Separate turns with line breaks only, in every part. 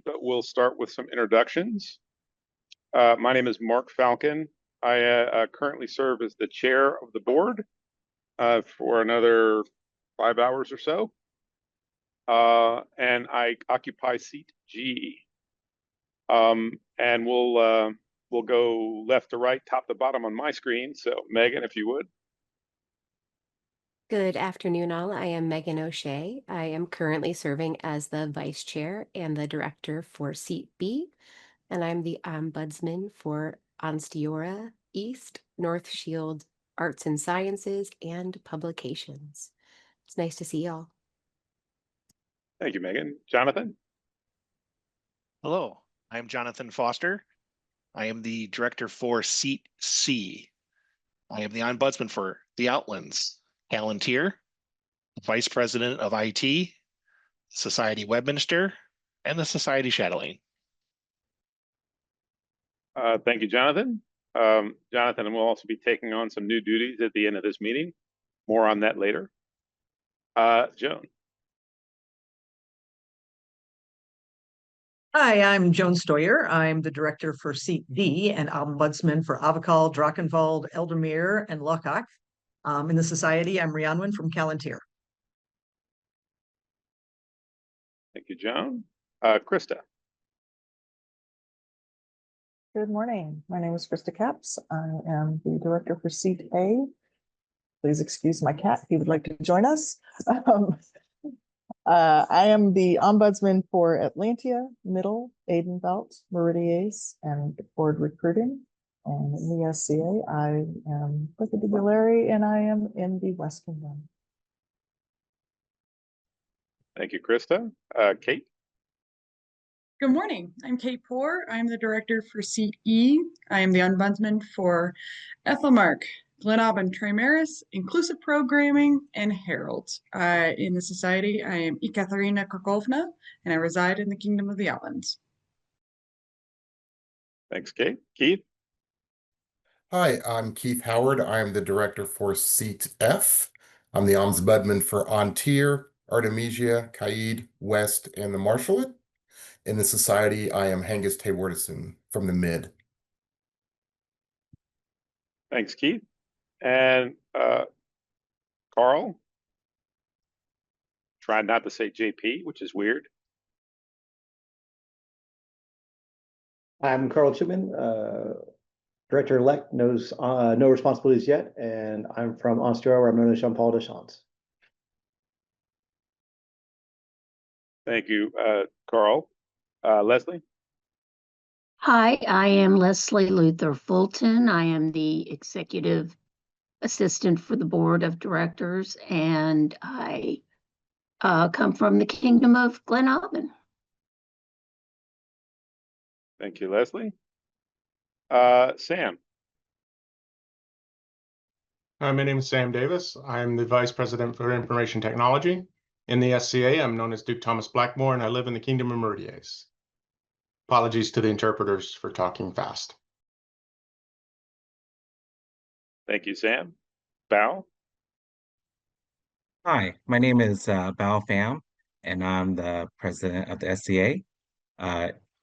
but we'll start with some introductions. My name is Mark Falcon. I currently serve as the chair of the board for another 5 hours or so. And I occupy seat G. And we'll go left to right, top to bottom on my screen. So Megan, if you would.
Good afternoon, all. I am Megan O'Shea. I am currently serving as the vice chair and the director for seat B, and I'm the ombudsman for Onsteora East, North Shield Arts and Sciences, and Publications. It's nice to see y'all.
Thank you, Megan. Jonathan?
Hello, I'm Jonathan Foster. I am the director for seat C. I am the ombudsman for the Outlands, Palantir, vice president of IT, Society Webminster, and the Society Chatelaine.
Thank you, Jonathan. Jonathan will also be taking on some new duties at the end of this meeting. More on that later. Joan.
Hi, I'm Joan Stoyer. I'm the director for seat D and ombudsman for Avakal, Drachenwald, Eldermere, and Lochak. In the society, I'm Rhiannon from Palantir.
Thank you, Joan. Krista.
Good morning. My name is Krista Capps. I am the director for seat A. Please excuse my cat. He would like to join us. I am the ombudsman for Atlantia, Middle, Aidenbelt, Meridies, and board recruiting. And in the SCA, I am Clifford DeGuilleri, and I am in the West Kingdom.
Thank you, Krista. Kate.
Good morning. I'm Kate Poore. I'm the director for seat E. I am the ombudsman for Ethelmark, Glenavon, Trimaris, Inclusive Programming, and Herald. In the society, I am Ekaterina Karkovna, and I reside in the Kingdom of the Outlands.
Thanks, Kate. Keith.
Hi, I'm Keith Howard. I'm the director for seat F. I'm the ombudsman for Ontir, Artemisia, Caid, West, and the Marshallet. In the society, I am Hengist Haywardison from the Mid.
Thanks, Keith. And Carl. Tried not to say JP, which is weird.
I'm Carl Chipman, director-elect, knows no responsibilities yet, and I'm from Onsteora, where I'm known as Jean-Paul Deschamps.
Thank you, Carl. Leslie.
Hi, I am Leslie Luther Fulton. I am the executive assistant for the board of directors, and I come from the Kingdom of Glenavon.
Thank you, Leslie. Sam.
Hi, my name is Sam Davis. I'm the Vice President for Information Technology. In the SCA, I'm known as Duke Thomas Blackmore, and I live in the Kingdom of Meridies. Apologies to the interpreters for talking fast.
Thank you, Sam. Bao.
Hi, my name is Bao Pham, and I'm the president of the SCA.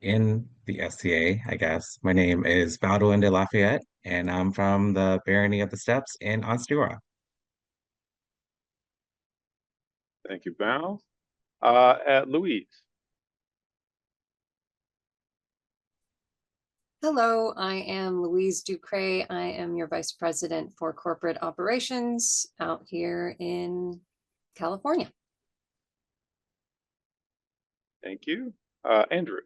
In the SCA, I guess, my name is Baudouin de Lafayette, and I'm from the Barony of the Steppes in Onsteora.
Thank you, Bao. Louise.
Hello, I am Louise Ducre. I am your Vice President for Corporate Operations out here in California.
Thank you. Andrew.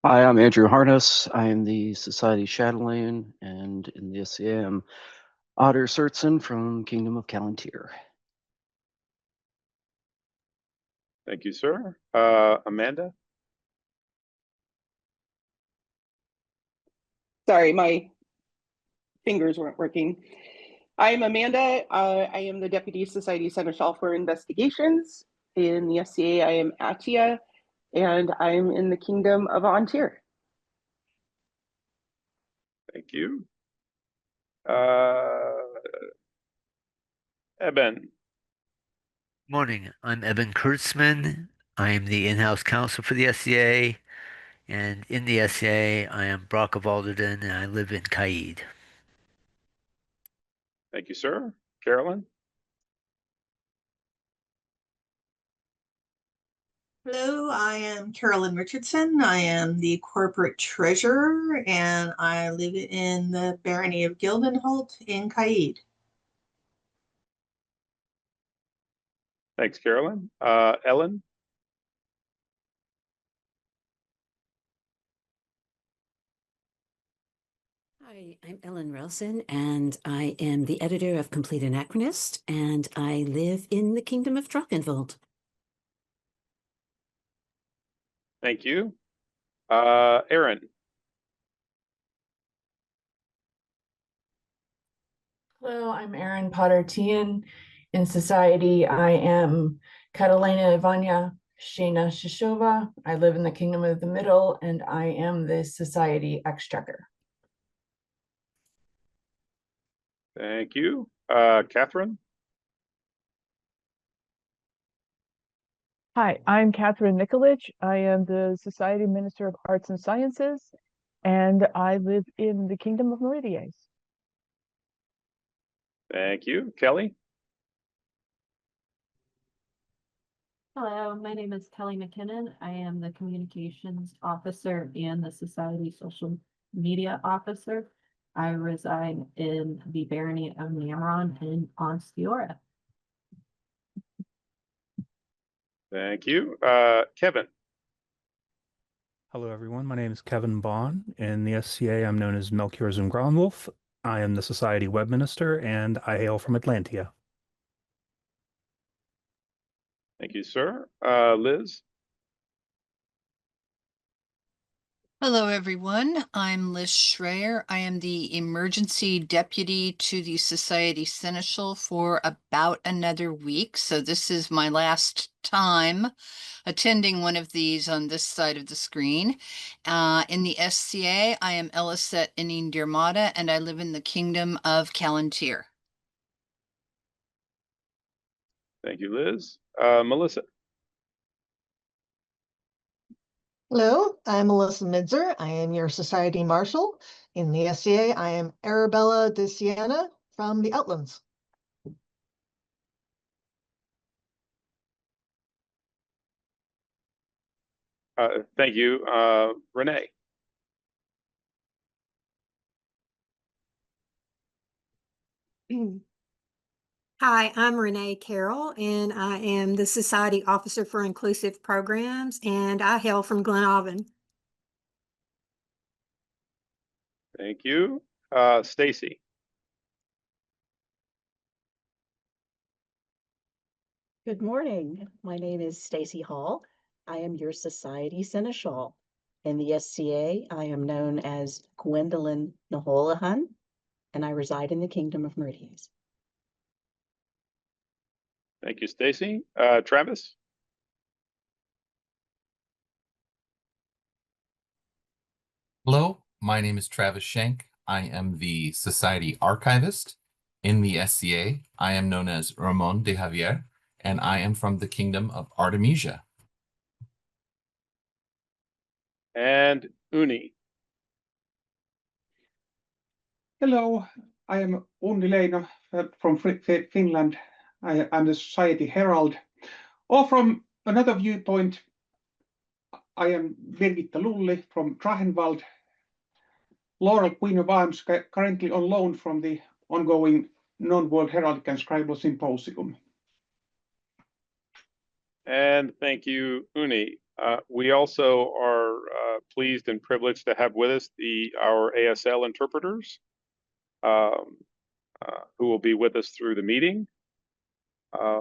Hi, I'm Andrew Harness. I am the Society Chatelaine, and in the SCA, I'm Otter Surtson from Kingdom of Palantir.
Thank you, sir. Amanda.
Sorry, my fingers weren't working. I'm Amanda. I am the Deputy Society Seneschal for Investigations. In the SCA, I am Atia, and I'm in the Kingdom of Ontir.
Thank you. Eben.
Morning, I'm Evan Kurtzman. I am the in-house counsel for the SCA, and in the SCA, I am Brock of Alderton, and I live in Caid.
Thank you, sir. Carolyn?
Hello, I am Carolyn Richardson. I am the corporate treasurer and I live in the barony of Gildenholt in Caid.
Thanks, Carolyn. Ellen?
Hi, I'm Ellen Relson, and I am the editor of Complete Anachronist, and I live in the Kingdom of Drachenwald.
Thank you. Aaron?
Hello, I'm Erin Potter-Tian. In society, I am Catalina Ivania Shana Shishova. I live in the Kingdom of the Middle, and I am the society exchequer.
Thank you. Catherine?
Hi, I'm Catherine Nikolic. I am the Society Minister of Arts and Sciences, and I live in the Kingdom of Meridies.
Thank you. Kelly?
Hello, my name is Kelly McKinnon. I am the Communications Officer and the Society Social Media Officer. I reside in the Barony of Namron in Onstiora.
Thank you. Kevin?
Hello, everyone. My name is Kevin Bond. In the SCA, I'm known as Melchior Zumgronwolf. I am the Society Web Minister, and I hail from Atlantia.
Thank you, sir. Liz?
Hello, everyone. I'm Liz Schreier. I am the emergency deputy to the Society Seneschal for about another week. So this is my last time attending one of these on this side of the screen. In the SCA, I am Elisette Inine Dirmata, and I live in the Kingdom of Callantyr.
Thank you, Liz. Melissa?
Hello, I'm Melissa Midzer. I am your Society Marshal. In the SCA, I am Arabella de Siena from the Outlands.
Thank you. Renee?
Hi, I'm Renee Carroll, and I am the Society Officer for Inclusive Programs, and I hail from Glenavon.
Thank you. Stacy?
Good morning. My name is Stacy Hall. I am your Society Seneschal. In the SCA, I am known as Gwendolyn Naholahan, and I reside in the Kingdom of Meridies.
Thank you, Stacy. Travis?
Hello, my name is Travis Schenk. I am the Society Archivist. In the SCA, I am known as Ramon de Javier, and I am from the Kingdom of Artemisia.
And Uni?
Hello, I am Unni Leino from Finland. I'm the Society Herald. Or from another viewpoint, I am Birgitta Lulli from Drachenwald. Laurel, Queen of Arms, currently on loan from the ongoing Non-World Heraldic and Scribal Symposium.
And thank you, Uni. We also are pleased and privileged to have with us our ASL interpreters who will be with us through the meeting. I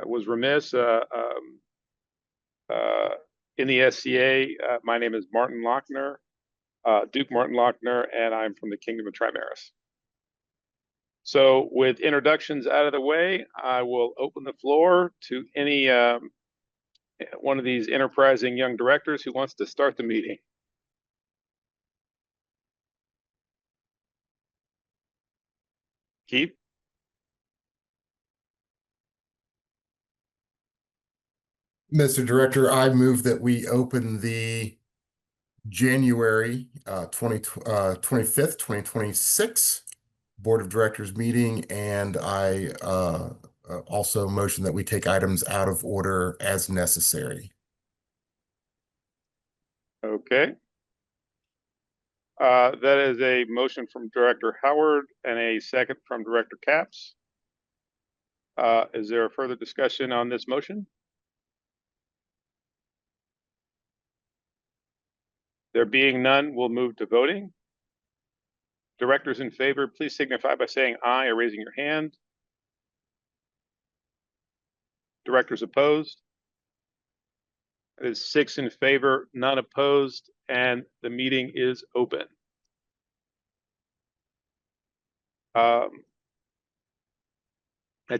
was remiss in the SCA. My name is Martin Lochner, Duke Martin Lochner, and I'm from the Kingdom of Trimaris. So with introductions out of the way, I will open the floor to any one of these enterprising young directors who wants to start the meeting. Keith?
Mr. Director, I move that we open the January 25th, 2026 Board of Directors meeting, and I also motion that we take items out of order as necessary.
Okay. That is a motion from Director Howard and a second from Director Capps. Is there a further discussion on this motion? There being none, we'll move to voting. Directors in favor, please signify by saying aye or raising your hand. Directors opposed? It is 6 in favor, none opposed, and the meeting is open. At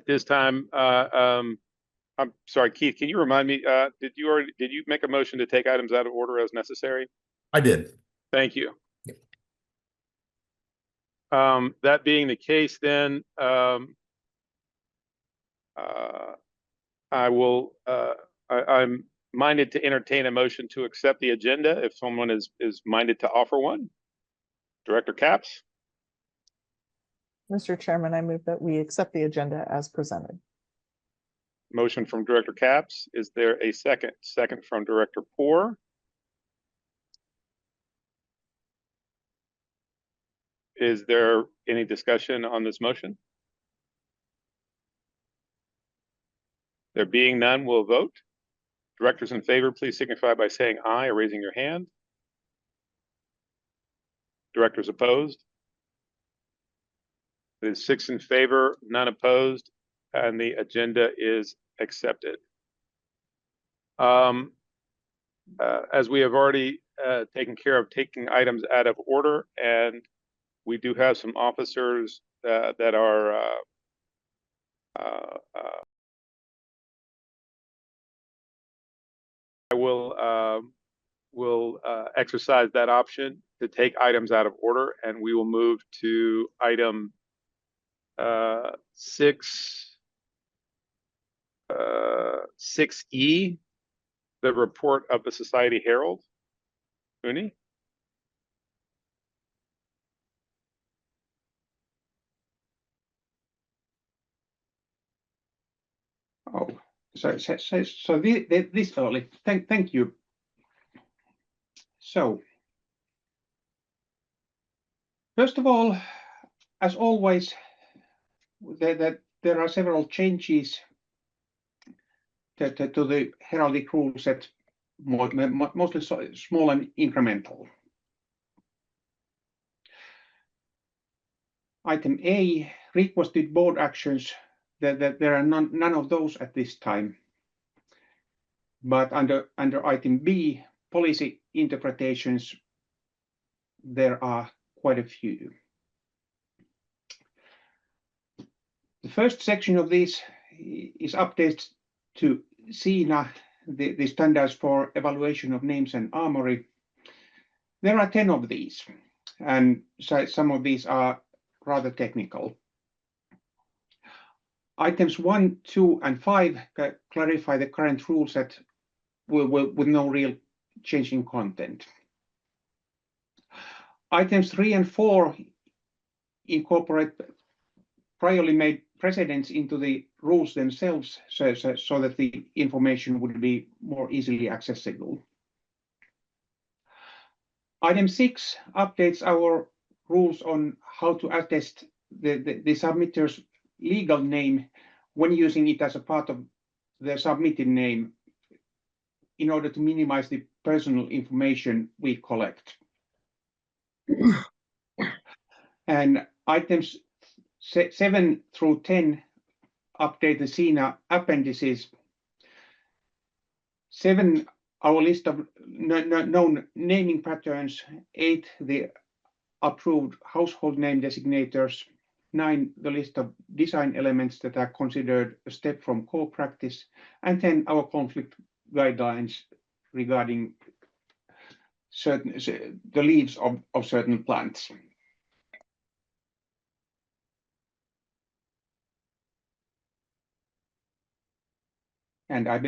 this time, I'm sorry, Keith, can you remind me, did you make a motion to take items out of order as necessary?
I did.
Thank you. That being the case, then I'm minded to entertain a motion to accept the agenda if someone is minded to offer one. Director Capps?
Mr. Chairman, I move that we accept the agenda as presented.
Motion from Director Capps. Is there a second? Second from Director Poor. Is there any discussion on this motion? There being none, we'll vote. Directors in favor, please signify by saying aye or raising your hand. Directors opposed? It is 6 in favor, none opposed, and the agenda is accepted. As we have already taken care of taking items out of order, and we do have some officers that are I will exercise that option to take items out of order, and we will move to item 6E, the report of the Society Herald. Uni?
Oh, so this early. Thank you. So, first of all, as always, there are several changes to the heraldic rule set, mostly small and incremental. Item A, requested board actions. There are none of those at this time. But under item B, policy interpretations, there are quite a few. The first section of this is updates to SINA, the standards for evaluation of names and armory. There are 10 of these, and so some of these are rather technical. Items 1, 2, and 5 clarify the current rule set with no real change in content. Items 3 and 4 incorporate priorly made precedents into the rules themselves so that the information would be more easily accessible. Item 6 updates our rules on how to attest the submitter's legal name when using it as a part of the submitted name in order to minimize the personal information we collect. And items 7 through 10 update the SINA appendices. 7, our list of known naming patterns. 8, the approved household name designators. 9, the list of design elements that are considered a step from core practice. And 10, our conflict guidelines regarding the leaves of certain plants. and I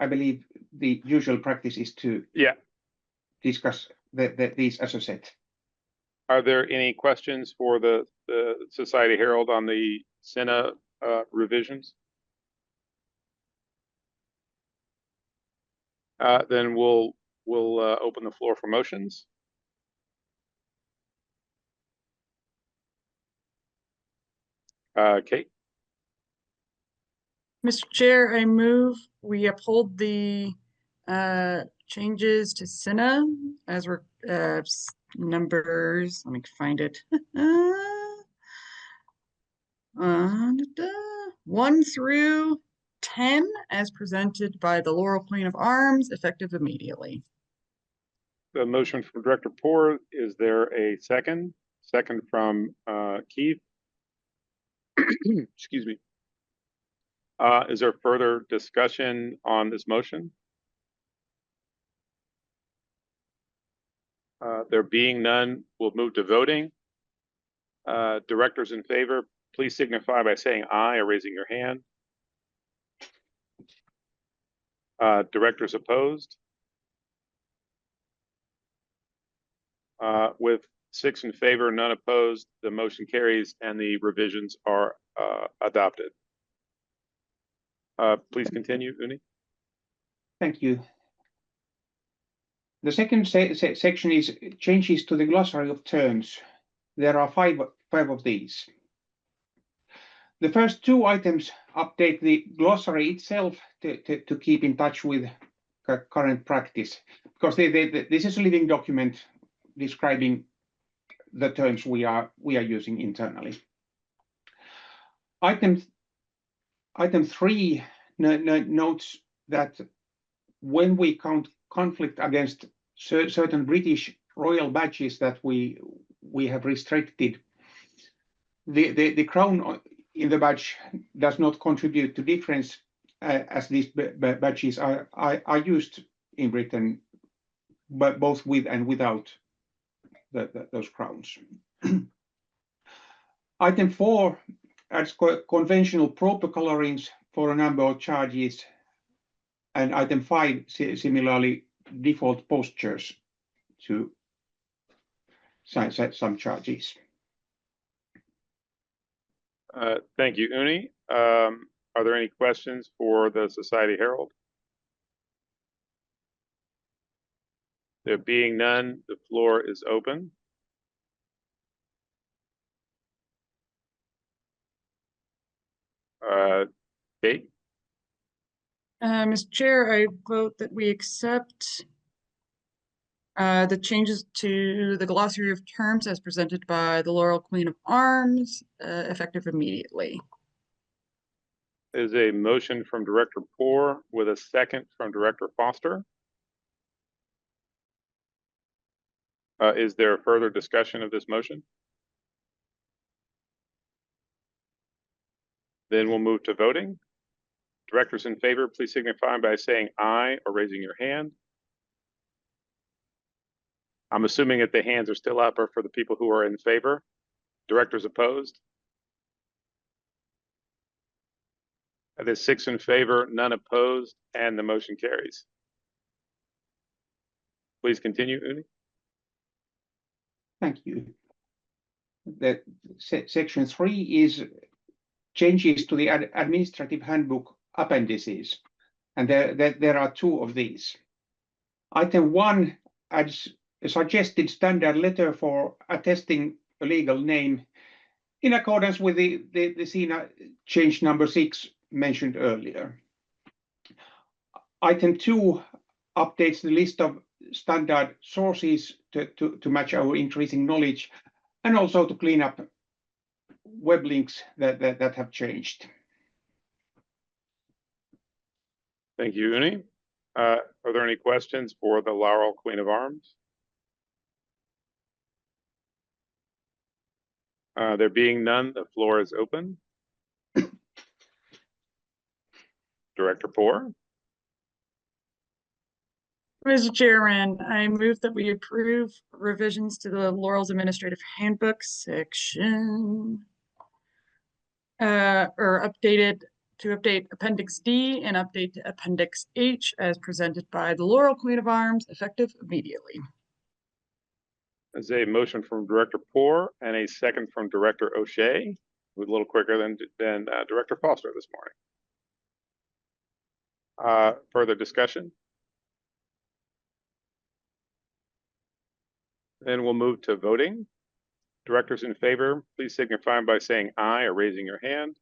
believe the usual practice is to discuss these as a set.
Are there any questions for the Society Herald on the Sena revisions? Then we'll open the floor for motions. Kate?
Mr. Chair, I move we uphold the changes to Sena as we're numbers. Let me find it. 1 through 10 as presented by the Laurel Queen of Arms, effective immediately.
The motion from Director Poor, is there a second? Second from Keith. Excuse me. Is there further discussion on this motion? There being none, we'll move to voting. Directors in favor, please signify by saying aye or raising your hand. Directors opposed? With 6 in favor, none opposed, the motion carries and the revisions are adopted. Please continue, Uni.
Thank you. The second section is changes to the glossary of terms. There are five of these. The first 2 items update the glossary itself to keep in touch with current practice, because this is a living document describing the terms we are using internally. Item 3 notes that when we count conflict against certain British royal badges that we have restricted, the crown in the badge does not contribute to difference, as these badges are used in Britain, but both with and without those crowns. Item 4 adds conventional proper colorings for a number of charges, and item 5 similarly default postures to some charges.
Thank you, Uni. Are there any questions for the Society Herald? There being none, the floor is open. Kate?
Mr. Chair, I vote that we accept the changes to the glossary of terms as presented by the Laurel Queen of Arms, effective immediately.
Is a motion from Director Poor with a second from Director Foster. Is there further discussion of this motion? Then we'll move to voting. Directors in favor, please signify by saying aye or raising your hand. I'm assuming that the hands are still up or for the people who are in favor. Directors opposed? That is 6 in favor, none opposed, and the motion carries. Please continue, Uni.
Thank you. That section 3 is changes to the administrative handbook appendices, and there are 2 of these. Item 1 adds a suggested standard letter for attesting a legal name in accordance with the SENA change number 6 mentioned earlier. Item 2 updates the list of standard sources to match our increasing knowledge, and also to clean up web links that have changed.
Thank you, Uni. Are there any questions for the Laurel Queen of Arms? There being none, the floor is open. Director Poor.
Mr. Chairman, I move that we approve revisions to the Laurel's Administrative Handbook section, or updated to update Appendix D and update to Appendix H as presented by the Laurel Queen of Arms, effective immediately.
There's a motion from Director Poor and a second from Director O'Shea. We're a little quicker than Director Foster this morning. Further discussion? Then we'll move to voting. Directors in favor, please signify by saying aye or raising your hand.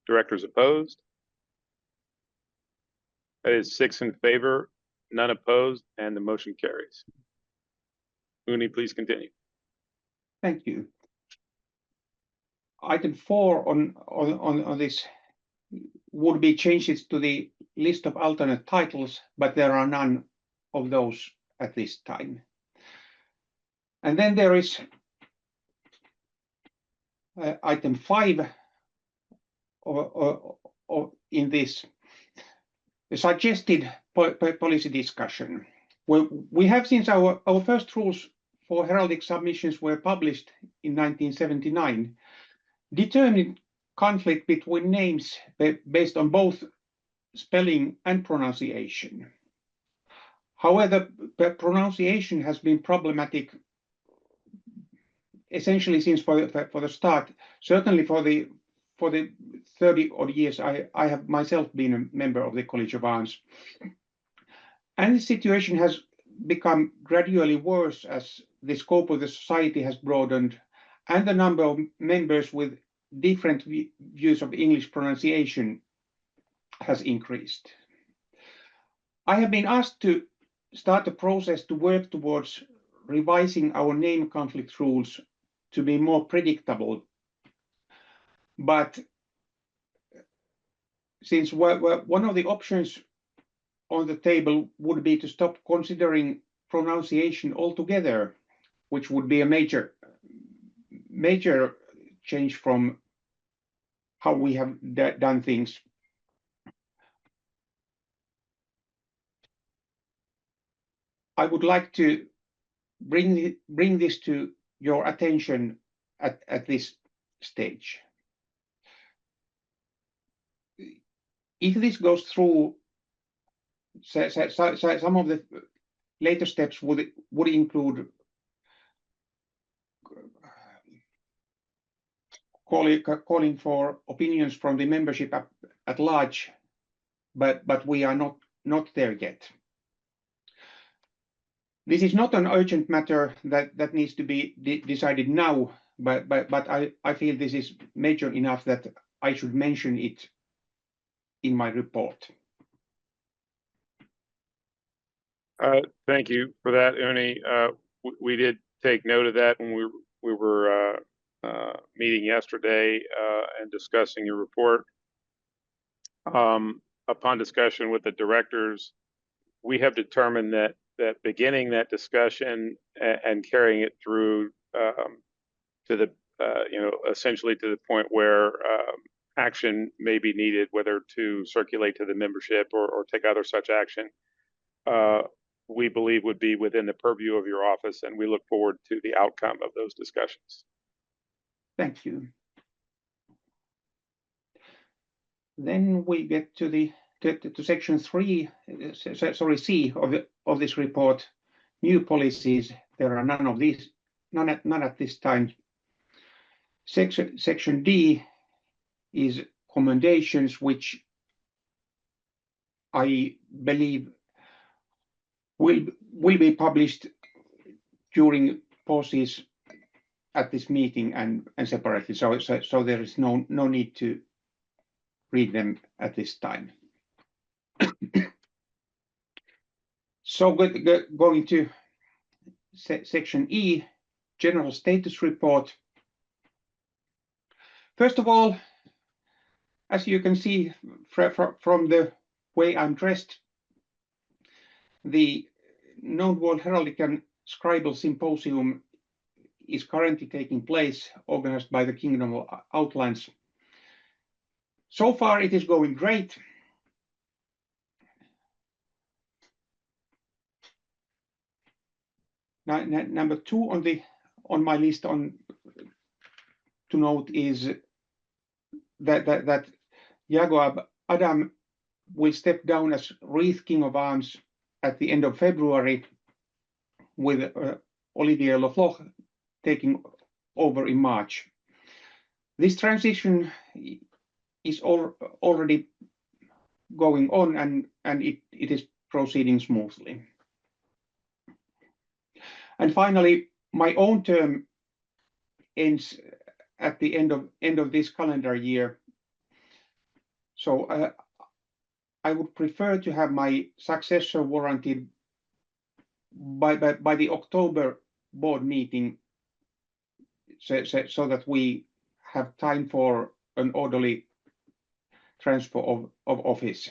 Directors opposed? That is 6 in favor, none opposed, and the motion carries. Uni, please continue.
Thank you. Item 4 on this would be changes to the list of alternate titles, but there are none of those at this time. And then there is item 5 in this suggested policy discussion. Well, we have, since our first rules for heraldic submissions were published in 1979, determined conflict between names based on both spelling and pronunciation. However, the pronunciation has been problematic essentially since for the start. Certainly for the 30-odd years I have myself been a member of the College of Arms. And the situation has become gradually worse as the scope of the society has broadened and the number of members with different views of English pronunciation has increased. I have been asked to start a process to work towards revising our name conflict rules to be more predictable. But since one of the options on the table would be to stop considering pronunciation altogether, which would be a major change from how we have done things. I would like to bring this to your attention at this stage. If this goes through, some of the later steps would include calling for opinions from the membership at large, but we are not there yet. This is not an urgent matter that needs to be decided now, but I feel this is major enough that I should mention it in my report.
Thank you for that, Uni. We did take note of that when we were meeting yesterday and discussing your report. Upon discussion with the directors, we have determined that beginning that discussion and carrying it through to the essentially to the point where action may be needed, whether to circulate to the membership or take other such action, we believe would be within the purview of your office, and we look forward to the outcome of those discussions.
Thank you. Then we get to section 3, C of this report. New policies. There are none of these, none at this time. Section D is commendations, which I believe will be published during pauses at this meeting and separately. So there is no need to read them at this time. So going to section E, general status report. First of all, as you can see from the way I'm dressed, the Known World Heraldic and Scribal Symposium is currently taking place, organized by the Kingdom of Outlines. So far, it is going great. Now, number 2 on my list to note is that Jagoab Adam will step down as Wreath King of Arms at the end of February, with Olivier Lefloch taking over in March. This transition is already going on, and it is proceeding smoothly. And finally, my own term ends at the end of this calendar year. So I would prefer to have my successor warranted by the October board meeting, so that we have time for an orderly transfer of office.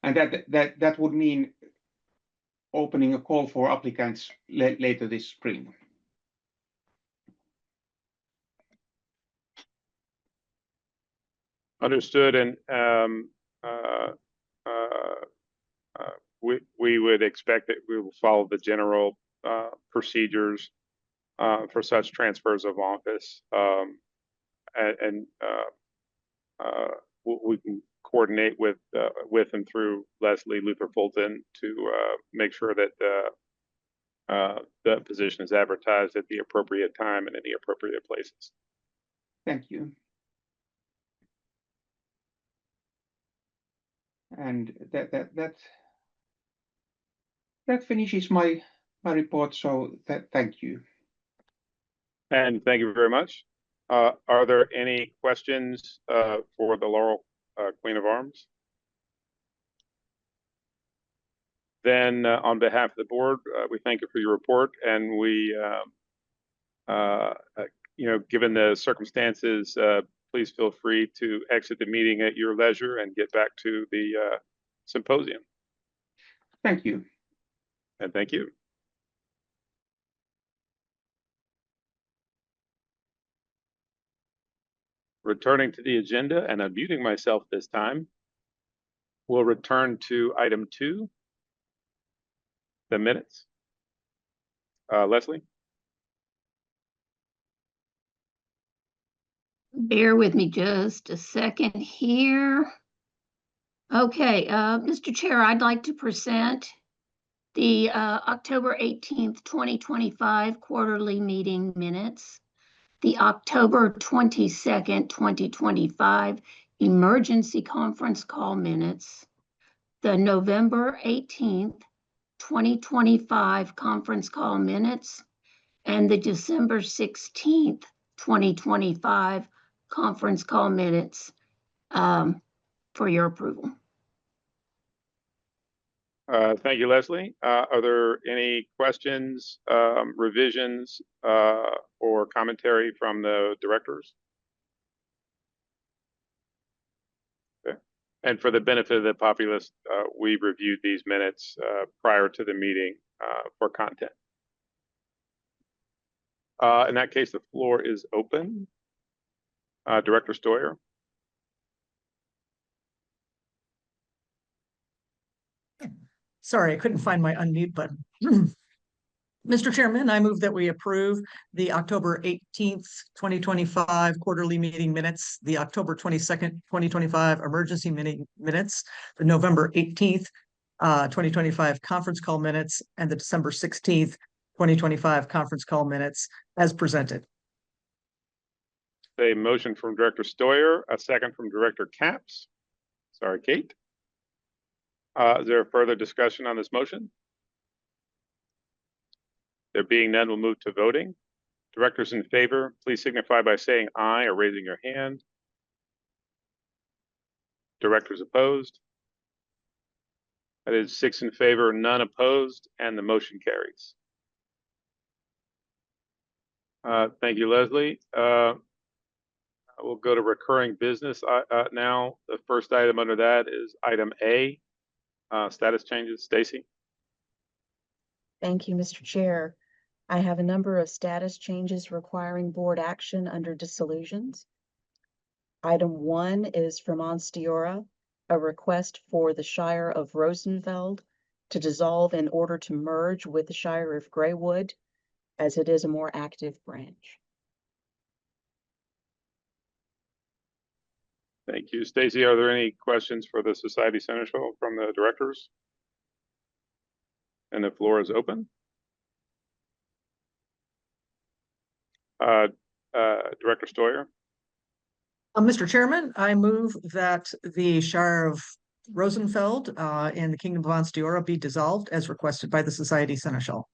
And that would mean opening a call for applicants later this spring.
Understood, and we would expect that we will follow the general procedures for such transfers of office, and we can coordinate with and through Leslie Luther Fulton to make sure that the position is advertised at the appropriate time and in the appropriate places.
Thank you. And that finishes my report. So thank you.
And thank you very much. Are there any questions for the Laurel Queen of Arms? Then, on behalf of the board, we thank you for your report, and we, given the circumstances, please feel free to exit the meeting at your leisure and get back to the symposium.
Thank you.
And thank you. Returning to the agenda and unmuting myself this time, we'll return to item 2, the minutes. Leslie?
Bear with me just a second here. Okay, Mr. Chair, I'd like to present the October 18th, 2025 quarterly meeting minutes, the October 22nd, 2025 emergency conference call minutes, the November 18th, 2025 conference call minutes, and the December 16th, 2025 conference call minutes for your approval.
Thank you, Leslie. Are there any questions, revisions, or commentary from the directors? Okay. And for the benefit of the populace, we reviewed these minutes prior to the meeting for content. In that case, the floor is open. Director Stoyer.
Sorry, I couldn't find my unmute button. Mr. Chairman, I move that we approve the October 18th, 2025 quarterly meeting minutes, the October 22nd, 2025 emergency meeting minutes, the November 18th, 2025 conference call minutes, and the December 16th, 2025 conference call minutes as presented.
A motion from Director Stoyer, a second from Director Capps. Sorry, Kate. Is there further discussion on this motion? There being none, we'll move to voting. Directors in favor, please signify by saying aye or raising your hand. Directors opposed? That is 6 in favor, none opposed, and the motion carries. Thank you, Leslie. We'll go to recurring business now. The first item under that is item A, status changes. Stacy?
Thank you, Mr. Chair. I have a number of status changes requiring board action under dissolutions. Item 1 is from Monstiora, a request for the Shire of Rosenfeld to dissolve in order to merge with the Shire of Greywood, as it is a more active branch.
Thank you. Stacy, are there any questions for the Society Seneschal from the directors? And the floor is open. Director Stoyer.
Mr. Chairman, I move that the Shire of Rosenfeld in the Kingdom of Ansteorra be dissolved as requested by the Society Seneschal.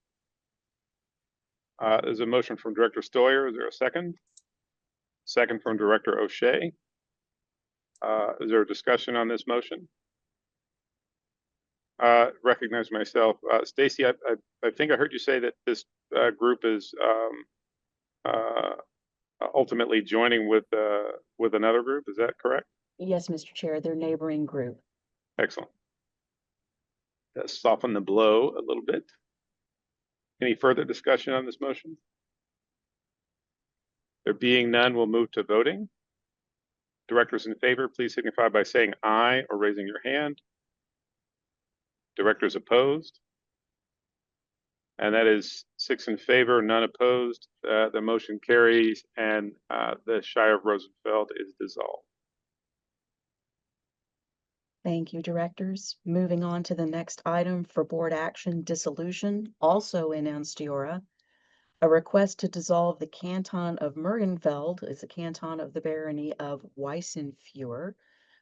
There's a motion from Director Stoyer. Is there a second? Second from Director O'Shea. Is there a discussion on this motion? Recognize myself. Stacy, I think I heard you say that this group is ultimately joining with another group. Is that correct?
Yes, Mr. Chair, their neighboring group.
Excellent. That softened the blow a little bit. Any further discussion on this motion? There being none, we'll move to voting. Directors in favor, please signify by saying aye or raising your hand. Directors opposed? And that is 6 in favor, none opposed. The motion carries and the Shire of Rosenfeld is dissolved.
Thank you, directors. Moving on to the next item for board action dissolution, also in Ansteorra. A request to dissolve the canton of Mergenfeld is a canton of the barony of Weissenfeuer,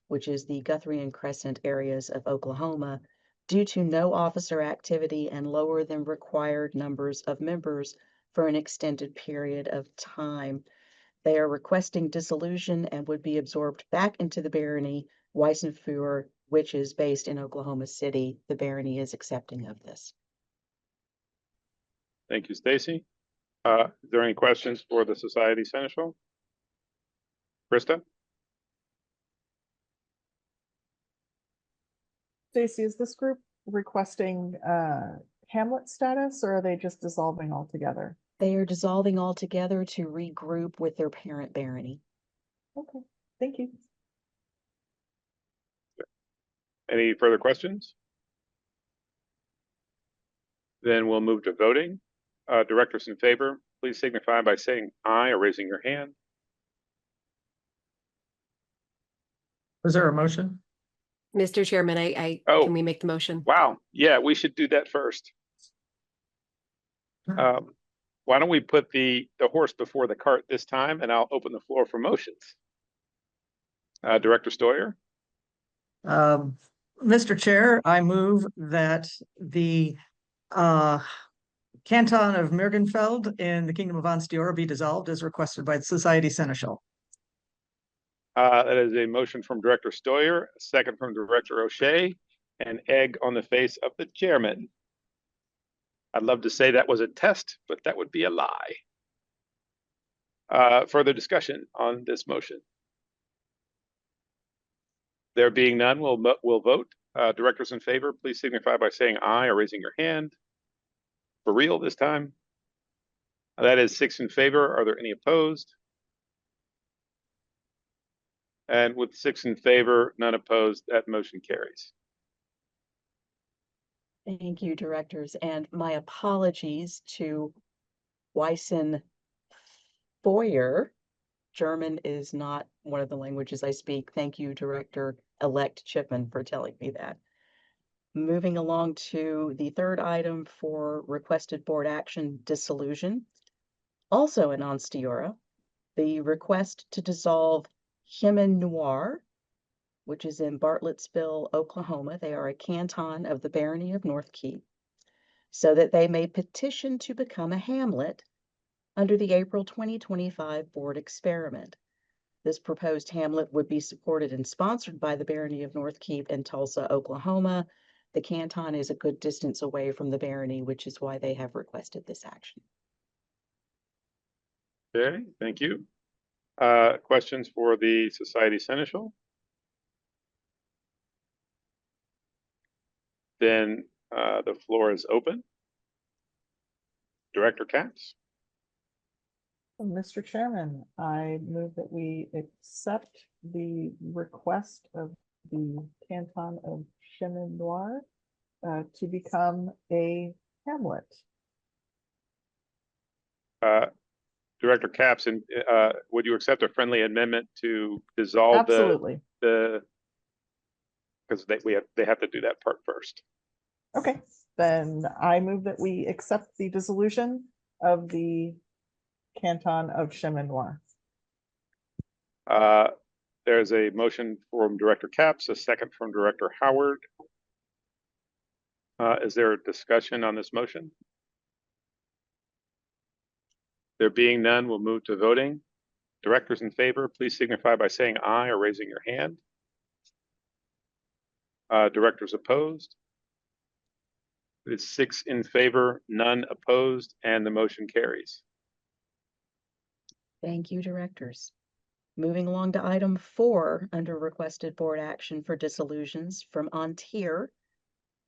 which is the Guthrie and Crescent areas of Oklahoma, due to no officer activity and lower than required numbers of members for an extended period of time. They are requesting dissolution and would be absorbed back into the barony Weissenfeuer, which is based in Oklahoma City. The barony is accepting of this.
Thank you, Stacy. Is there any questions for the Society Seneschal? Krista?
Stacy, is this group requesting hamlet status, or are they just dissolving altogether?
They are dissolving altogether to regroup with their parent barony.
Okay, thank you.
Any further questions? Then we'll move to voting. Directors in favor, please signify by saying aye or raising your hand.
Is there a motion?
Mr. Chairman,
Oh.
Can we make the motion?
Wow. Yeah, we should do that first. Why don't we put the horse before the cart this time, and I'll open the floor for motions. Director Stoyer.
Mr. Chair, I move that the canton of Mergenfeld in the Kingdom of Ansteorra be dissolved as requested by the Society Seneschal.
That is a motion from Director Stoyer, a second from Director O'Shea, and egg on the face of the chairman. I'd love to say that was a test, but that would be a lie. Further discussion on this motion? There being none, we'll vote. Directors in favor, please signify by saying aye or raising your hand. For real this time? That is 6 in favor. Are there any opposed? And with 6 in favor, none opposed, that motion carries.
Thank you, directors, and my apologies to Weissenfeuer. German is not one of the languages I speak. Thank you, Director-elect Chipman, for telling me that. Moving along to the third item for requested board action dissolution. Also in Ansteorra, the request to dissolve Chemin Noir, which is in Bartlettsville, Oklahoma. They are a canton of the barony of North Key, so that they may petition to become a hamlet under the April 2025 board experiment. This proposed hamlet would be supported and sponsored by the barony of North Key in Tulsa, Oklahoma. The canton is a good distance away from the barony, which is why they have requested this action.
Okay, thank you. Questions for the Society Seneschal? Then the floor is open. Director Katz.
Mr. Chairman, I move that we accept the request of the canton of Chemin Noir to become a hamlet.
Director Capps, and would you accept a friendly amendment to dissolve
Absolutely.
because they have to do that part first.
Okay, then I move that we accept the dissolution of the Canton of Chemin Noir.
There's a motion from Director Capps, a second from Director Howard. Is there a discussion on this motion? There being none, we'll move to voting. Directors in favor, please signify by saying aye or raising your hand. Directors opposed? It's 6 in favor, none opposed, and the motion carries.
Thank you, directors. Moving along to item 4 under requested board action for dissolutions from Ontier.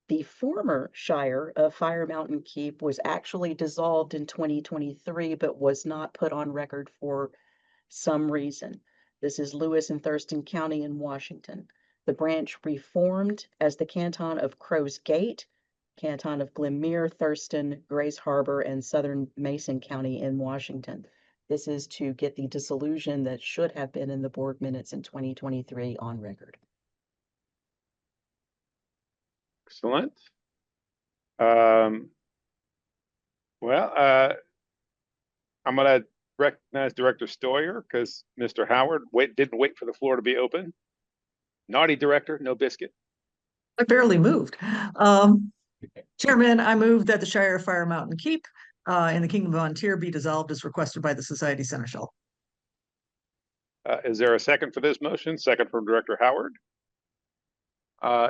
The former Shire of Fire Mountain Keep was actually dissolved in 2023, but was not put on record for some reason. This is Lewis and Thurston County in Washington. The branch reformed as the Canton of Crows Gate, Canton of Glenmere, Thurston, Grace Harbor, and Southern Mason County in Washington. This is to get the dissolution that should have been in the board minutes in 2023 on record.
Excellent. I'm going to recognize Director Stoyer because Mr. Howard didn't wait for the floor to be open. Naughty director, no biscuit.
I barely moved. Chairman, I move that the Shire of Fire Mountain Keep in the Kingdom of Ontario be dissolved as requested by the Society Seneschal.
Is there a second for this motion? Second from Director Howard.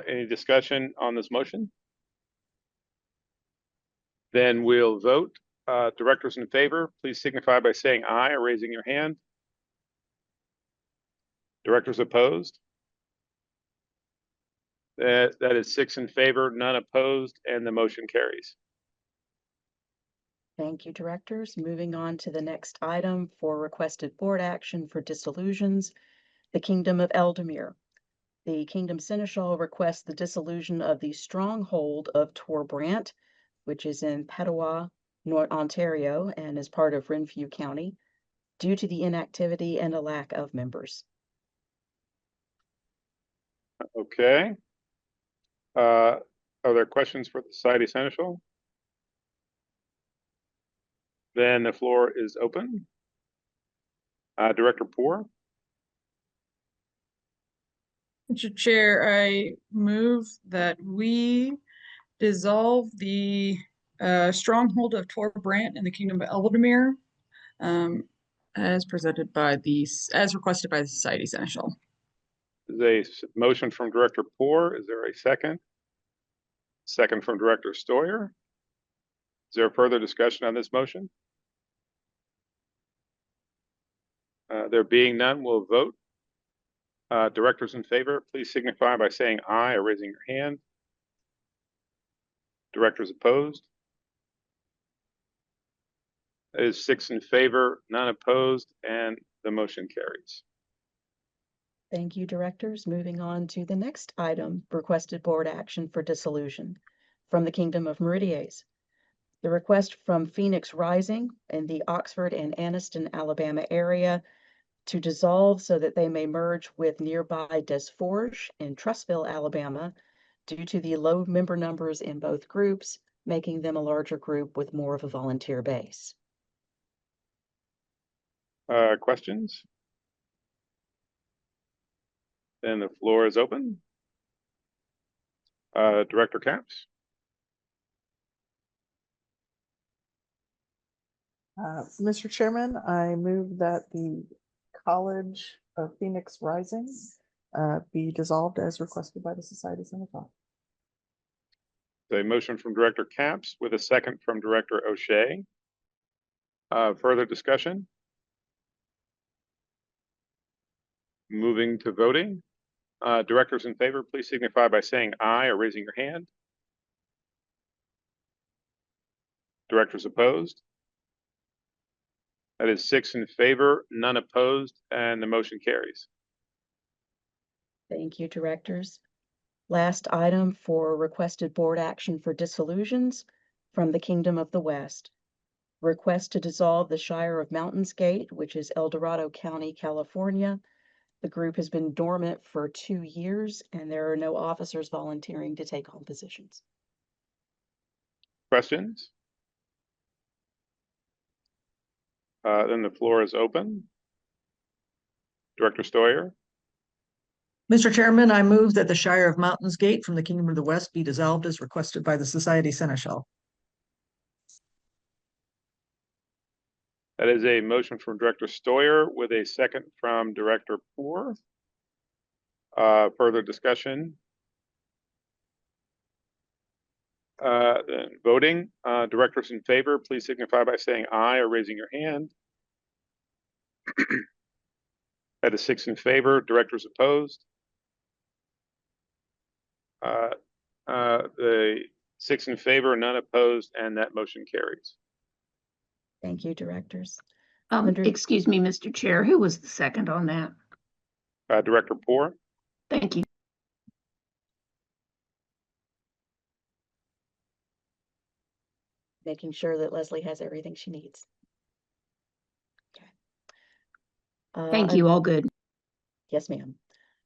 Any discussion on this motion? Then we'll vote. Directors in favor, please signify by saying aye or raising your hand. Directors opposed? That is 6 in favor, none opposed, and the motion carries.
Thank you, directors. Moving on to the next item for requested board action for dissolutions, the Kingdom of Eldemere. The Kingdom Seneschal requests the dissolution of the stronghold of Torbrant, which is in Petawa, Ontario, and is part of Renfrew County, due to the inactivity and a lack of members.
Okay. Are there questions for the Society Seneschal? Then the floor is open. Director Poor.
Mr. Chair, I move that we dissolve the stronghold of Torbrant in the Kingdom of Eldemere, as requested by the Society Seneschal.
There's a motion from Director Poor. Is there a second? Second from Director Stoyer. Is there further discussion on this motion? There being none, we'll vote. Directors in favor, please signify by saying aye or raising your hand. Directors opposed? That is 6 in favor, none opposed, and the motion carries.
Thank you, directors. Moving on to the next item, requested board action for dissolution from the Kingdom of Meridies. The request from Phoenix Rising in the Oxford and Anniston, Alabama area to dissolve so that they may merge with nearby Des Forges in Trussville, Alabama, due to the low member numbers in both groups, making them a larger group with more of a volunteer base.
Questions? Then the floor is open. Director Capps.
Mr. Chairman, I move that the College of Phoenix Rising be dissolved as requested by the Society Seneschal.
A motion from Director Capps with a second from Director O'Shea. Further discussion? Moving to voting. Directors in favor, please signify by saying aye or raising your hand. Directors opposed? That is 6 in favor, none opposed, and the motion carries.
Thank you, directors. Last item for requested board action for dissolutions from the Kingdom of the West. request to dissolve the Shire of Mountains Gate, which is El Dorado County, California. The group has been dormant for 2 years, and there are no officers volunteering to take on positions.
Questions? Then the floor is open. Director Stoyer,
Mr. Chairman, I move that the Shire of Mountains Gate from the Kingdom of the West be dissolved as requested by the Society Seneschal.
that is a motion from Director Stoyer with a second from Director Poor. Further discussion? Then voting, directors in favor, please signify by saying aye or raising your hand. That is 6 in favor. Directors opposed. The 6 in favor, none opposed, and that motion carries.
Thank you, directors.
Excuse me, Mr. Chair, who was the second on that?
Director Poor.
Thank you.
Making sure that Leslie has everything she needs. Okay.
Thank you, all good.
Yes, ma'am.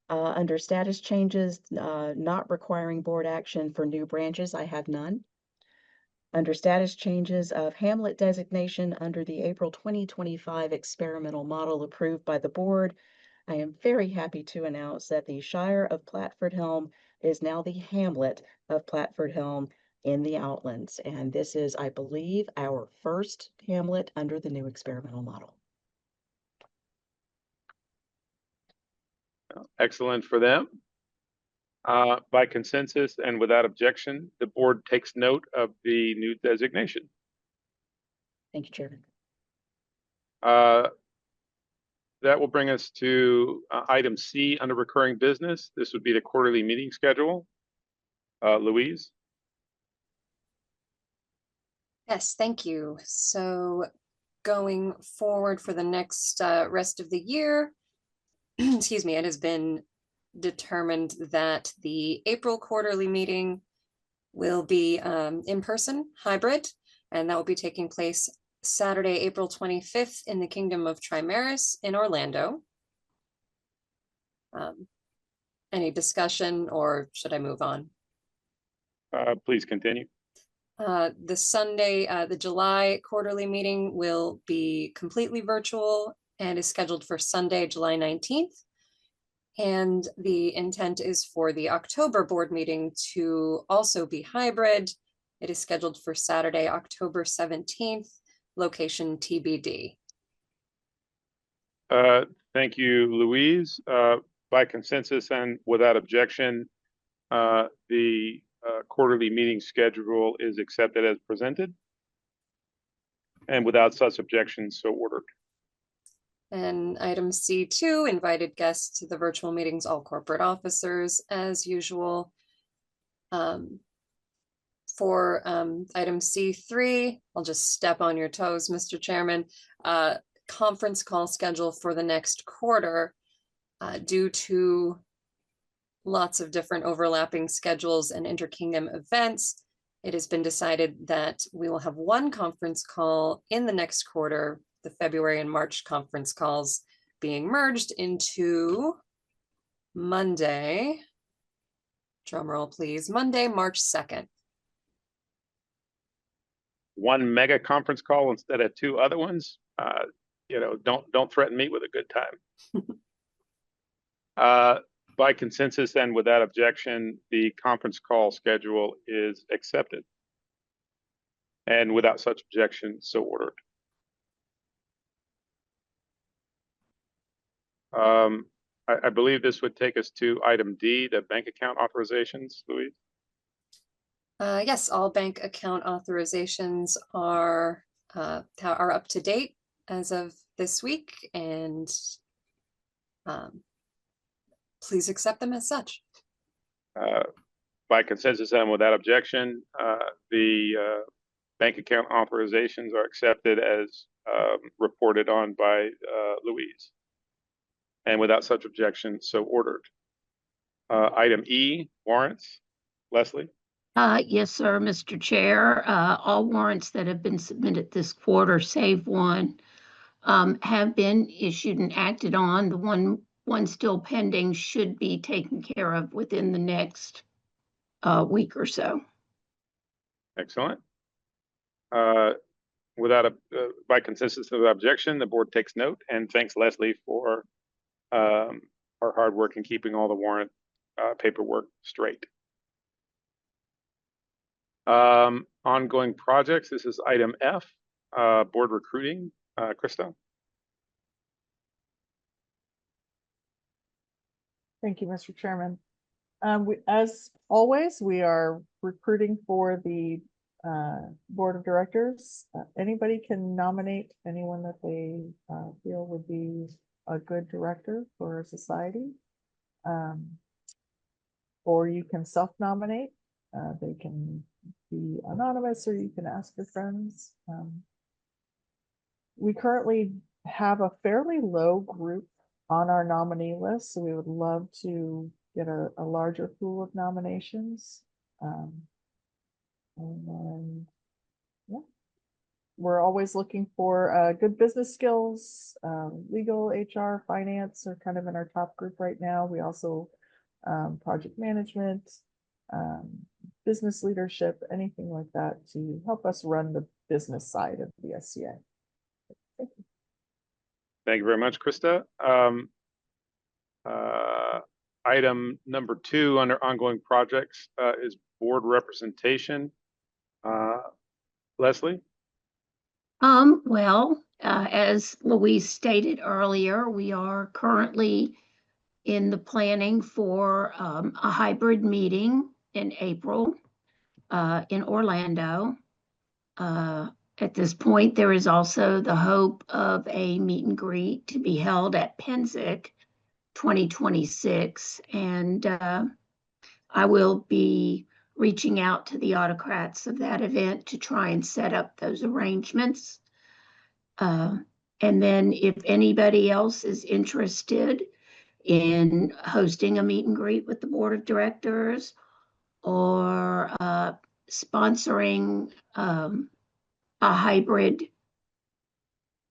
Under status changes, not requiring board action for new branches, I have none. Under status changes of Hamlet designation under the April 2025 experimental model approved by the board, I am very happy to announce that the Shire of Platford Helm is now the Hamlet of Platford Helm in the Outlands. And this is, I believe, our first Hamlet under the new experimental model.
Excellent for them. By consensus and without objection, the board takes note of the new designation.
Thank you, Chairman.
That will bring us to item C under recurring business. This would be the quarterly meeting schedule. Louise?
Yes, thank you. So going forward for the next rest of the year, excuse me, it has been determined that the April quarterly meeting will be in person, hybrid, and that will be taking place Saturday, April 25th in the Kingdom of Trimaris in Orlando. Any discussion, or should I move on?
Please continue.
The Sunday, the July quarterly meeting will be completely virtual and is scheduled for Sunday, July 19th. And the intent is for the October board meeting to also be hybrid. It is scheduled for Saturday, October 17th, location TBD.
Thank you, Louise. By consensus and without objection, the quarterly meeting schedule is accepted as presented. And without such objection, so ordered.
And item C2, invited guests to the virtual meetings, all corporate officers as usual. For item C3, I'll just step on your toes, Mr. Chairman. Conference call schedule for the next quarter due to lots of different overlapping schedules and interkingdom events. It has been decided that we will have one conference call in the next quarter, the February and March conference calls being merged into Monday, drum roll please, Monday, March 2nd.
One mega conference call instead of 2 other ones. You know, don't threaten me with a good time. By consensus and without objection, the conference call schedule is accepted. And without such objection, so ordered. I believe this would take us to item D, the bank account authorizations, Louise.
Yes, all bank account authorizations are up to date as of this week, and please accept them as such.
By consensus and without objection, the bank account authorizations are accepted as reported on by Louise. And without such objection, so ordered. Item E, warrants. Leslie?
Yes, sir, Mr. Chair. All warrants that have been submitted this quarter, save one, have been issued and acted on. The one still pending should be taken care of within the next week or so.
Excellent. By consensus of objection, the board takes note and thanks Leslie for her hard work in keeping all the warrant paperwork straight. Ongoing projects. This is item F, board recruiting. Krista.
Thank you, Mr. Chairman. As always, we are recruiting for the board of directors. Anybody can nominate anyone that they feel would be a good director for a society. Or you can self-nominate. They can be anonymous, or you can ask your friends. We currently have a fairly low group on our nominee list, so we would love to get a larger pool of nominations. And then, yeah, we're always looking for good business skills. Legal, HR, finance are kind of in our top group right now. We also project management, business leadership, anything like that to help us run the business side of the SCA. Thank you.
Thank you very much, Krista. Item number 2 under ongoing projects is board representation. Leslie?
Well, as Louise stated earlier, we are currently in the planning for a hybrid meeting in April in Orlando. At this point, there is also the hope of a meet and greet to be held at Penzic 2026. And I will be reaching out to the autocrats of that event to try and set up those arrangements. And then if anybody else is interested in hosting a meet and greet with the board of directors or sponsoring a hybrid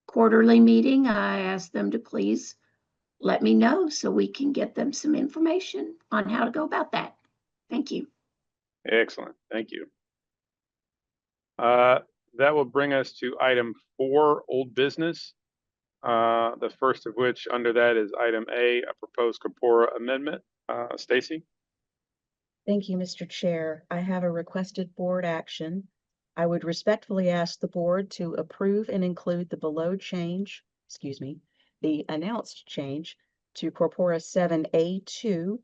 quarterly meeting, I ask them to please let me know so we can get them some information on how to go about that. Thank you.
Excellent. Thank you. That will bring us to item 4, old business. The first of which under that is item A, a proposed corpora amendment. Stacy?
Thank you, Mr. Chair. I have a requested board action. I would respectfully ask the board to approve and include the the announced change to Corpora 7A2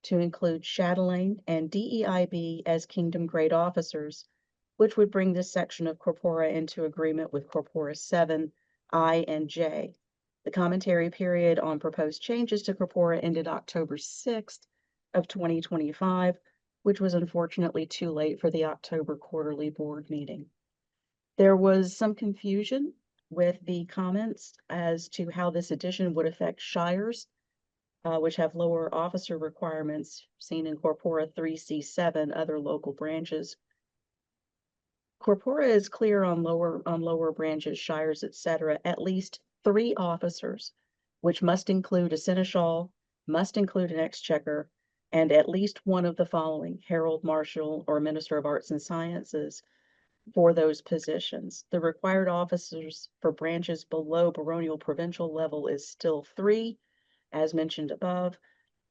to include Chatelaine and DEIB as Kingdom Grade officers, which would bring this section of Corpora into agreement with Corpora 7I and J. The commentary period on proposed changes to Corpora ended October 6th of 2025, which was unfortunately too late for the October quarterly board meeting. There was some confusion with the comments as to how this addition would affect shires, which have lower officer requirements seen in Corpora 3C7, other local branches. Corpora is clear on lower branches, shires, etc. At least 3 officers, which must include a seneschal, must include an exchequer, and at least one of the following: herald, marshal, or minister of arts and sciences for those positions. The required officers for branches below baronial provincial level is still 3, as mentioned above.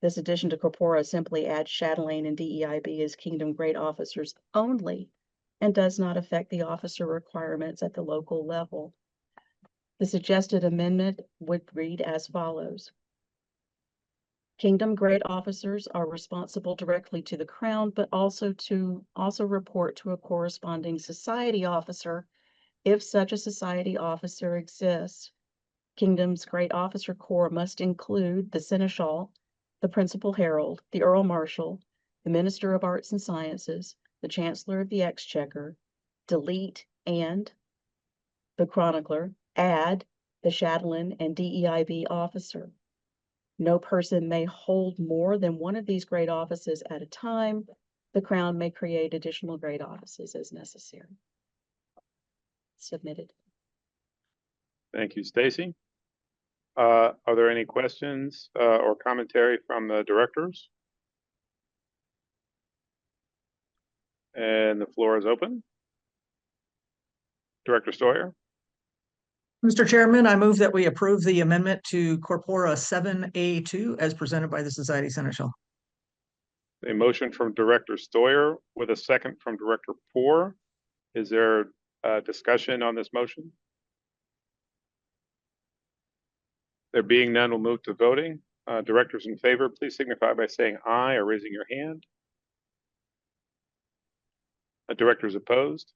This addition to Corpora simply adds Chatelaine and DEIB as Kingdom Grade officers only, and does not affect the officer requirements at the local level. The suggested amendment would read as follows. Kingdom Grade officers are responsible directly to the Crown, but also report to a corresponding society officer if such a society officer exists. Kingdom's Grade Officer Corps must include the Seneschal, the Principal Herald, the Earl Marshal, the Minister of Arts and Sciences, the Chancellor of the Exchequer, delete and the Chronicler, add the Chatelaine and DEIB officer. No person may hold more than one of these grade offices at a time. the Crown may create additional grade offices as necessary. Submitted.
Thank you, Stacy. Are there any questions or commentary from the directors? And the floor is open. Director Steuer.
Mr. Chairman, I move that we approve the amendment to Corpora 7A2 as presented by the Society Seneschal.
A motion from Director Steuer with a second from Director Poor. Is there discussion on this motion? There being none, we'll move to voting. Directors in favor, please signify by saying aye or raising your hand. Directors opposed?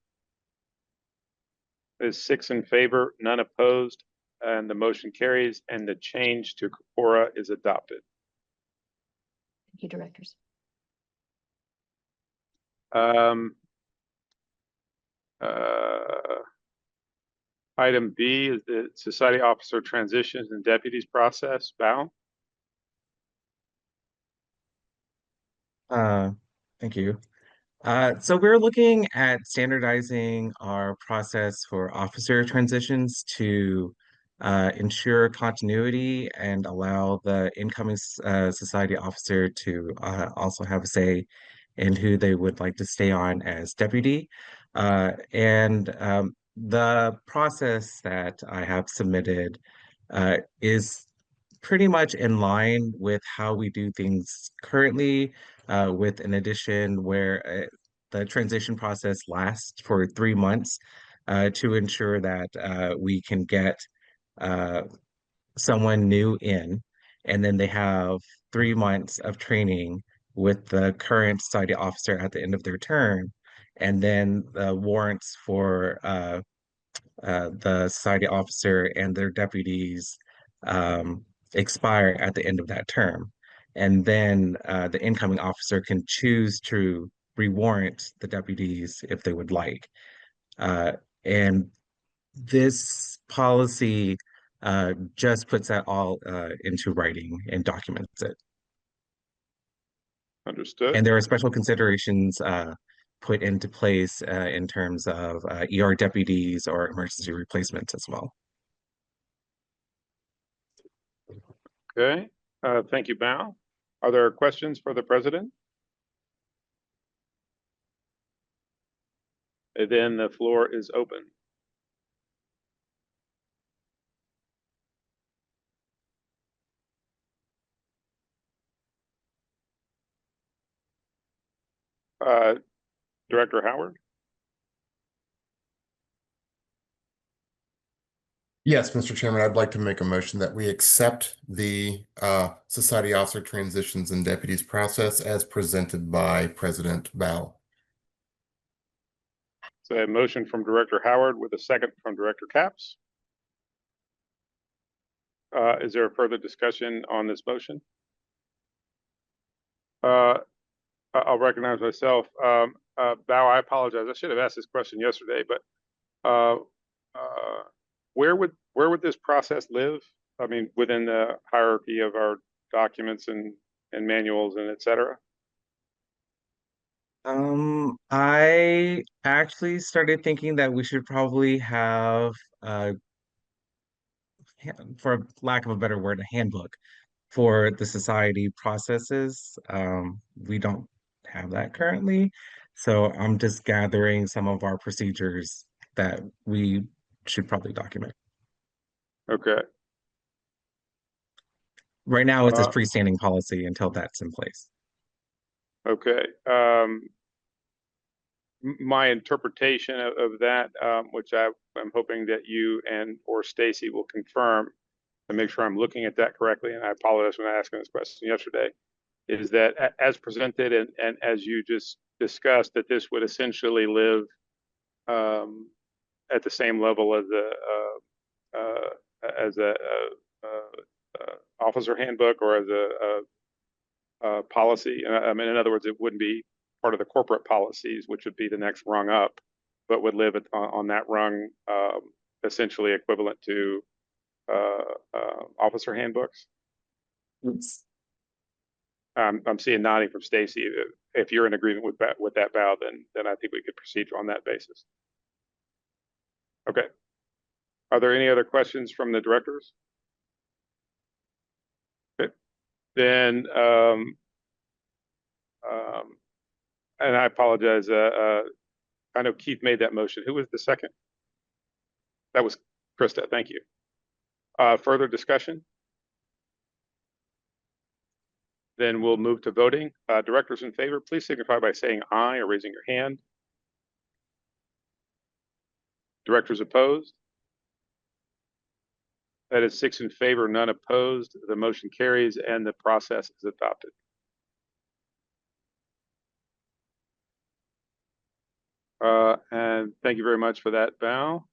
There's 6 in favor, none opposed, and the motion carries, and the change to Corpora is adopted.
Thank you, directors.
Item B is the Society Officer Transitions and Deputies process. Val?
Thank you. So we're looking at standardizing our process for officer transitions to ensure continuity and allow the incoming society officer to also have a say in who they would like to stay on as deputy. The process that I have submitted is pretty much in line with how we do things currently, with an addition where the transition process lasts for 3 months to ensure that we can get someone new in, and then they have 3 months of training with the current society officer at the end of their term, and then the warrants for the society officer and their deputies expire at the end of that term. And then the incoming officer can choose to rewarrant the deputies if they would like. And this policy just puts that all into writing and documents it.
Understood.
And there are special considerations put into place in terms of ER deputies or emergency replacements as well.
Okay, thank you, Val. Are there questions for the president? And then the floor is open. Director Howard?
Yes, Mr. Chairman, I'd like to make a motion that we accept the society officer transitions and deputies process as presented by President Val.
So a motion from Director Howard with a second from Director Capps. Is there a further discussion on this motion? I'll recognize myself. Val, I apologize. I should have asked this question yesterday, but where would this process live? I mean, within the hierarchy of our documents and manuals and et cetera?
I actually started thinking that we should probably have, for lack of a better word, a handbook for the society processes. We don't have that currently, so I'm just gathering some of our procedures that we should probably document.
Okay.
Right now, it's a freestanding policy until that's in place.
Okay. My interpretation of that, which I'm hoping that you and or Stacy will confirm and make sure I'm looking at that correctly, and I apologize when I asked this question yesterday, is that as presented and as you just discussed, that this would essentially live at the same level as a officer handbook or as a policy. I mean, in other words, it wouldn't be part of the corporate policies, which would be the next rung up, but would live on that rung, essentially equivalent to officer handbooks. I'm seeing nodding from Stacy. if you're in agreement with that, Val, then I think we could proceed on that basis. Okay. Are there any other questions from the directors? Okay. Then, and I apologize. I know Keith made that motion. Who was the second? That was Krista. Thank you. Further discussion? Then we'll move to voting. Directors in favor, please signify by saying aye or raising your hand. Directors opposed? That is 6 in favor, none opposed. The motion carries and the process is adopted. And thank you very much for that, Val.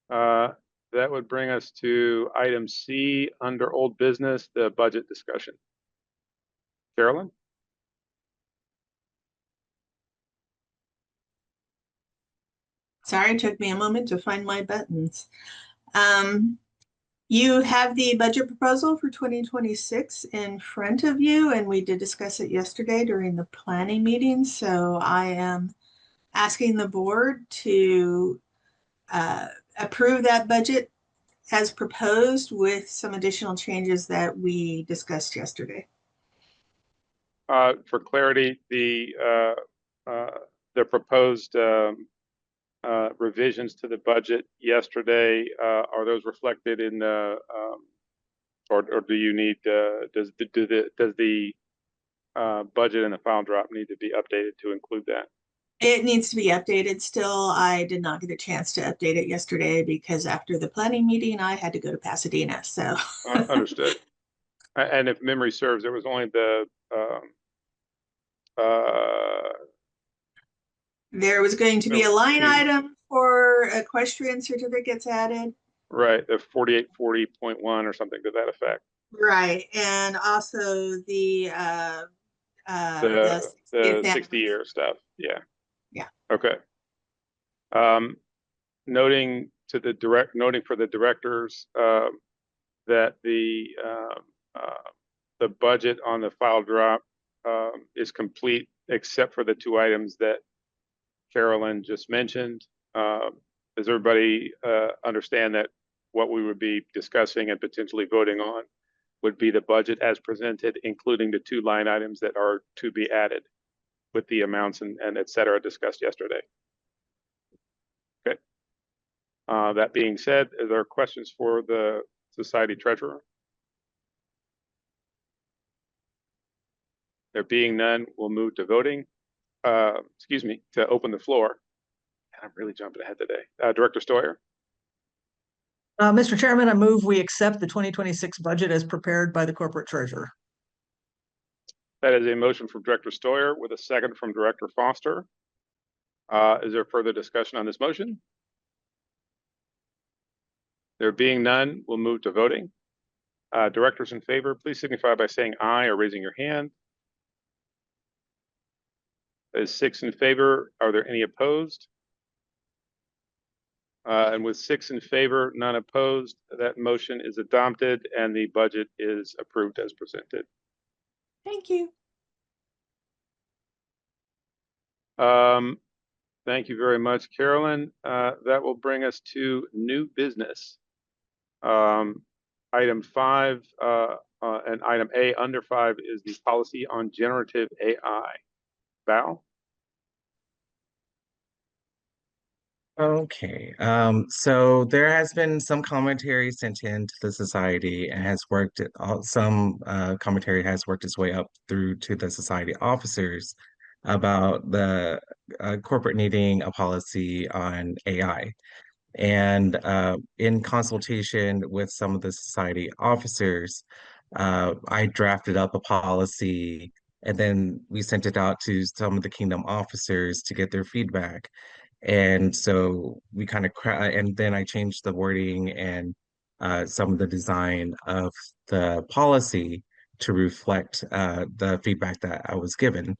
That would bring us to item C under old business, the budget discussion. Carolyn?
Sorry, it took me a moment to find my buttons. You have the budget proposal for 2026 in front of you, and we did discuss it yesterday during the planning meeting. So I am asking the board to approve that budget as proposed with some additional changes that we discussed yesterday.
For clarity, the proposed revisions to the budget yesterday, are those reflected in the, or do you need, does the budget and the file drop need to be updated to include that?
It needs to be updated still. I did not get a chance to update it yesterday because after the planning meeting, I had to go to Pasadena, so.
Understood. And if memory serves, there was only the,
there was going to be a line item for equestrian certificates added.
right, the 4840.1 or something to that effect.
Right, and also the
60-year stuff. Yeah.
Yeah.
Okay. Noting for the directors that the budget on the file drop is complete except for the 2 items that Carolyn just mentioned. Does everybody understand that what we would be discussing and potentially voting on would be the budget as presented, including the 2 line items that are to be added with the amounts and et cetera discussed yesterday? Okay. That being said, are there questions for the Society Treasurer? There being none, we'll move to voting. Excuse me, to open the floor. I'm really jumping ahead today. Director Stoyer.
Mr. Chairman, I move we accept the 2026 budget as prepared by the corporate treasurer.
That is a motion from Director Stoyer with a second from Director Foster. Is there further discussion on this motion? There being none, we'll move to voting. Directors in favor, please signify by saying aye or raising your hand. That is 6 in favor. Are there any opposed? And with 6 in favor, none opposed, that motion is adopted and the budget is approved as presented.
Thank you.
Thank you very much, Carolyn. That will bring us to new business. Item 5 and item A under 5 is the policy on generative AI. Val?
Okay, so there has been some commentary sent into the society and has worked, some commentary has worked its way up through to the society officers about the corporate needing a policy on AI. And in consultation with some of the society officers, I drafted up a policy and then we sent it out to some of the Kingdom officers to get their feedback. And so we kind of, and then I changed the wording and some of the design of the policy to reflect the feedback that I was given.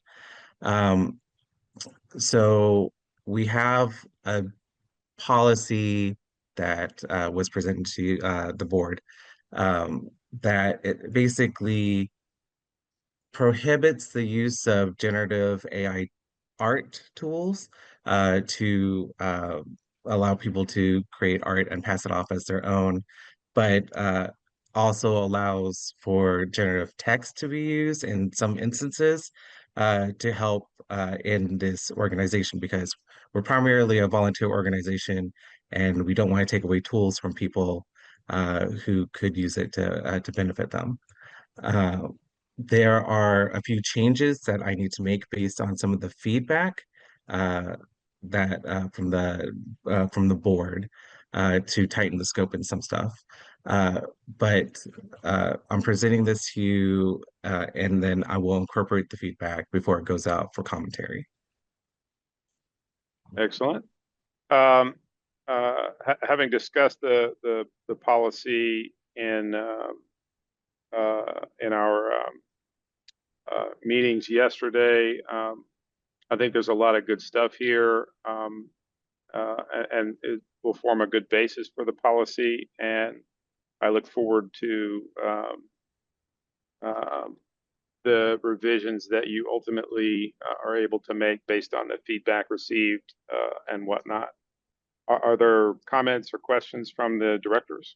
So we have a policy that was presented to the board that it basically prohibits the use of generative AI art tools to allow people to create art and pass it off as their own, but also allows for generative text to be used in some instances to help in this organization, because we're primarily a volunteer organization and we don't want to take away tools from people who could use it to benefit them. There are a few changes that I need to make based on some of the feedback that from the board to tighten the scope and some stuff. But I'm presenting this to you, and then I will incorporate the feedback before it goes out for commentary.
Excellent. Having discussed the policy in our meetings yesterday, I think there's a lot of good stuff here, and it will form a good basis for the policy. And I look forward to the revisions that you ultimately are able to make based on the feedback received and whatnot. Are there comments or questions from the directors?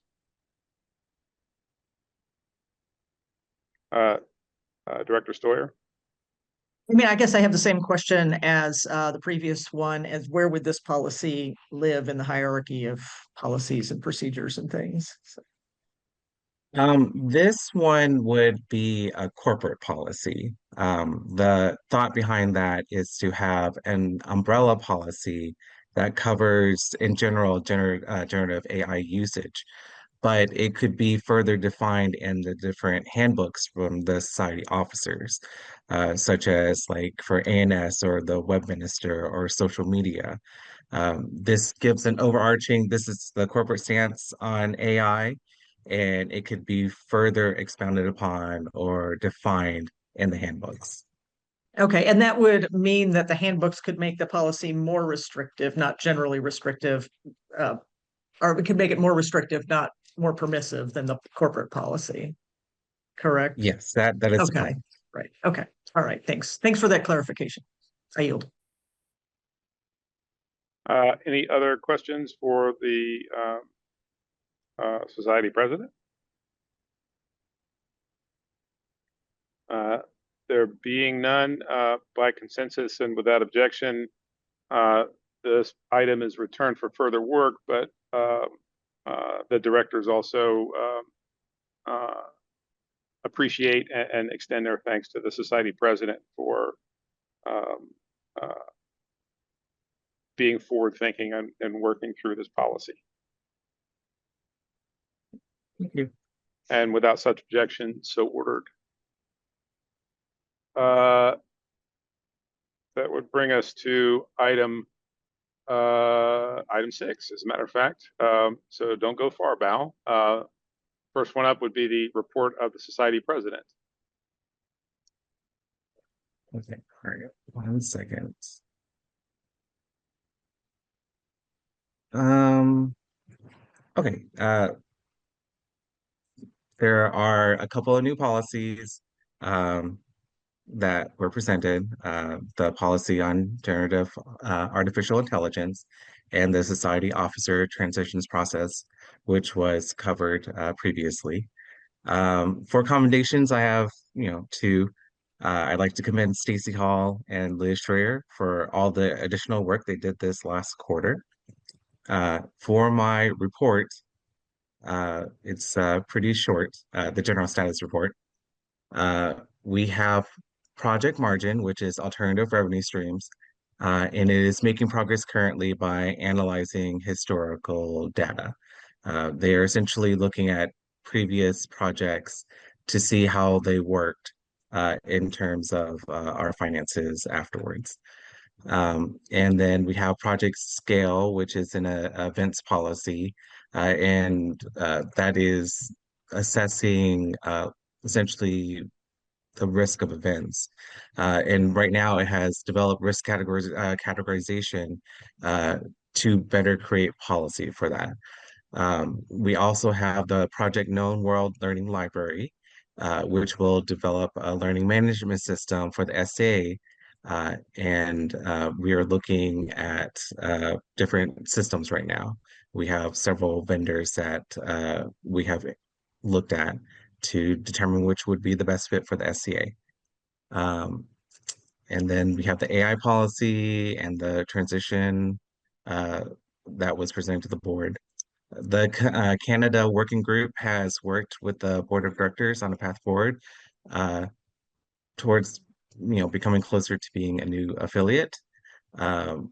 Director Stoyer?
I mean, I guess I have the same question as the previous one, as where would this policy live in the hierarchy of policies and procedures and things? So.
This one would be a corporate policy. The thought behind that is to have an umbrella policy that covers, in general, generative AI usage, but it could be further defined in the different handbooks from the society officers, such as like for ANS or the web minister or social media. This gives an overarching, this is the corporate stance on AI, and it could be further expounded upon or defined in the handbooks.
Okay, and that would mean that the handbooks could make the policy more restrictive, not generally restrictive, or we could make it more restrictive, not more permissive than the corporate policy. Correct?
Yes, that is
okay.
correct.
Right. Okay. All right. Thanks. Thanks for that clarification. I yield.
Any other questions for the society president? There being none, by consensus and without objection, this item is returned for further work, but the directors also appreciate and extend their thanks to the society president for being forward-thinking and working through this policy.
Thank you.
And without such objection, so ordered. That would bring us to item 6, as a matter of fact. So don't go far, Val. First one up would be the report of the society president.
Okay, all right, 1 second. Okay, there are a couple of new policies that were presented, the policy on generative artificial intelligence and the society officer transitions process, which was covered previously. For commendations, I have, two. I'd like to commend Stacy Hall and Liz Schreier for all the additional work they did this last quarter. For my report, it's pretty short, the general status report. We have Project Margin, which is alternative revenue streams, and it is making progress currently by analyzing historical data. They are essentially looking at previous projects to see how they worked in terms of our finances afterwards. And then we have Project Scale, which is an events policy, and that is assessing essentially the risk of events. And right now it has developed risk categorization to better create policy for that. We also have the Project Known World Learning Library, which will develop a learning management system for the SCA. And we are looking at different systems right now. We have several vendors that we have looked at to determine which would be the best fit for the SCA. And then we have the AI policy and the transition that was presented to the board. The Canada Working Group has worked with the board of directors on a path forward towards becoming closer to being a new affiliate.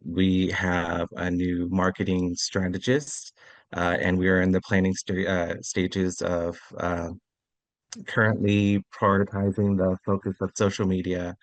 We have a new marketing strategist, and we are in the planning stages of currently prioritizing the focus of social media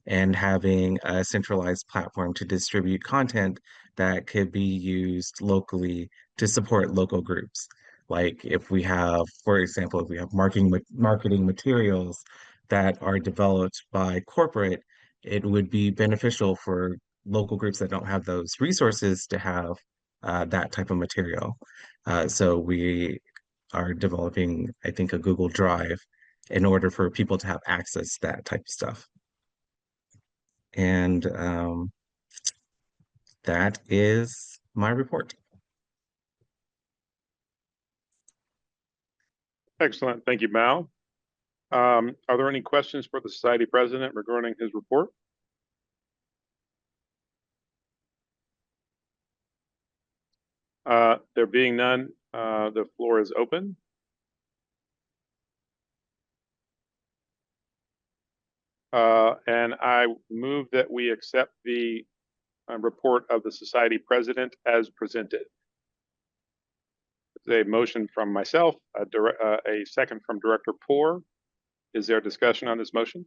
and having a centralized platform to distribute content that could be used locally to support local groups. Like if we have, for example, if we have marketing materials that are developed by corporate, it would be beneficial for local groups that don't have those resources to have that type of material. So we are developing, I think, a Google Drive in order for people to have access to that type of stuff. And that is my report.
Excellent. Thank you, Mal. Are there any questions for the society president regarding his report? There being none, the floor is open. And I move that we accept the report of the society president as presented. A motion from myself, a second from Director Poor. Is there discussion on this motion?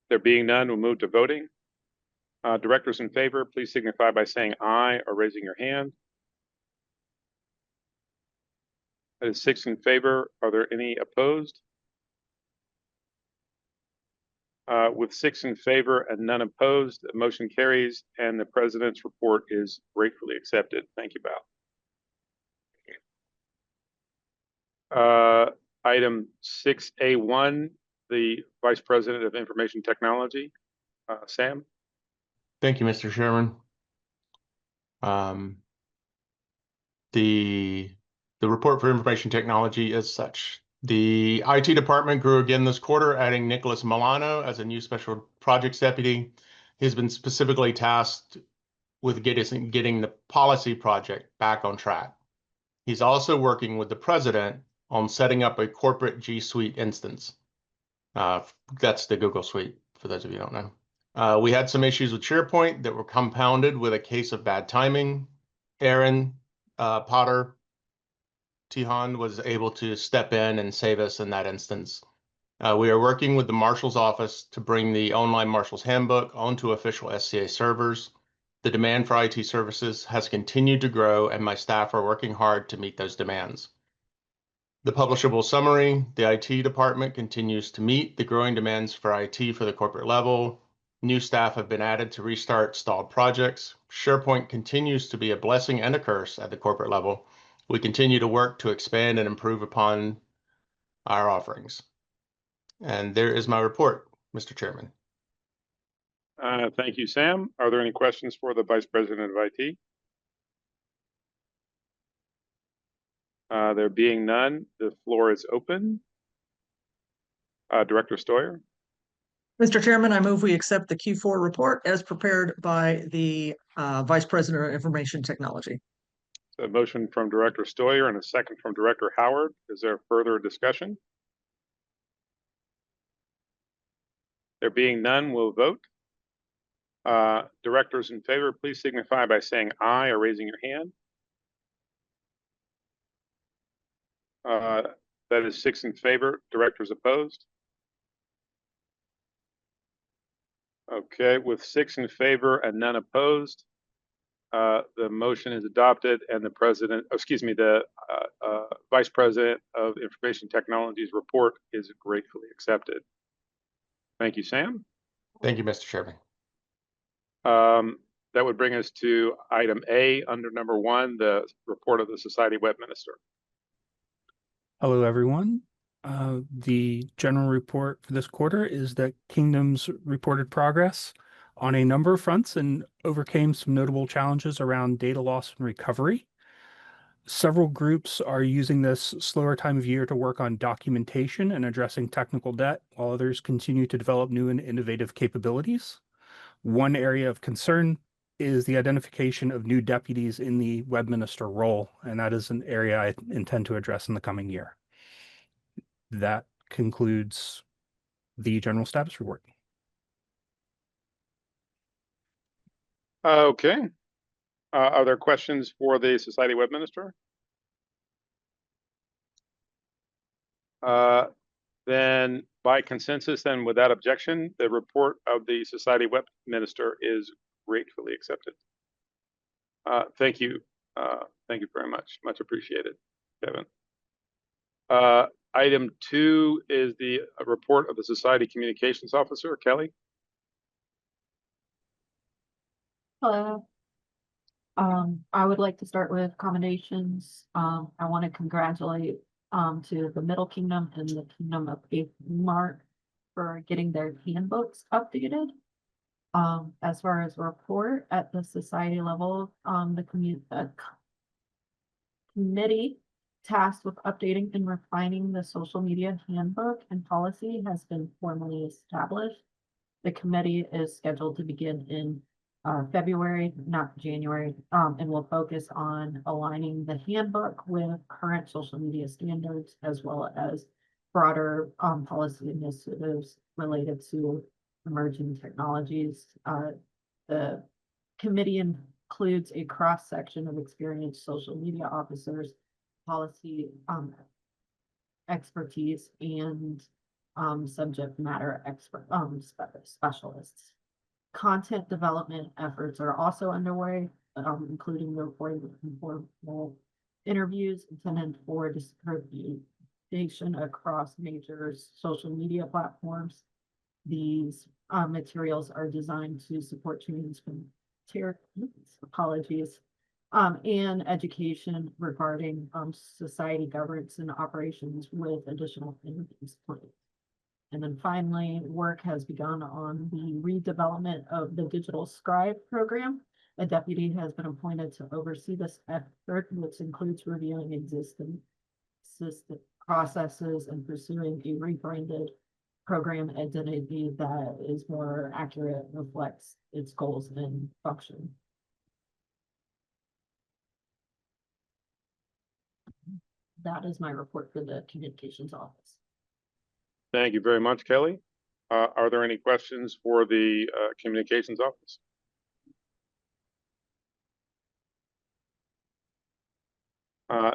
There being none, we'll move to voting. Directors in favor, please signify by saying aye or raising your hand. That is 6 in favor. Are there any opposed? With 6 in favor and none opposed, the motion carries and the president's report is gratefully accepted. Thank you, Val. Item 6A1, the Vice President of Information Technology, Sam.
Thank you, Mr. Chairman. The report for information technology is such. The IT department grew again this quarter, adding Nicholas Milano as a new special projects deputy. He's been specifically tasked with getting the policy project back on track. He's also working with the president on setting up a corporate G Suite instance. That's the Google Suite, for those of you who don't know. We had some issues with SharePoint that were compounded with a case of bad timing. Aaron Potter Tihan was able to step in and save us in that instance. We are working with the Marshal's office to bring the online Marshal's handbook onto official SCA servers. The demand for IT services has continued to grow, and my staff are working hard to meet those demands. The publishable summary, the IT department continues to meet the growing demands for IT for the corporate level. New staff have been added to restart stalled projects. SharePoint continues to be a blessing and a curse at the corporate level. We continue to work to expand and improve upon our offerings. And there is my report, Mr. Chairman.
Thank you, Sam. Are there any questions for the Vice President of IT? There being none, the floor is open. Director Stoyer.
Mr. Chairman, I move we accept the Q4 report as prepared by the Vice President of Information Technology.
A motion from Director Stoyer and a second from Director Howard. Is there further discussion? There being none, we'll vote. Directors in favor, please signify by saying aye or raising your hand. That is 6 in favor. Directors opposed. Okay, with 6 in favor and none opposed, the motion is adopted and the Vice President of Information Technology's report is gratefully accepted. Thank you, Sam.
Thank you, Mr. Chairman.
That would bring us to item A under number 1, the report of the Society Web Minister.
Hello, everyone. The general report for this quarter is that Kingdom's reported progress on a number of fronts and overcame some notable challenges around data loss and recovery. Several groups are using this slower time of year to work on documentation and addressing technical debt, while others continue to develop new and innovative capabilities. One area of concern is the identification of new deputies in the web minister role, and that is an area I intend to address in the coming year. That concludes the general status report.
Okay. Are there questions for the Society Web Minister? Then by consensus and without objection, the report of the Society Web Minister is gratefully accepted. Thank you. Thank you very much. Much appreciated, Kevin. Item 2 is the report of the Society Communications Officer, Kelly.
Hello. I would like to start with commendations. I want to congratulate to the Middle Kingdom and the Kingdom of Mark for getting their handbooks updated. As far as report at the society level, the committee tasked with updating and refining the social media handbook and policy has been formally established. The committee is scheduled to begin in February, not January, and will focus on aligning the handbook with current social media standards as well as broader policy initiatives related to emerging technologies. The committee includes a cross-section of experienced social media officers, policy expertise, and subject matter specialists. Content development efforts are also underway, including the recording of informal interviews intended for distribution across major social media platforms. These materials are designed to support training and education regarding society governance and operations with additional interviews planned. And then finally, work has begun on the redevelopment of the Digital Scribe program. A deputy has been appointed to oversee this effort, which includes reviewing existing system processes and pursuing a rebranded program identity that is more accurate, reflects its goals and function. That is my report for the communications office.
Thank you very much, Kelly. Are there any questions for the communications office?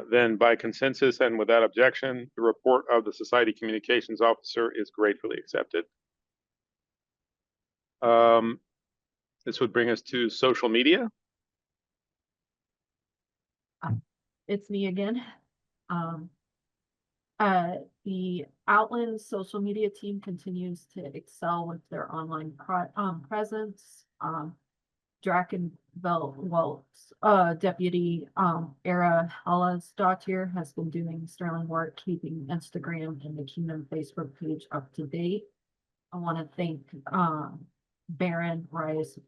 Then by consensus and without objection, the report of the Society Communications Officer is gratefully accepted. This would bring us to social media.
It's me again. The Outland social media team continues to excel with their online presence. Drakenvelt's deputy Era Hellasdottir has been doing sterling work keeping Instagram and the Kingdom Facebook page up to date. I want to thank Baron Rice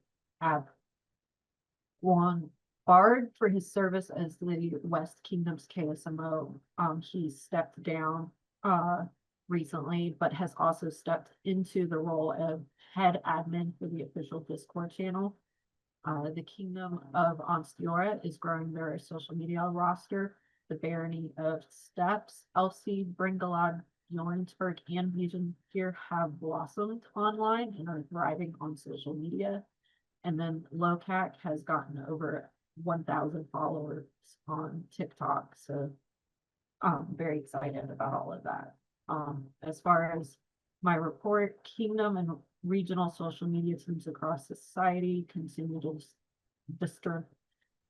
Abwan Bard for his service as the West Kingdom's KSMO. He stepped down recently, but has also stepped into the role of head admin for the official Discord channel. The Kingdom of Onstiora is growing their social media roster. The Barony of Steps, Elsie, Bringalad, Bjornsburg, and Vision here have blossomed online and are thriving on social media. And then Locac has gotten over 1,000 followers on TikTok. So I'm very excited about all of that. As far as my report, Kingdom and regional social media teams across society continue to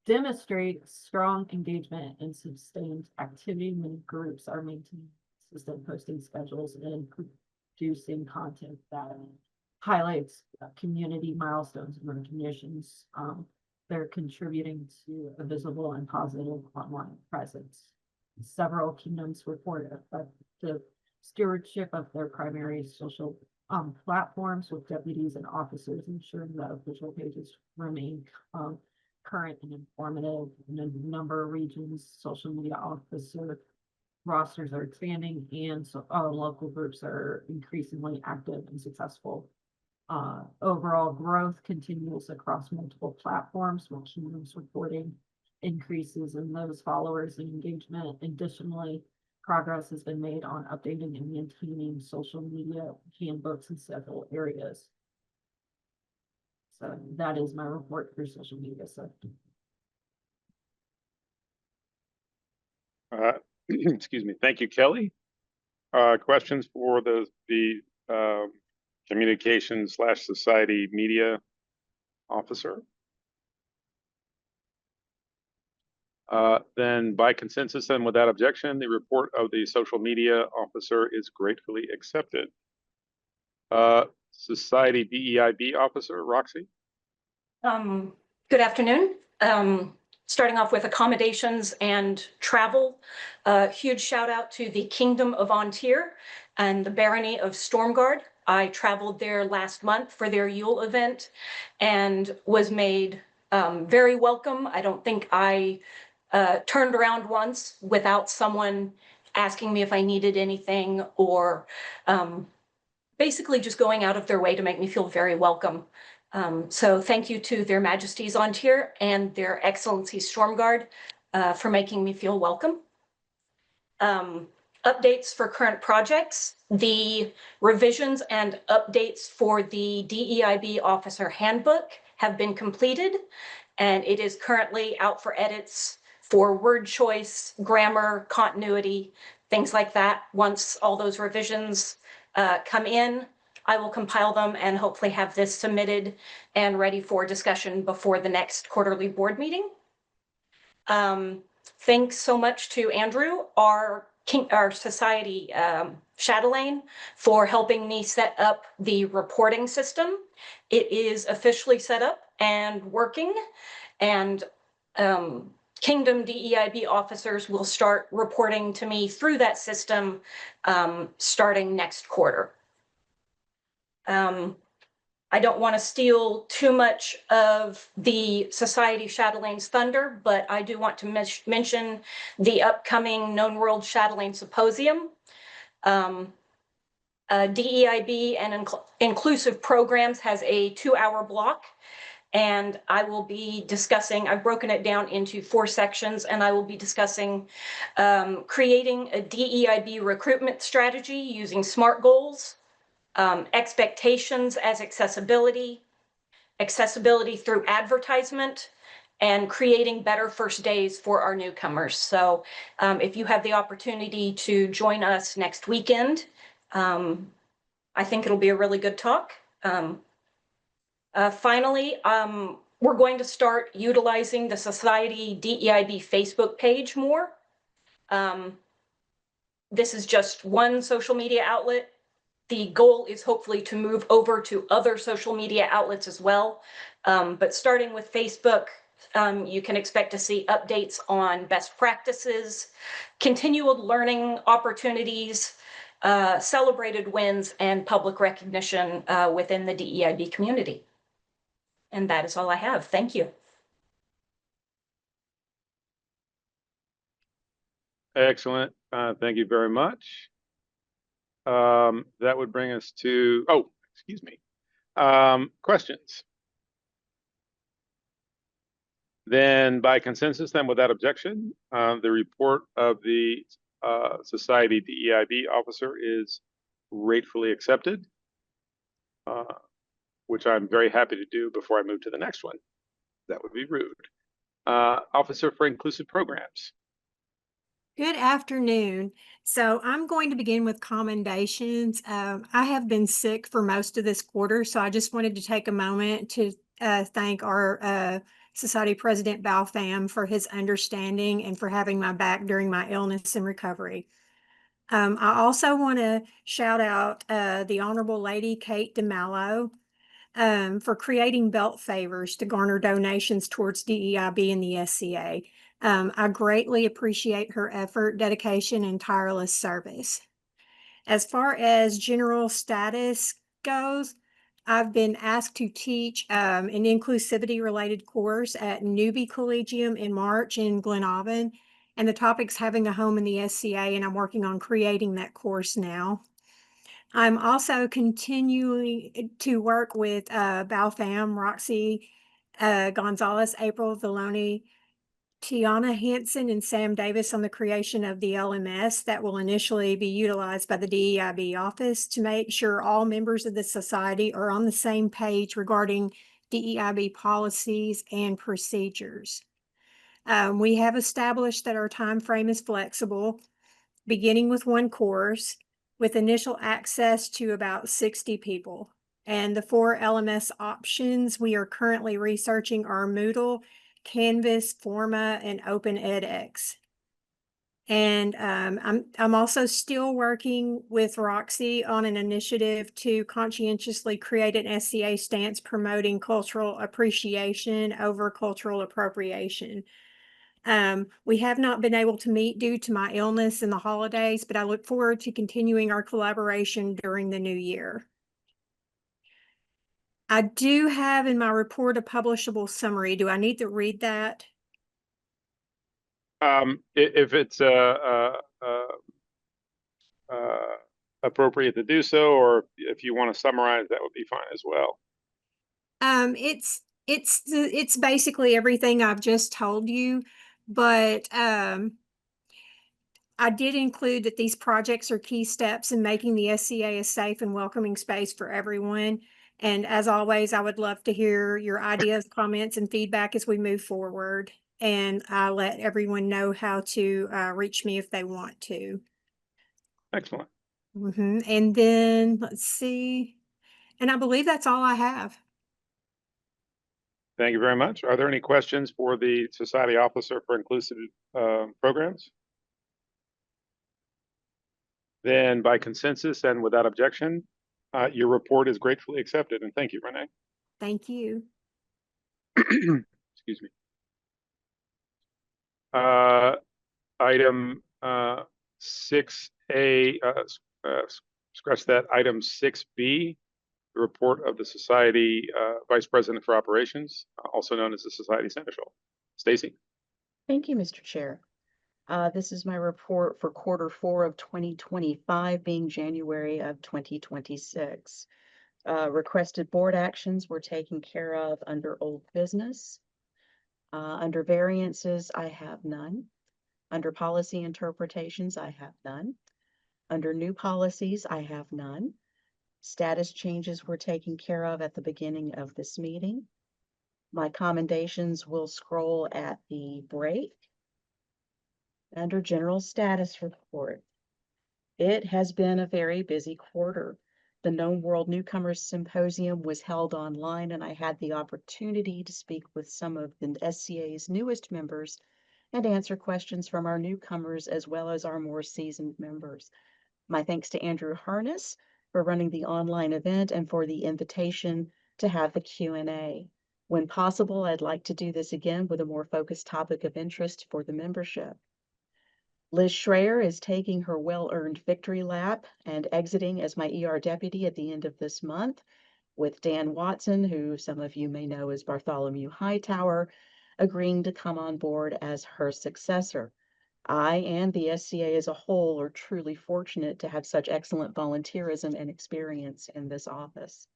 demonstrate strong engagement and sustained activity. Many groups are maintaining consistent posting schedules and producing content that highlights community milestones and recognitions. They're contributing to a visible and positive online presence. several kingdoms report effective stewardship of their primary social platforms, with deputies and officers ensuring that official pages remain current and informative. In a number of regions, social media officer rosters are expanding, and so local groups are increasingly active and successful. Overall growth continues across multiple platforms, with kingdoms reporting increases in those followers and engagement. Additionally, progress has been made on updating and maintaining social media handbooks in several areas. So that is my report for social media. So
Excuse me. Thank you, Kelly. Questions for the communications/society media officer? Then by consensus and without objection, the report of the social media officer is gratefully accepted. Society DEIB officer, Roxy.
Good afternoon. Starting off with accommodations and travel, huge shout out to the Kingdom of Ontir and the Barony of Stormguard. I traveled there last month for their Yule event and was made very welcome. I don't think I turned around once without someone asking me if I needed anything, or basically just going out of their way to make me feel very welcome. So thank you to Their Majesties Ontir and Their Excellencies Stormguard for making me feel welcome. Updates for current projects. The revisions and updates for the DEIB Officer Handbook have been completed, and it is currently out for edits for word choice, grammar, continuity, things like that. Once all those revisions come in, I will compile them and hopefully have this submitted and ready for discussion before the next quarterly board meeting. Thanks so much to Andrew, our society chatelaine, for helping me set up the reporting system. It is officially set up and working, and Kingdom DEIB officers will start reporting to me through that system starting next quarter. I don't want to steal too much of the Society Chatelaine's thunder, but I do want to mention the upcoming Known World Chatelaine Symposium. DEIB and Inclusive Programs has a 2-hour block, and I will be discussing, I've broken it down into 4 sections, and I will be discussing creating a DEIB recruitment strategy using SMART goals, expectations as accessibility, accessibility through advertisement, and creating better first days for our newcomers. So if you have the opportunity to join us next weekend, I think it'll be a really good talk. Finally, we're going to start utilizing the Society DEIB Facebook page more. This is just one social media outlet. The goal is hopefully to move over to other social media outlets as well. But starting with Facebook, you can expect to see updates on best practices, continual learning opportunities, celebrated wins, and public recognition within the DEIB community. And that is all I have. Thank you.
Excellent. Thank you very much. That would bring us to, excuse me, questions. Then by consensus, then without objection, the report of the Society DEIB officer is gratefully accepted, which I'm very happy to do before I move to the next one. That would be rude. Officer for Inclusive Programs.
Good afternoon. So I'm going to begin with commendations. I have been sick for most of this quarter, so I just wanted to take a moment to thank our Society President Balfam for his understanding and for having my back during my illness and recovery. I also want to shout out the Honorable Lady Kate DeMallo for creating belt favors to garner donations towards DEIB and the SCA. I greatly appreciate her effort, dedication, and tireless service. As far as general status goes, I've been asked to teach an inclusivity related course at Newbie Collegium in March in Glenavon. And the topic's having a home in the SCA, and I'm working on creating that course now. I'm also continuing to work with Balfam, Roxy Gonzalez, April Villoni, Tiana Hansen, and Sam Davis on the creation of the LMS that will initially be utilized by the DEIB office to make sure all members of the society are on the same page regarding DEIB policies and procedures. We have established that our time frame is flexible, beginning with one course with initial access to about 60 people. And the 4 LMS options we are currently researching are Moodle, Canvas, Forma, and Open edX. And I'm also still working with Roxy on an initiative to conscientiously create an SCA stance promoting cultural appreciation over cultural appropriation. We have not been able to meet due to my illness and the holidays, but I look forward to continuing our collaboration during the new year. I do have in my report a publishable summary. Do I need to read that?
If it's appropriate to do so, or if you want to summarize, that would be fine as well.
It's basically everything I've just told you, but I did include that these projects are key steps in making the SCA a safe and welcoming space for everyone. And as always, I would love to hear your ideas, comments, and feedback as we move forward. And I'll let everyone know how to reach me if they want to.
Excellent.
And then let's see. And I believe that's all I have.
Thank you very much. Are there any questions for the Society Officer for Inclusive Programs? Then by consensus and without objection, your report is gratefully accepted, and thank you, Renee.
Thank you.
Excuse me. Item 6A, scratch that, item 6B, the report of the Society Vice President for Operations, also known as the Society Seneschal. Stacy.
Thank you, Mr. Chair. This is my report for Q4 of 2025, being January of 2026. Requested board actions were taken care of under old business. Under variances, I have none. Under policy interpretations, I have none. Under new policies, I have none. Status changes were taken care of at the beginning of this meeting. My commendations will scroll at the break. Under general status report, it has been a very busy quarter. The Known World Newcomers Symposium was held online, and I had the opportunity to speak with some of the SCA's newest members and answer questions from our newcomers as well as our more seasoned members. My thanks to Andrew Harness for running the online event and for the invitation to have the Q&A. When possible, I'd like to do this again with a more focused topic of interest for the membership. Liz Schreier is taking her well-earned victory lap and exiting as my ER deputy at the end of this month, with Dan Watson, who some of you may know as Bartholomew Hightower, agreeing to come on board as her successor. I and the SCA as a whole are truly fortunate to have such excellent volunteerism and experience in this office.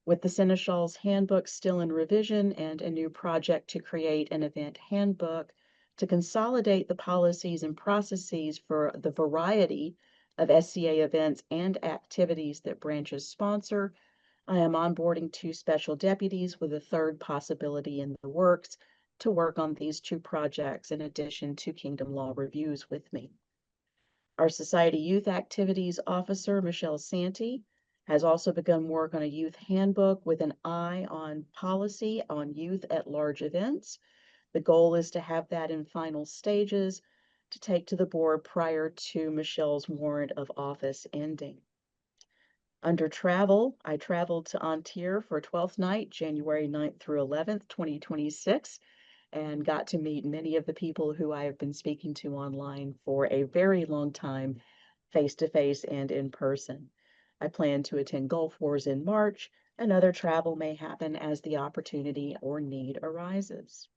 With the Seneschal's handbook still in revision and a new project to create an event handbook to consolidate the policies and processes for the variety of SCA events and activities that branches sponsor, I am onboarding 2 special deputies with a 3rd possibility in the works to work on these 2 projects in addition to Kingdom Law reviews with me. Our Society Youth Activities Officer, Michelle Santee, has also begun work on a youth handbook with an eye on policy on youth at large events. The goal is to have that in final stages to take to the board prior to Michelle's warrant of office ending. Under travel, I traveled to Antir for 12th night, January 9th through 11th, 2026, and got to meet many of the people who I have been speaking to online for a very long time, face to face and in person. I plan to attend Gulf Wars in March, and other travel may happen as the opportunity or need arises.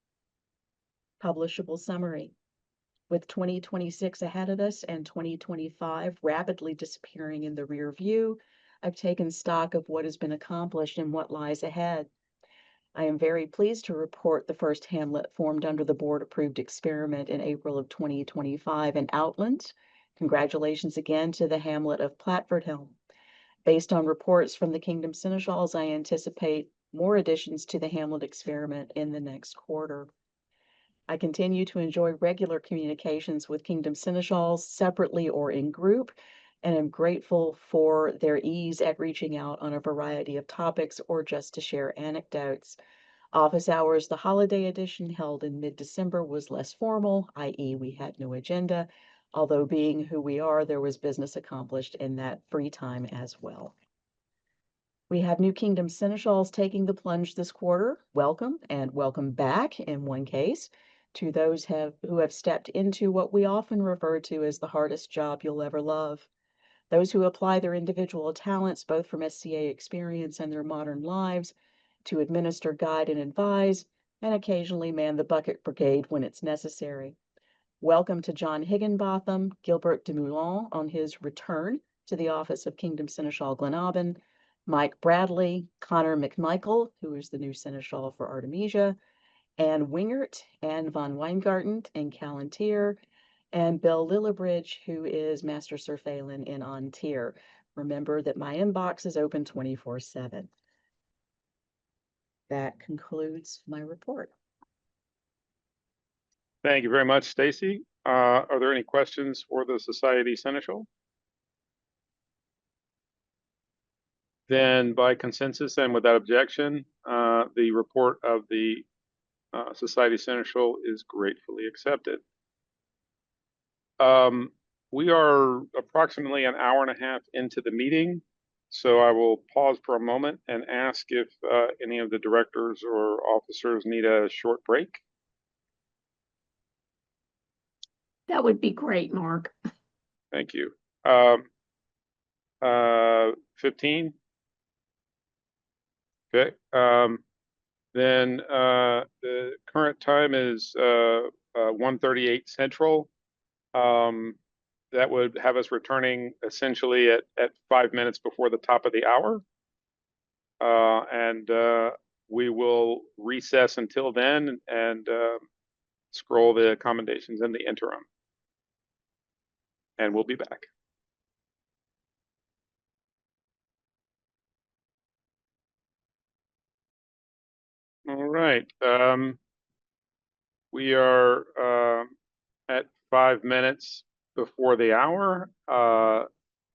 Publishable summary. With 2026 ahead of us and 2025 rapidly disappearing in the rear view, I've taken stock of what has been accomplished and what lies ahead. I am very pleased to report the first hamlet formed under the board-approved experiment in April of 2025 in Outland. Congratulations again to the hamlet of Platford-Helm. Based on reports from the Kingdom Seneschals, I anticipate more additions to the hamlet experiment in the next quarter. I continue to enjoy regular communications with Kingdom Seneschals separately or in group, and am grateful for their ease at reaching out on a variety of topics or just to share anecdotes. Office hours, the holiday edition held in mid-December, was less formal, i.e. we had no agenda, although being who we are, there was business accomplished in that free time as well. We have new Kingdom Seneschals taking the plunge this quarter. Welcome and welcome back in one case to those who have stepped into what we often refer to as the hardest job you'll ever love. Those who apply their individual talents, both from SCA experience and their modern lives, to administer, guide, and advise, and occasionally man the bucket brigade when it's necessary. Welcome to John Higginbotham, Gilbert de Moulin on his return to the office of Kingdom Seneschal Glenaban, Mike Bradley, Connor McMichael, who is the new Seneschal for Artemisia, Ann Wingert, Ann von Weingarten in Callantyre, and Bill Lillibridge, who is Master Sir Phelan in Ontier. Remember that my inbox is open 24/7. That concludes my report.
Thank you very much, Stacy. Are there any questions for the Society Seneschal? Then by consensus and without objection, the report of the Society Seneschal is gratefully accepted. We are approximately an hour and a half into the meeting, so I will pause for a moment and ask if any of the directors or officers need a short break.
That would be great, Mark.
Thank you. 15. Okay. Then the current time is 1:38 Central. That would have us returning essentially at 5 minutes before the top of the hour. And we will recess until then and scroll the commendations in the interim. And we'll be back. All right. We are at 5 minutes before the hour.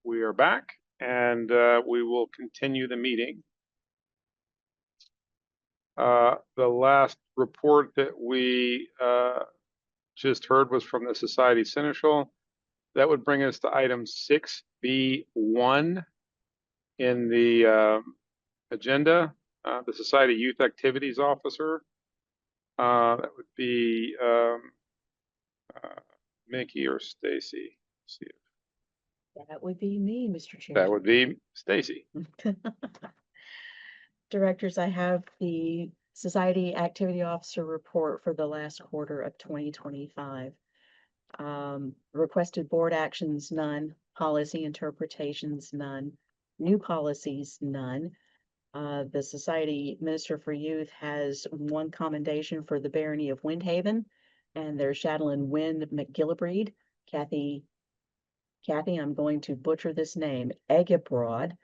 We are back and we will continue the meeting. The last report that we just heard was from the Society Seneschal. That would bring us to item 6B1 in the agenda. The Society Youth Activities Officer. That would be Mickey or Stacy.
That would be me, Mr. Chair.
That would be Stacy.
Directors, I have the Society Activity Officer report for the last quarter of 2025. Requested board actions, none. Policy interpretations, none. New policies, none. The Society Minister for Youth has one commendation for the Barony of Windhaven and their Chatelaine Wynne McGillibreed. Kathy, I'm going to butcher this name, Egebrod,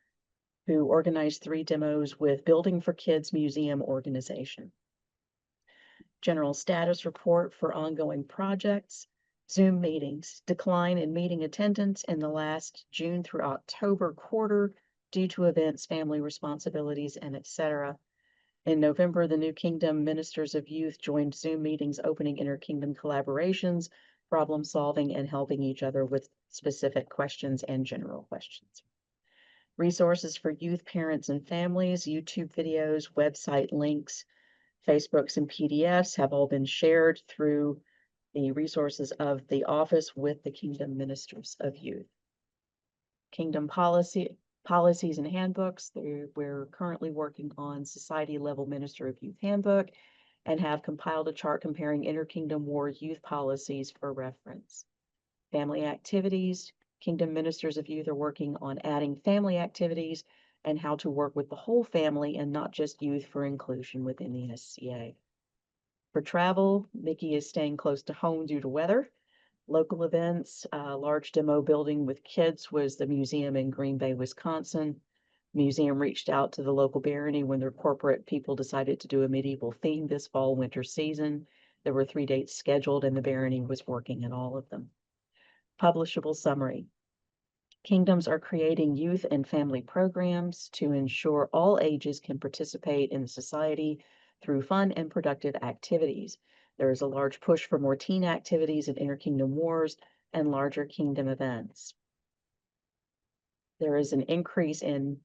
who organized 3 demos with Building for Kids Museum Organization. General status report for ongoing projects, Zoom meetings, decline in meeting attendance in the last June through October quarter due to events, family responsibilities, and etc. In November, the New Kingdom Ministers of Youth joined Zoom meetings, opening inter-kingdom collaborations, problem solving, and helping each other with specific questions and general questions. Resources for youth, parents, and families, YouTube videos, website links, Facebooks and PDFs have all been shared through the resources of the office with the Kingdom Ministers of Youth. Kingdom policies and handbooks. We're currently working on Society Level Minister of Youth Handbook and have compiled a chart comparing Inter-Kingdom War youth policies for reference. Family activities. Kingdom Ministers of Youth are working on adding family activities and how to work with the whole family and not just youth for inclusion within the SCA. For travel, Mickey is staying close to home due to weather. Local events, large demo building with kids was the museum in Green Bay, Wisconsin. Museum reached out to the local barony when their corporate people decided to do a medieval theme this fall winter season. There were 3 dates scheduled and the barony was working in all of them. Publishable summary. Kingdoms are creating youth and family programs to ensure all ages can participate in society through fun and productive activities. There is a large push for more teen activities and inter-kingdom wars and larger kingdom events. There is an increase in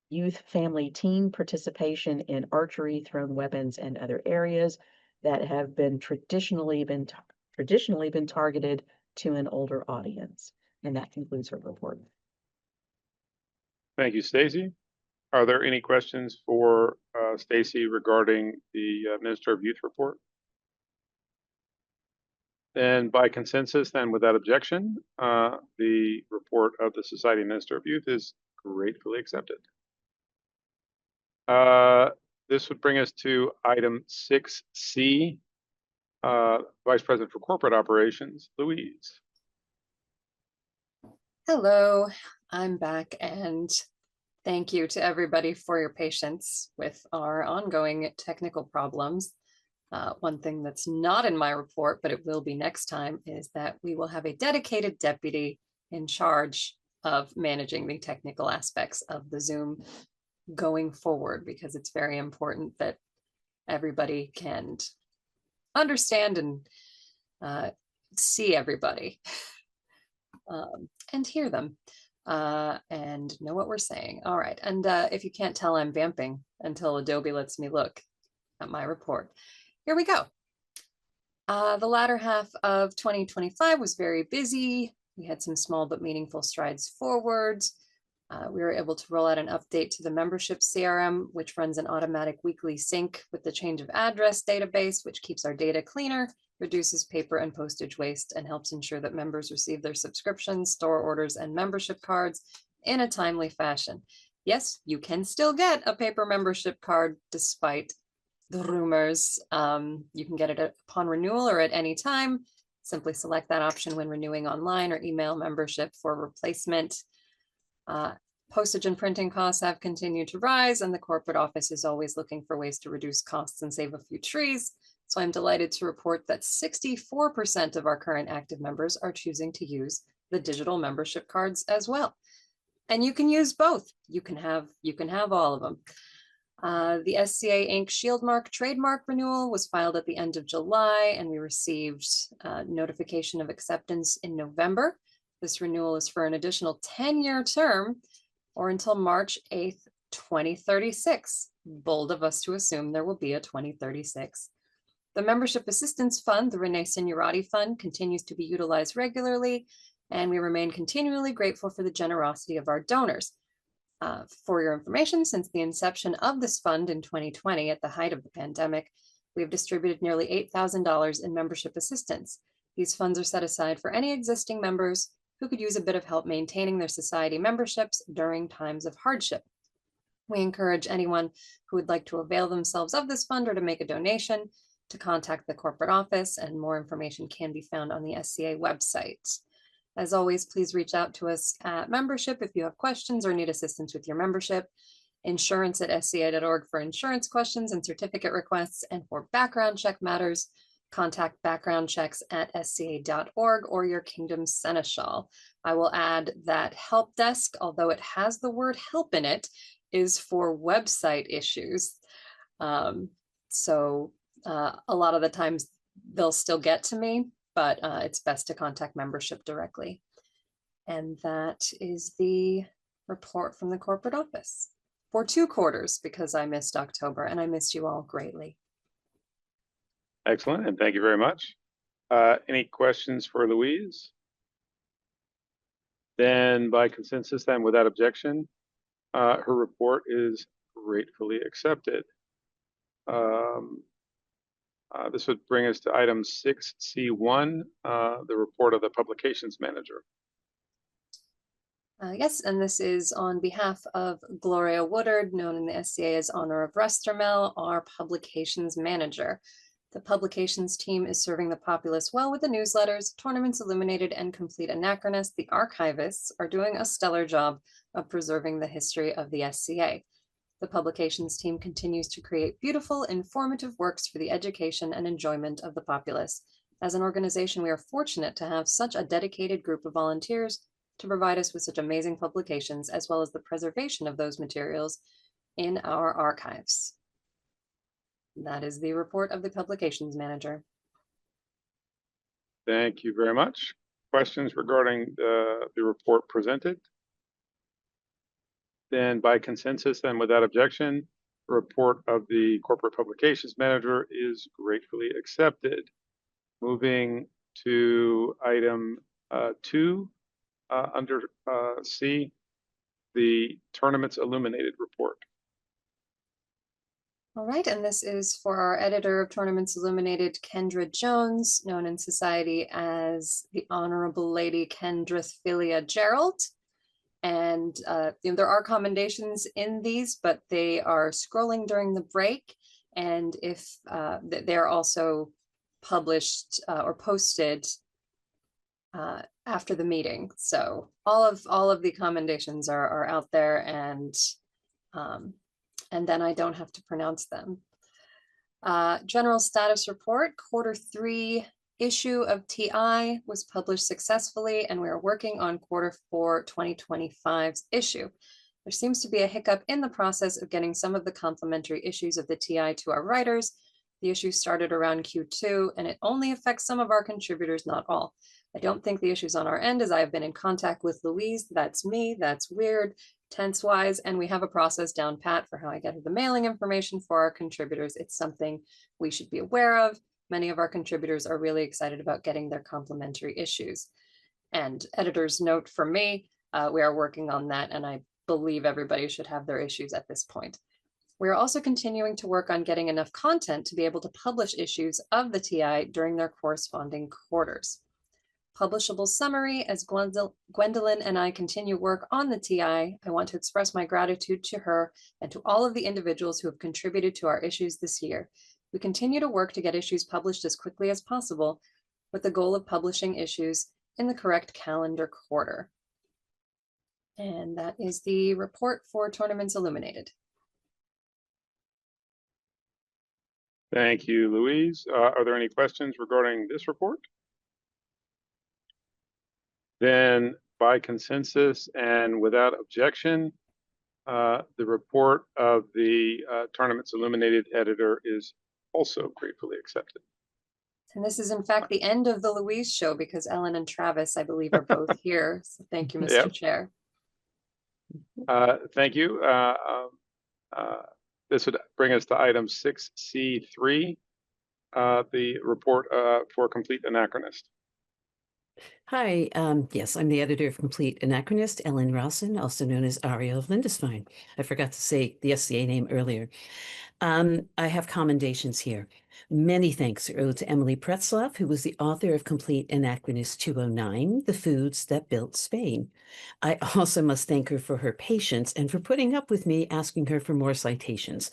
youth, family, teen participation in archery, thrown weapons, and other areas that have been traditionally been targeted to an older audience. And that concludes our report.
Thank you, Stacy. Are there any questions for Stacy regarding the Minister of Youth report? Then by consensus, then without objection, the report of the Society Minister of Youth is gratefully accepted. This would bring us to item 6C, Vice President for Corporate Operations, Louise.
Hello, I'm back, and thank you to everybody for your patience with our ongoing technical problems. One thing that's not in my report, but it will be next time, is that we will have a dedicated deputy in charge of managing the technical aspects of the Zoom going forward, because it's very important that everybody can understand and see everybody. And hear them and know what we're saying. All right. And if you can't tell, I'm vamping until Adobe lets me look at my report. Here we go. The latter half of 2025 was very busy. We had some small but meaningful strides forward. We were able to roll out an update to the membership CRM, which runs an automatic weekly sync with the change of address database, which keeps our data cleaner, reduces paper and postage waste, and helps ensure that members receive their subscriptions, store orders, and membership cards in a timely fashion. Yes, you can still get a paper membership card despite the rumors. You can get it upon renewal or at any time. Simply select that option when renewing online or email membership for replacement. Postage and printing costs have continued to rise, and the corporate office is always looking for ways to reduce costs and save a few trees. So I'm delighted to report that 64% of our current active members are choosing to use the digital membership cards as well. And you can use both. You can have all of them. The SCA Inc. Shield Mark trademark renewal was filed at the end of July, and we received notification of acceptance in November. This renewal is for an additional 10-year term or until March 8th, 2036. Bold of us to assume there will be a 2036. The Membership Assistance Fund, the Renee Signorati Fund, continues to be utilized regularly, and we remain continually grateful for the generosity of our donors. For your information, since the inception of this fund in 2020, at the height of the pandemic, we have distributed nearly $8,000 in membership assistance. These funds are set aside for any existing members who could use a bit of help maintaining their society memberships during times of hardship. We encourage anyone who would like to avail themselves of this fund or to make a donation to contact the corporate office, and more information can be found on the SCA website. As always, please reach out to us at membership if you have questions or need assistance with your membership. Insurance@sca.org for insurance questions and certificate requests, and for background check matters, contact backgroundchecks@sca.org or your Kingdom Seneschal. I will add that help desk, although it has the word help in it, is for website issues. A lot of the times they'll still get to me, but it's best to contact membership directly. And that is the report from the corporate office for 2 quarters, because I missed October and I missed you all greatly.
Excellent, and thank you very much. Any questions for Louise? Then by consensus, then without objection, her report is gratefully accepted. This would bring us to item 6C1, the report of the publications manager.
Yes, and this is on behalf of Gloria Woodard, known in the SCA as Honor of Restermel, our publications manager. The publications team is serving the populace well with the newsletters, Tournaments Illuminated, and Complete Anachronist. The archivists are doing a stellar job of preserving the history of the SCA. The publications team continues to create beautiful, informative works for the education and enjoyment of the populace. As an organization, we are fortunate to have such a dedicated group of volunteers to provide us with such amazing publications, as well as the preservation of those materials in our archives. That is the report of the publications manager.
Thank you very much. Questions regarding the report presented? Then by consensus and without objection, the report of the corporate publications manager is gratefully accepted. Moving to item 2 under C, the Tournaments Illuminated report.
All right, and this is for our editor of Tournaments Illuminated, Kendra Jones, known in society as the Honorable Lady Kendra Philia Gerald. And there are commendations in these, but they are scrolling during the break. And if they're also published or posted after the meeting. So all of the commendations are out there, and then I don't have to pronounce them. General status report, Q3 issue of TI was published successfully, and we are working on Q4 2025's issue. There seems to be a hiccup in the process of getting some of the complementary issues of the TI to our writers. The issue started around Q2, and it only affects some of our contributors, not all. I don't think the issue's on our end, as I have been in contact with Louise. That's me, that's weird, tense-wise, and we have a process down pat for how I get the mailing information for our contributors. It's something we should be aware of. Many of our contributors are really excited about getting their complimentary issues. And editor's note from me, we are working on that, and I believe everybody should have their issues at this point. We're also continuing to work on getting enough content to be able to publish issues of the TI during their corresponding quarters. Publishable summary, as Gwendolyn and I continue work on the TI, I want to express my gratitude to her and to all of the individuals who have contributed to our issues this year. We continue to work to get issues published as quickly as possible, with the goal of publishing issues in the correct calendar quarter. And that is the report for Tournaments Illuminated.
Thank you, Louise. Are there any questions regarding this report? Then by consensus and without objection, the report of the Tournaments Illuminated editor is also gratefully accepted.
And this is in fact the end of the Louise show, because Ellen and Travis, I believe, are both here. So thank you, Mr.
Yep.
Chair.
Thank you. This would bring us to item 6C3, the report for Complete Anachronist.
Hi, yes, I'm the editor of Complete Anachronist, Ellen Rawson, also known as Ariel of Lindisfarne. I forgot to say the SCA name earlier. I have commendations here. Many thanks are owed to Emily Pretzlaff, who was the author of Complete Anachronist 209, The Foods That Built Spain. I also must thank her for her patience and for putting up with me asking her for more citations.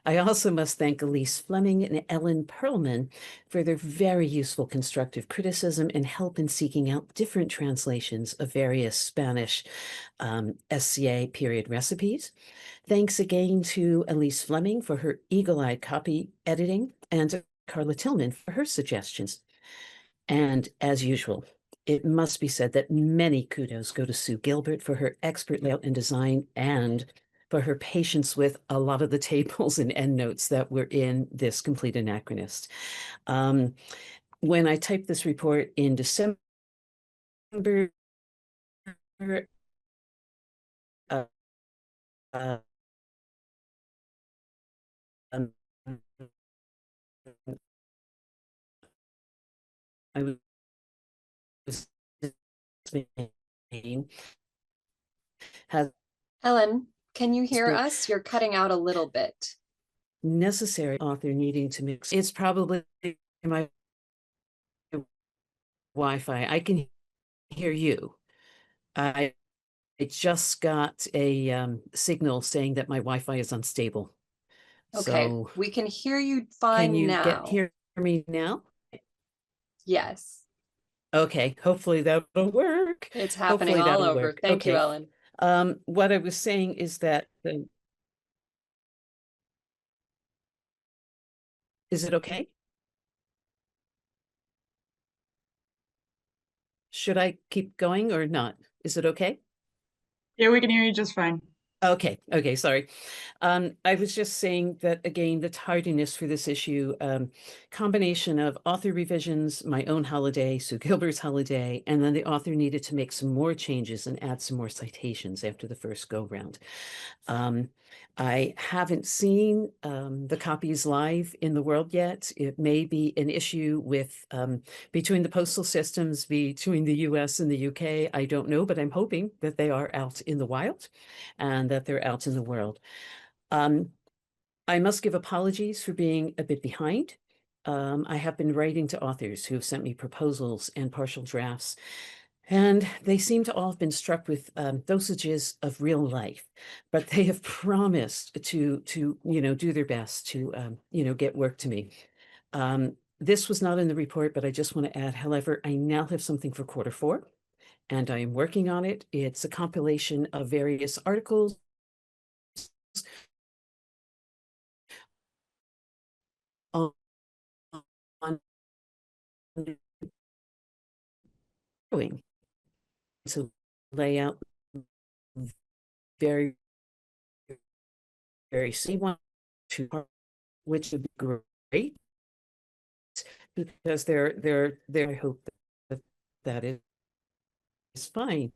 I also must thank Elise Fleming and Ellen Perlman for their very useful constructive criticism and help in seeking out different translations of various Spanish SCA period recipes. Thanks again to Elise Fleming for her eagle-eyed copy editing, and Carla Tillman for her suggestions. And as usual, it must be said that many kudos go to Sue Gilbert for her expert layout and design, and for her patience with a lot of the tables and endnotes that were in this Complete Anachronist. When I typed this report in December, I was saying has
Ellen, can you hear
So-
us? You're cutting out a little bit.
necessary author needing to mix. It's probably my Wi-Fi. I can hear you. I just got a signal saying that my Wi-Fi is unstable.
Okay,
So
we can hear you
can
fine
you
now.
hear me now?
Yes,
Okay, hopefully that'll work.
it's happening
Hopefully
all
that'll
over.
work.
Thank you,
Okay.
Ellen.
What I was saying is that is it okay? Should I keep going or not? Is it okay?
Yeah, we can hear you just fine.
Okay, sorry. I was just saying that again, the tardiness for this issue, combination of author revisions, my own holiday, Sue Gilbert's holiday, and then the author needed to make some more changes and add some more citations after the first go round. I haven't seen the copies live in the world yet. It may be an issue with between the postal systems between the US and the UK. I don't know, but I'm hoping that they are out in the wild and that they're out in the world. I must give apologies for being a bit behind. I have been writing to authors who have sent me proposals and partial drafts, and they seem to all have been struck with dosages of real life, but they have promised to do their best to get work to me. This was not in the report, but I just want to add, however, I now have something for Q4, and I am working on it. It's a compilation of various articles on to lay out very see one to which would be great because they're I hope that is fine.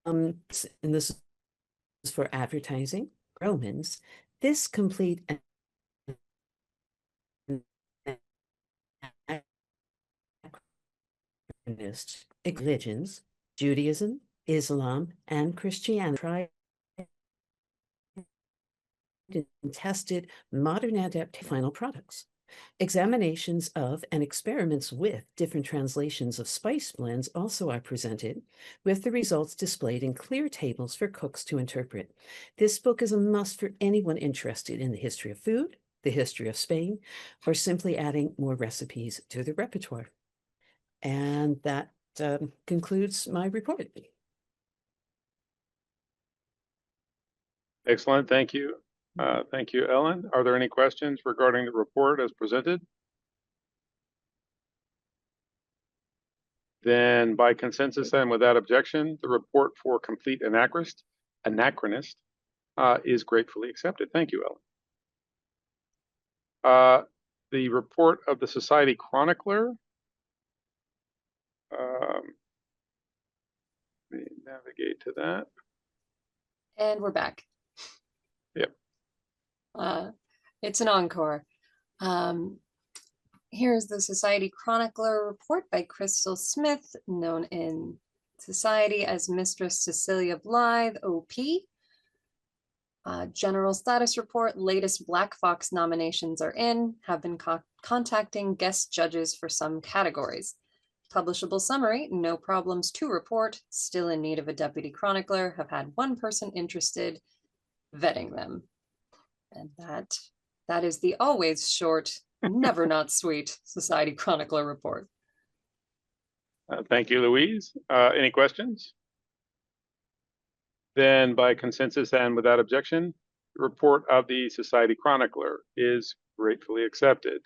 And this is for advertising. Romans, this complete religions, Judaism, Islam, and Christianity tried and tested modern adapted final products. Examinations of and experiments with different translations of spice blends also are presented, with the results displayed in clear tables for cooks to interpret. This book is a must for anyone interested in the history of food, the history of Spain, or simply adding more recipes to the repertoire. And that concludes my report.
Excellent, thank you. Thank you, Ellen. Are there any questions regarding the report as presented? Then by consensus and without objection, the report for complete anachronist is gratefully accepted. Thank you, Ellen. The report of the Society Chronicler. Let me navigate to that.
And we're back.
Yep.
It's an encore. Here's the Society Chronicler report by Crystal Smith, known in Society as Mistress Cecilia Blythe, OP. General status report, latest Black Fox nominations are in, have been contacting guest judges for some categories. Publishable summary, no problems to report, still in need of a deputy chronicler, have had one person interested, vetting them. And that is the always short, never not sweet Society Chronicler report.
Thank you, Louise. Any questions? Then by consensus and without objection, the report of the Society Chronicler is gratefully accepted.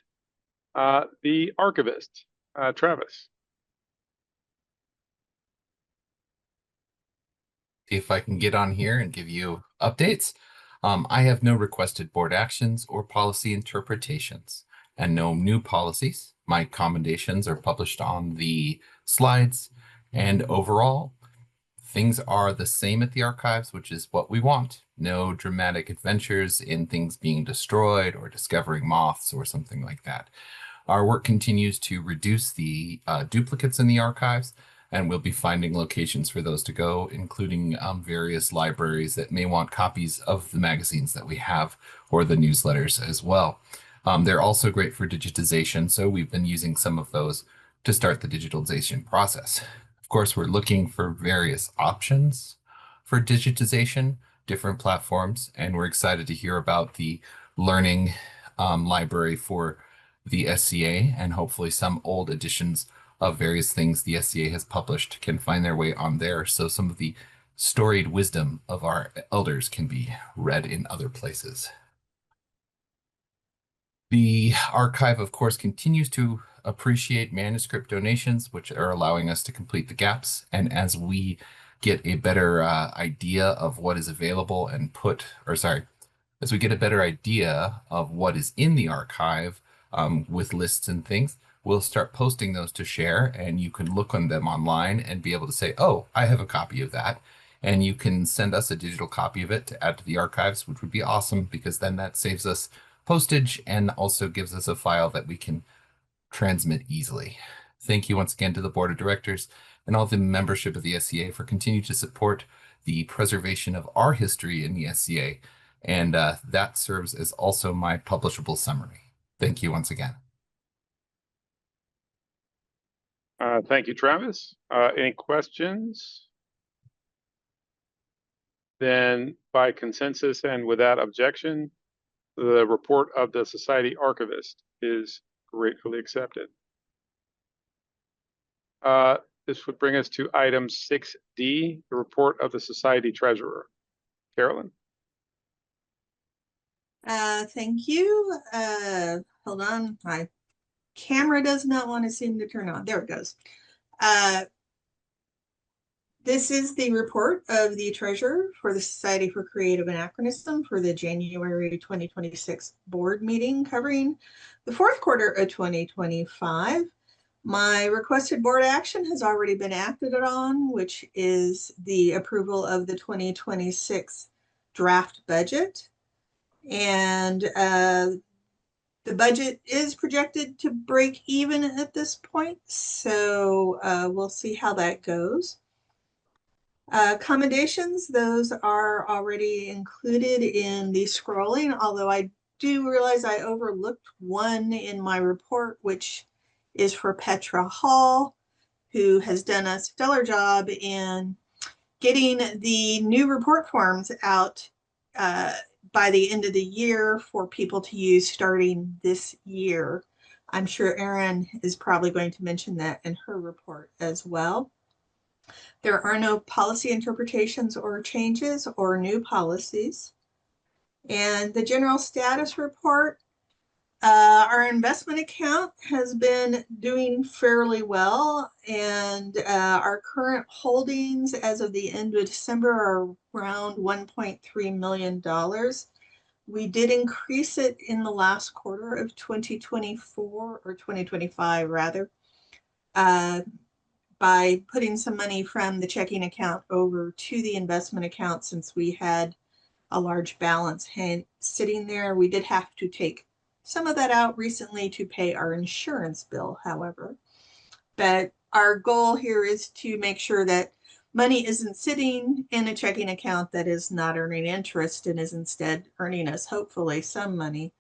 The archivist, Travis.
See if I can get on here and give you updates. I have no requested board actions or policy interpretations and no new policies. My commendations are published on the slides, and overall, things are the same at the archives, which is what we want. No dramatic adventures in things being destroyed or discovering moths or something like that. Our work continues to reduce the duplicates in the archives, and we'll be finding locations for those to go, including various libraries that may want copies of the magazines that we have or the newsletters as well. They're also great for digitization, so we've been using some of those to start the digitalization process. Of course, we're looking for various options for digitization, different platforms, and we're excited to hear about the learning library for the SCA, and hopefully some old editions of various things the SCA has published can find their way on there, so some of the storied wisdom of our elders can be read in other places. The archive, of course, continues to appreciate manuscript donations, which are allowing us to complete the gaps. And as we get a better idea of what is available and as we get a better idea of what is in the archive with lists and things, we'll start posting those to share, and you can look on them online and be able to say, oh, I have a copy of that. And you can send us a digital copy of it to add to the archives, which would be awesome, because then that saves us postage and also gives us a file that we can transmit easily. Thank you once again to the board of directors and all the membership of the SCA for continuing to support the preservation of our history in the SCA. And that serves as also my publishable summary. Thank you once again.
Thank you, Travis. Any questions? Then by consensus and without objection, the report of the Society Archivist is gratefully accepted. This would bring us to item 6D, the report of the Society Treasurer. Carolyn?
Thank you. Hold on. My camera does not want to seem to turn on. There it goes. This is the report of the treasurer for the Society for Creative Anachronism for the January 2026 board meeting covering the fourth quarter of 2025. My requested board action has already been acted on, which is the approval of the 2026 draft budget. And the budget is projected to break even at this point, so we'll see how that goes. Commendations, those are already included in the scrolling, although I do realize I overlooked one in my report, which is for Petra Hall, who has done a stellar job in getting the new report forms out by the end of the year for people to use starting this year. I'm sure Erin is probably going to mention that in her report as well. There are no policy interpretations or changes or new policies. And the general status report, our investment account has been doing fairly well, and our current holdings as of the end of December are around $1.3 million. We did increase it in the last quarter of 2024, or 2025 rather, by putting some money from the checking account over to the investment account. Since we had a large balance sitting there, we did have to take some of that out recently to pay our insurance bill, however. But our goal here is to make sure that money isn't sitting in a checking account that is not earning interest and is instead earning us, hopefully, some money.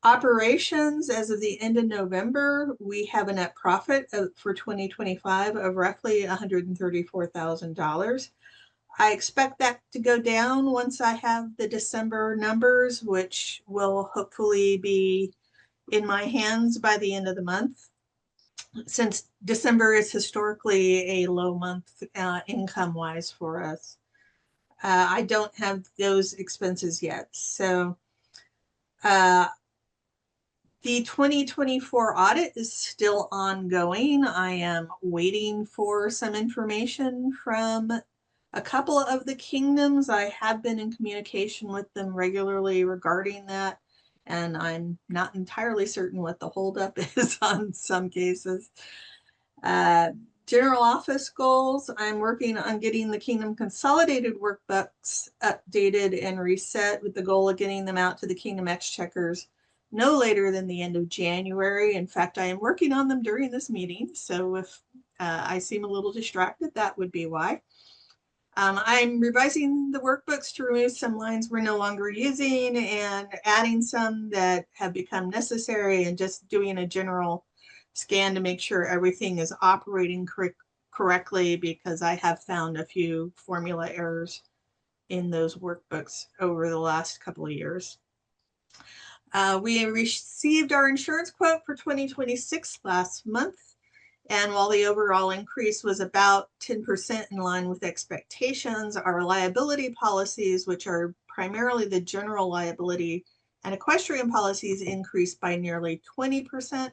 Operations, as of the end of November, we have a net profit for 2025 of roughly $134,000. I expect that to go down once I have the December numbers, which will hopefully be in my hands by the end of the month, since December is historically a low month income-wise for us. I don't have those expenses yet. So the 2024 audit is still ongoing. I am waiting for some information from a couple of the kingdoms. I have been in communication with them regularly regarding that, and I'm not entirely certain what the holdup is on some cases. To General office goals, I'm working on getting the Kingdom Consolidated workbooks updated and reset with the goal of getting them out to the Kingdom Exchequers no later than the end of January. In fact, I am working on them during this meeting, so if I seem a little distracted, that would be why. I'm revising the workbooks to remove some lines we're no longer using and adding some that have become necessary, and just doing a general scan to make sure everything is operating correctly, because I have found a few formula errors in those workbooks over the last couple of years. We received our insurance quote for 2026 last month. And while the overall increase was about 10% in line with expectations, our liability policies, which are primarily the general liability and equestrian policies, increased by nearly 20%.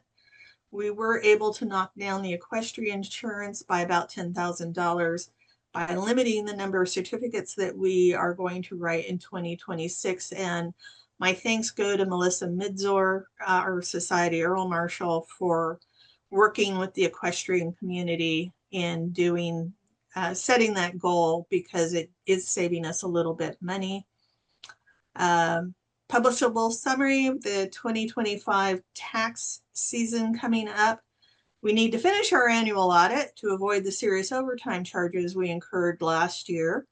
We were able to knock down the equestrian insurance by about $10,000 by limiting the number of certificates that we are going to write in 2026. And my thanks go to Melissa Midzor, our Society Earl Marshal, for working with the equestrian community in doing, setting that goal, because it is saving us a little bit money. Publishable summary of the 2025 tax season coming up. We need to finish our annual audit to avoid the serious overtime charges we incurred last year.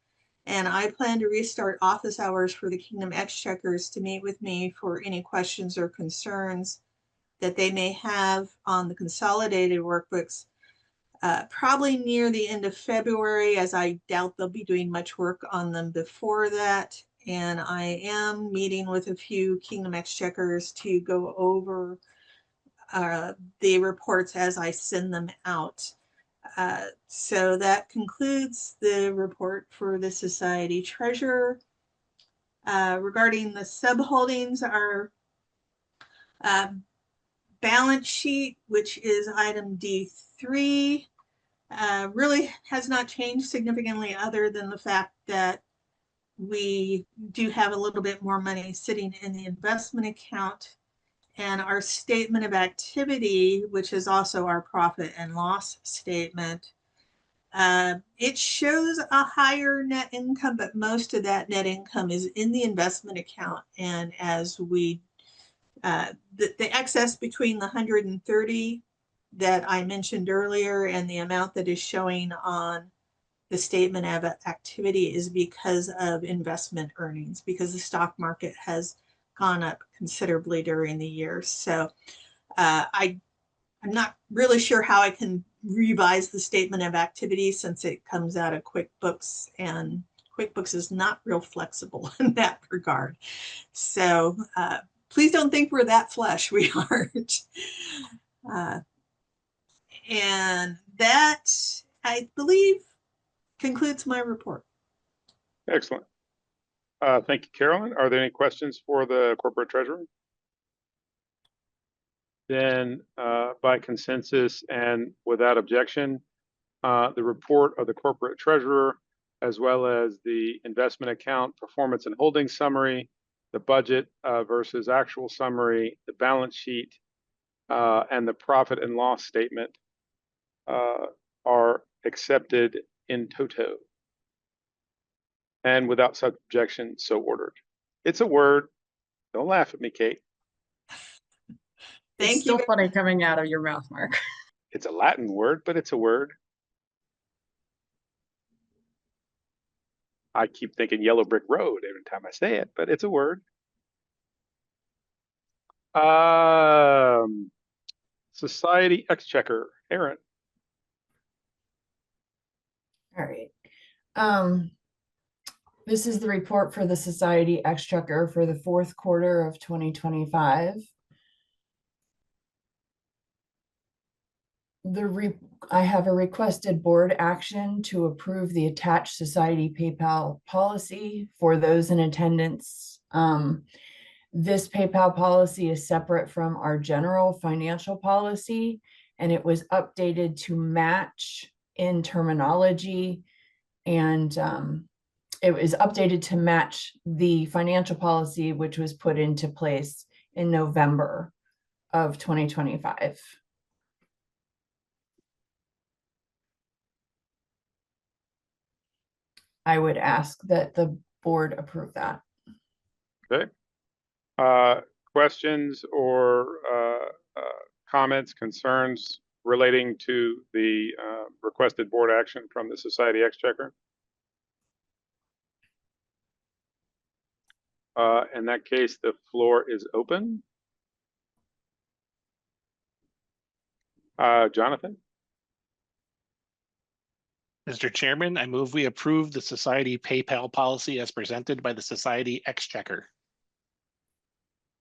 And I plan to restart office hours for the Kingdom Exchequers to meet with me for any questions or concerns that they may have on the consolidated workbooks, probably near the end of February, as I doubt they'll be doing much work on them before that. And I am meeting with a few Kingdom Exchequers to go over the reports as I send them out. So that concludes the report for the Society Treasurer. Regarding the subholdings, our balance sheet, which is item D3, really has not changed significantly, other than the fact that we do have a little bit more money sitting in the investment account. And our statement of activity, which is also our profit and loss statement, it shows a higher net income, but most of that net income is in the investment account. And as we the excess between the 130 that I mentioned earlier and the amount that is showing on the statement of activity is because of investment earnings, because the stock market has gone up considerably during the year. So I'm not really sure how I can revise the statement of activity, since it comes out of QuickBooks, and QuickBooks is not real flexible in that regard. So please don't think we're that flush. We aren't. And that, I believe, concludes my report.
Excellent. Thank you, Carolyn. Are there any questions for the corporate treasurer? Then by consensus and without objection, the report of the corporate treasurer, as well as the investment account performance and holding summary, the budget versus actual summary, the balance sheet, and the profit and loss statement are accepted in toto and without such objection, so ordered. It's a word. Don't laugh at me, Kate.
It's still funny coming out of your mouth, Mark.
It's a Latin word, but it's a word. I keep thinking Yellow Brick Road every time I say it, but it's a word. Society Exchequer, Aaron.
All right. This is the report for the Society Exchequer for the fourth quarter of 2025. I have a requested board action to approve the attached Society PayPal policy for those in attendance. This PayPal policy is separate from our general financial policy, and it was updated to match in terminology, and it was updated to match the financial policy, which was put into place in November of 2025. I would ask that the board approve that.
Okay. Questions or comments, concerns relating to the requested board action from the Society Exchequer? In that case, the floor is open. Jonathan?
Mr. Chairman, I move we approve the Society PayPal policy as presented by the Society Exchequer.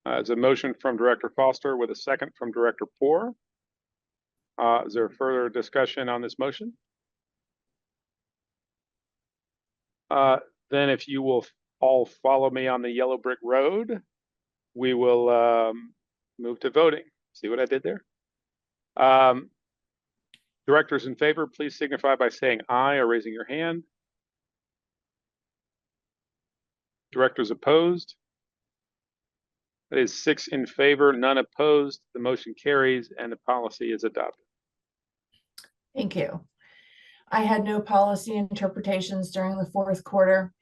Is a motion from Director Foster with a second from Director Poor. Is there further discussion on this motion? Then if you will all follow me on the yellow brick road, we will move to voting. See what I did there? Directors in favor, please signify by saying aye or raising your hand. Directors opposed? That is 6 in favor, none opposed. The motion carries and the policy is adopted.
Thank you. I had no policy interpretations during the fourth quarter.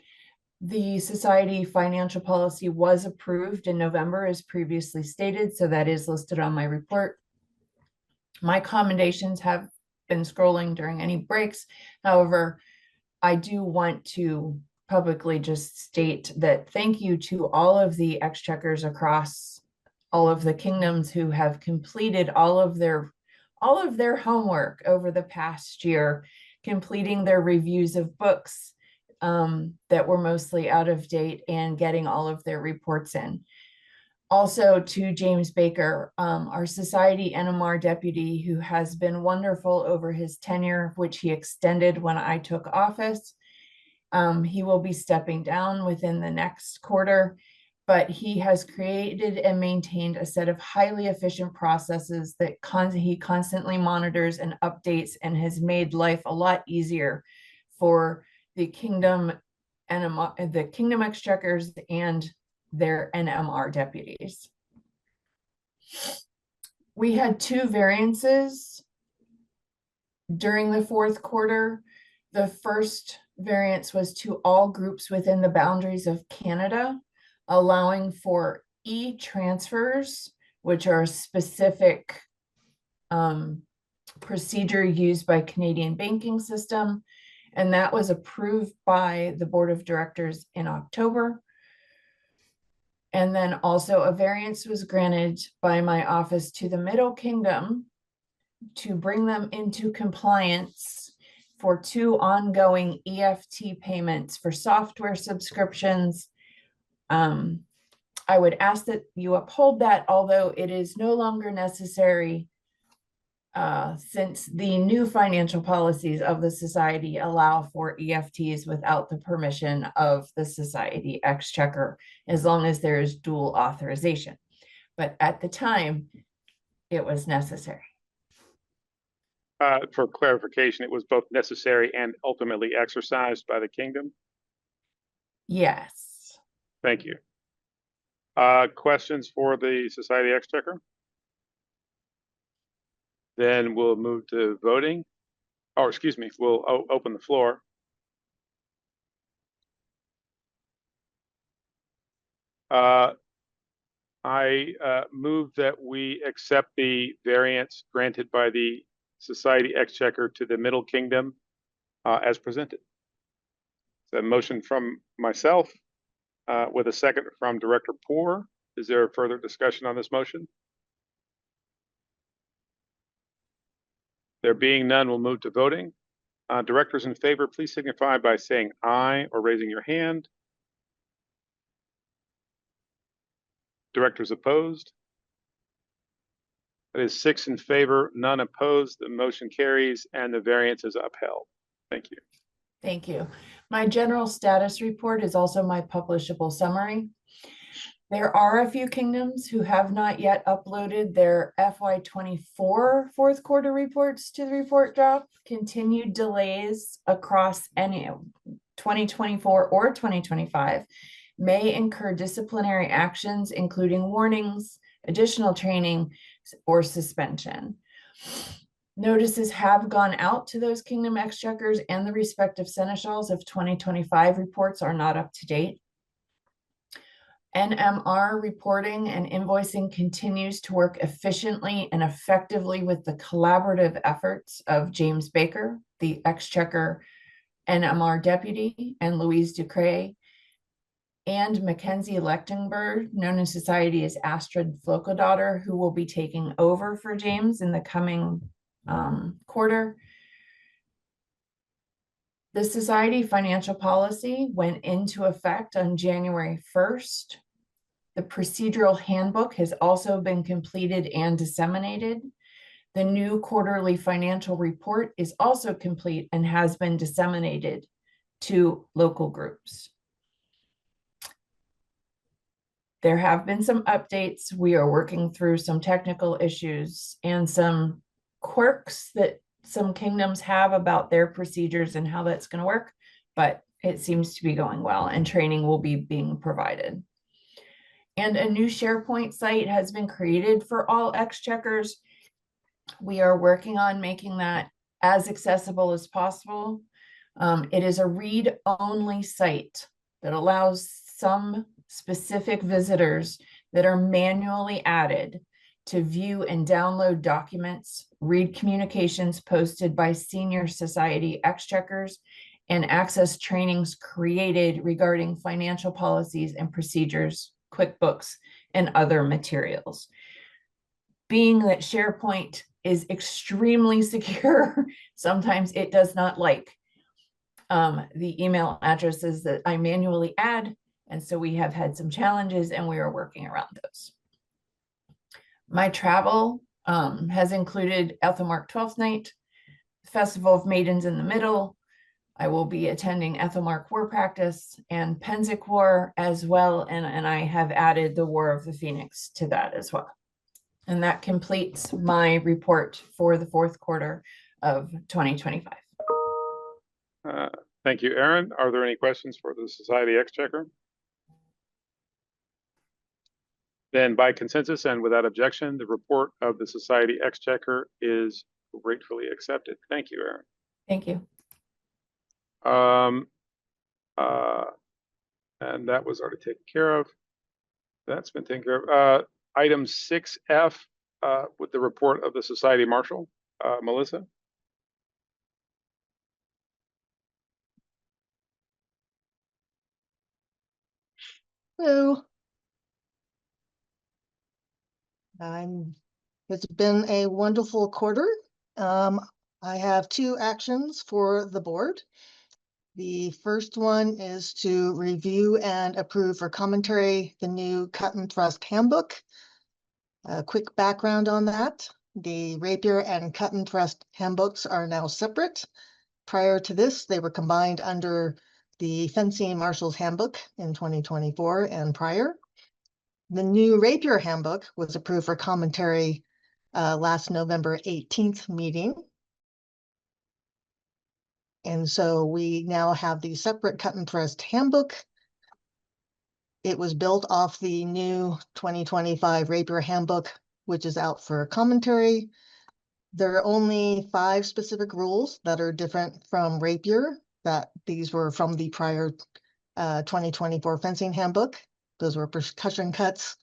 The society financial policy was approved in November as previously stated, so that is listed on my report. My commendations have been scrolling during any breaks. However, I do want to publicly just state that thank you to all of the exchequers across all of the kingdoms who have completed all of their homework over the past year, completing their reviews of books that were mostly out of date and getting all of their reports in. Also to James Baker, our society NMR deputy, who has been wonderful over his tenure, which he extended when I took office. He will be stepping down within the next quarter, but he has created and maintained a set of highly efficient processes that he constantly monitors and updates, and has made life a lot easier for the kingdom NMR, the kingdom exchequers and their NMR deputies. We had 2 variances during the fourth quarter. The first variance was to all groups within the boundaries of Canada, allowing for e-transfers, which are a specific procedure used by Canadian banking system. And that was approved by the board of directors in October. And then also a variance was granted by my office to the Middle Kingdom to bring them into compliance for 2 ongoing EFT payments for software subscriptions. I would ask that you uphold that, although it is no longer necessary since the new financial policies of the society allow for EFTs without the permission of the society exchequer, as long as there is dual authorization. But at the time, it was necessary.
For clarification, it was both necessary and ultimately exercised by the kingdom?
Yes.
Thank you. Questions for the Society Exchequer? Then we'll move to voting. Oh, excuse me, we'll open the floor. I move that we accept the variance granted by the Society Exchequer to the Middle Kingdom as presented. It's a motion from myself with a second from Director Poor. Is there further discussion on this motion? There being none, we'll move to voting. Directors in favor, please signify by saying aye or raising your hand. Directors opposed? That is 6 in favor, none opposed. The motion carries and the variance is upheld. Thank you.
Thank you. My general status report is also my publishable summary. There are a few kingdoms who have not yet uploaded their FY24 fourth quarter reports to the report drop. Continued delays across any 2024 or 2025 may incur disciplinary actions, including warnings, additional training, or suspension. Notices have gone out to those Kingdom Exchequers, and the respective seneschals of 2025 reports are not up to date. NMR reporting and invoicing continues to work efficiently and effectively with the collaborative efforts of James Baker, the Exchequer NMR deputy, and Louise Ducray, and Mackenzie Lechtenberg, known in society as Astrid Flocodaughter, who will be taking over for James in the coming quarter. The society financial policy went into effect on January 1st. The procedural handbook has also been completed and disseminated. The new quarterly financial report is also complete and has been disseminated to local groups. There have been some updates. We are working through some technical issues and some quirks that some kingdoms have about their procedures and how that's going to work, but it seems to be going well, and training will be being provided. And a new SharePoint site has been created for all exchequers. We are working on making that as accessible as possible. It is a read-only site that allows some specific visitors that are manually added to view and download documents, read communications posted by senior society exchequers, and access trainings created regarding financial policies and procedures, QuickBooks, and other materials. Being that SharePoint is extremely secure, sometimes it does not like the email addresses that I manually add, and so we have had some challenges and we are working around those. My travel has included Ethelmark 12th Night, Festival of Maidens in the Middle. I will be attending Ethelmark War Practice and Penzic War as well, and I have added the War of the Phoenix to that as well. And that completes my report for the fourth quarter of 2025.
Thank you, Erin. Are there any questions for the Society Exchequer? Then by consensus and without objection, the report of the Society Exchequer is gratefully accepted. Thank you, Erin.
Thank you.
And that was already taken care of. That's been taken care of. Item 6F with the report of the Society Marshal, Melissa.
Hello. It's been a wonderful quarter. I have two actions for the board. The first one is to review and approve for commentary the new Cut and Thrust Handbook. A quick background on that. The Rapier and Cut and Thrust handbooks are now separate. Prior to this, they were combined under the Fencing Marshal's Handbook in 2024 and prior. The new Rapier Handbook was approved for commentary last November 18th meeting. And so we now have the separate Cut and Thrust Handbook. It was built off the new 2025 Rapier Handbook, which is out for commentary. There are only 5 specific rules that are different from Rapier, that these were from the prior 2024 Fencing Handbook. Those were percussion cuts,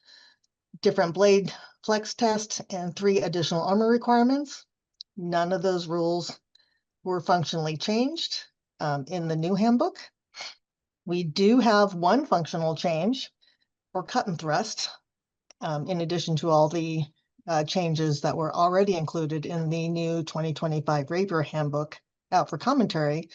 different blade flex test, and 3 additional armor requirements. None of those rules were functionally changed in the new handbook. We do have one functional change for Cut and Thrust, in addition to all the changes that were already included in the new 2025 Rapier Handbook out for commentary,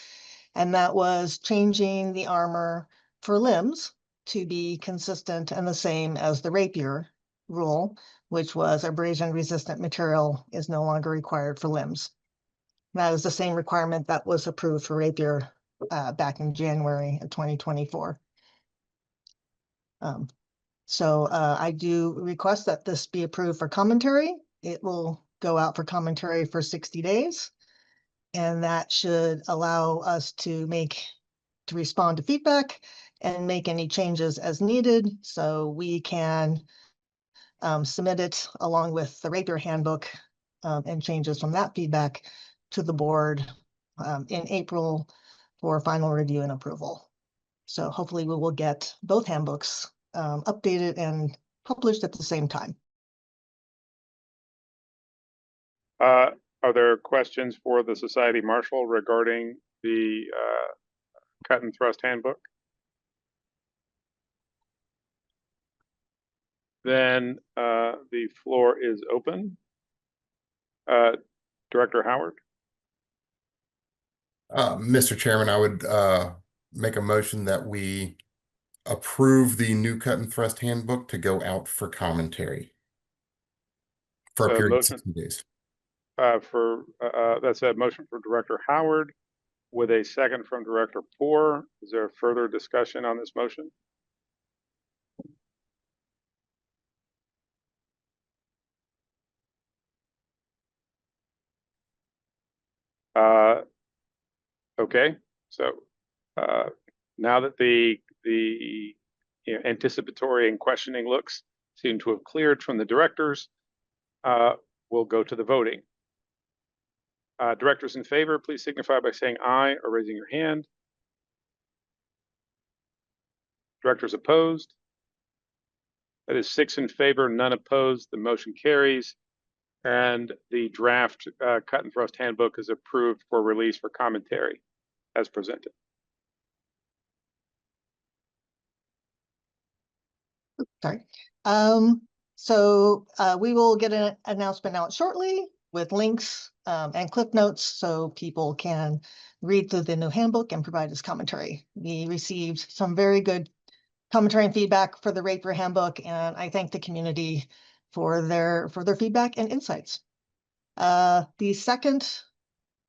and that was changing the armor for limbs to be consistent and the same as the Rapier rule, which was abrasion-resistant material is no longer required for limbs. That is the same requirement that was approved for Rapier back in January of 2024. So I do request that this be approved for commentary. It will go out for commentary for 60 days. And that should allow us to respond to feedback and make any changes as needed, so we can submit it along with the Rapier Handbook and changes from that feedback to the board in April for final review and approval. So hopefully we will get both handbooks updated and published at the same time.
Are there questions for the Society Marshal regarding the cut and thrust handbook? Then the floor is open. Director Howard.
Mr. Chairman, I would make a motion that we approve the new cut and thrust handbook to go out for commentary for a
So
period of
motion-
60 days.
That's a motion for Director Howard with a second from Director Poor. Is there further discussion on this motion? Okay, so now that the anticipatory and questioning looks seem to have cleared from the directors, we'll go to the voting. Directors in favor, please signify by saying aye or raising your hand. Directors opposed? That is 6 in favor, none opposed. The motion carries. And the draft cut and thrust handbook is approved for release for commentary as presented.
Sorry. So we will get an announcement out shortly with links and clip notes so people can read through the new handbook and provide us commentary. We received some very good commentary and feedback for the Rapier handbook, and I thank the community for their feedback and insights. The second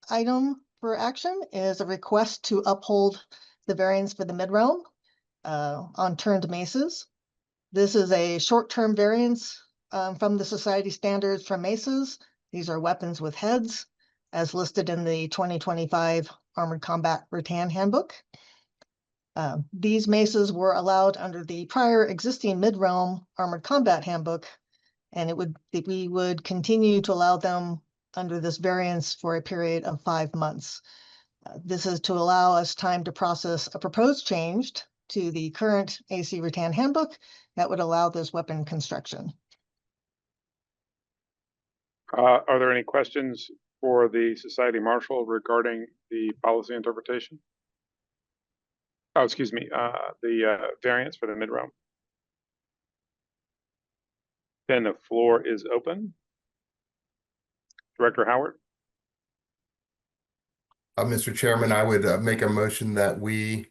item for action is a request to uphold the variance for the mid-realm on turned maces. This is a short-term variance from the society standards for maces. These are weapons with heads, as listed in the 2025 Armored Combat Rattan Handbook. These maces were allowed under the prior existing mid-realm Armored Combat Handbook, and we would continue to allow them under this variance for a period of 5 months. This is to allow us time to process a proposed change to the current AC Rattan Handbook that would allow this weapon construction.
Are there any questions for the Society Marshal regarding the policy interpretation? Oh, excuse me, the variance for the mid-realm. Then the floor is open. Director Howard.
Mr. Chairman, I would make a motion that we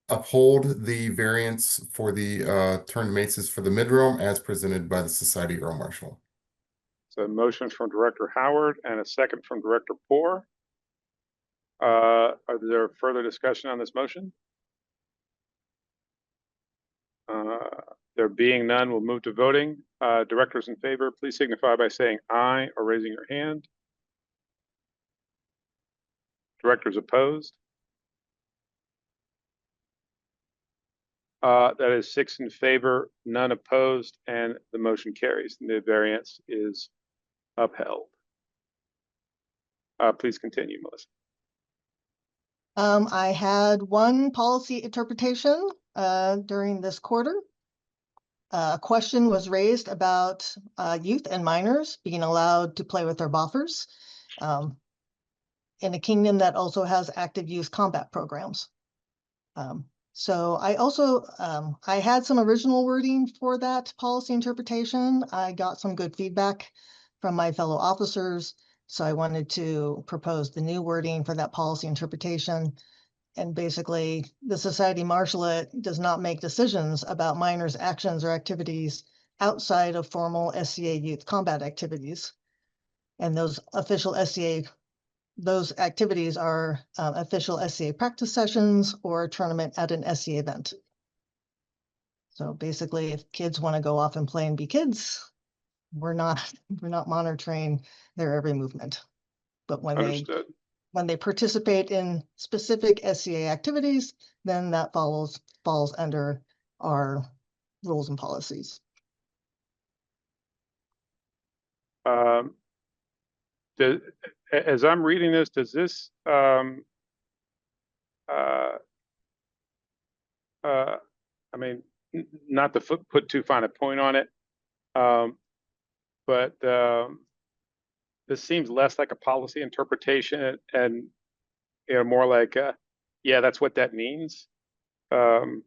uphold the variance for the turned maces for the mid-realm as presented by the Society Earl Marshal.
So a motion from Director Howard and a second from Director Poor. Are there further discussion on this motion? There being none, we'll move to voting. Directors in favor, please signify by saying aye or raising your hand. Directors opposed? That is 6 in favor, none opposed, and the motion carries. The variance is upheld. Please continue, Melissa.
I had one policy interpretation during this quarter. A question was raised about youth and minors being allowed to play with their boffers in a kingdom that also has active youth combat programs. So I also, I had some original wording for that policy interpretation. I got some good feedback from my fellow officers, so I wanted to propose the new wording for that policy interpretation. And basically, the Society Marshalate does not make decisions about minors' actions or activities outside of formal SCA youth combat activities. And those official SCA, those activities are official SCA practice sessions or a tournament at an SCA event. So basically, if kids want to go off and play and be kids, we're not monitoring their every movement. But when they participate in specific SCA activities, then that falls under our rules and policies.
as I'm reading this, does this, I mean, not to put too fine a point on it, but this seems less like a policy interpretation and more like, yeah, that's what that means. I'm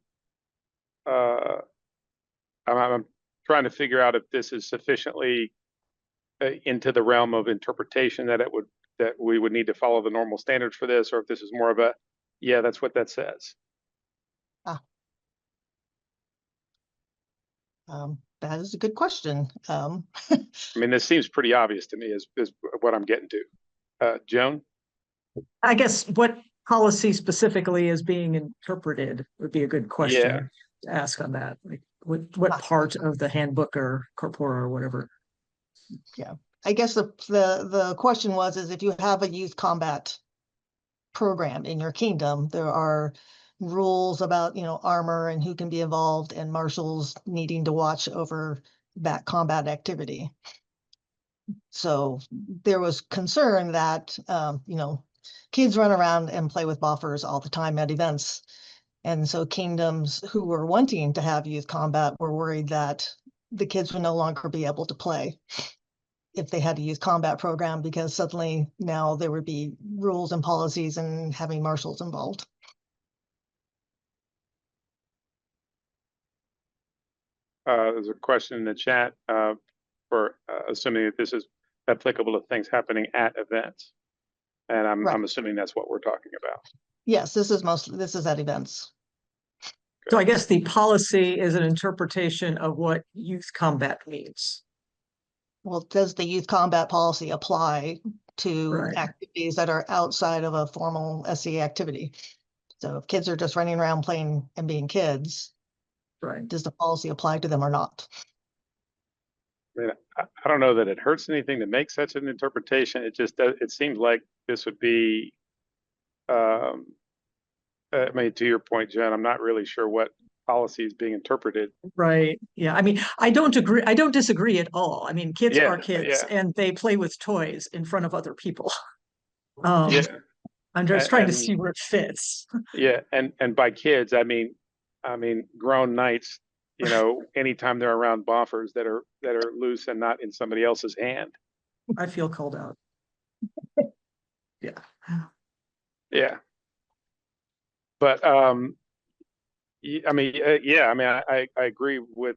trying to figure out if this is sufficiently into the realm of interpretation that we would need to follow the normal standards for this, or if this is more of a, yeah, that's what that says.
That is a good question.
I mean, this seems pretty obvious to me is what I'm getting to. Joan?
I guess what policy specifically is being interpreted would be a good question to ask on that. Like what part of the handbook or corpora or whatever.
Yeah, I guess the question is if you have a youth combat program in your kingdom, there are rules about, armor and who can be involved and marshals needing to watch over that combat activity. So there was concern that, kids run around and play with buffers all the time at events. And so kingdoms who were wanting to have youth combat were worried that the kids would no longer be able to play if they had a youth combat program, because suddenly now there would be rules and policies and having marshals involved.
There's a question in the chat for assuming that this is applicable to things happening at events. And I'm assuming that's what we're talking about.
Yes, this is at events.
So I guess the policy is an interpretation of what youth combat means.
Well, does the youth combat policy apply to activities that are outside of a formal SCA activity? So if kids are just running around playing and being kids, does the policy apply to them or not?
I mean, I don't know that it hurts anything to make such an interpretation. It just does. It seems like this would be, I mean, to your point, Jen, I'm not really sure what policy is being interpreted.
Right. Yeah. I mean, I don't disagree at all. I mean, kids are kids and they play with toys in front of other people. I'm just trying to see where it fits.
Yeah. And by kids, I mean, grown knights, anytime they're around buffers that are loose and not in somebody else's hand.
I feel called out. Yeah.
Yeah. But I agree with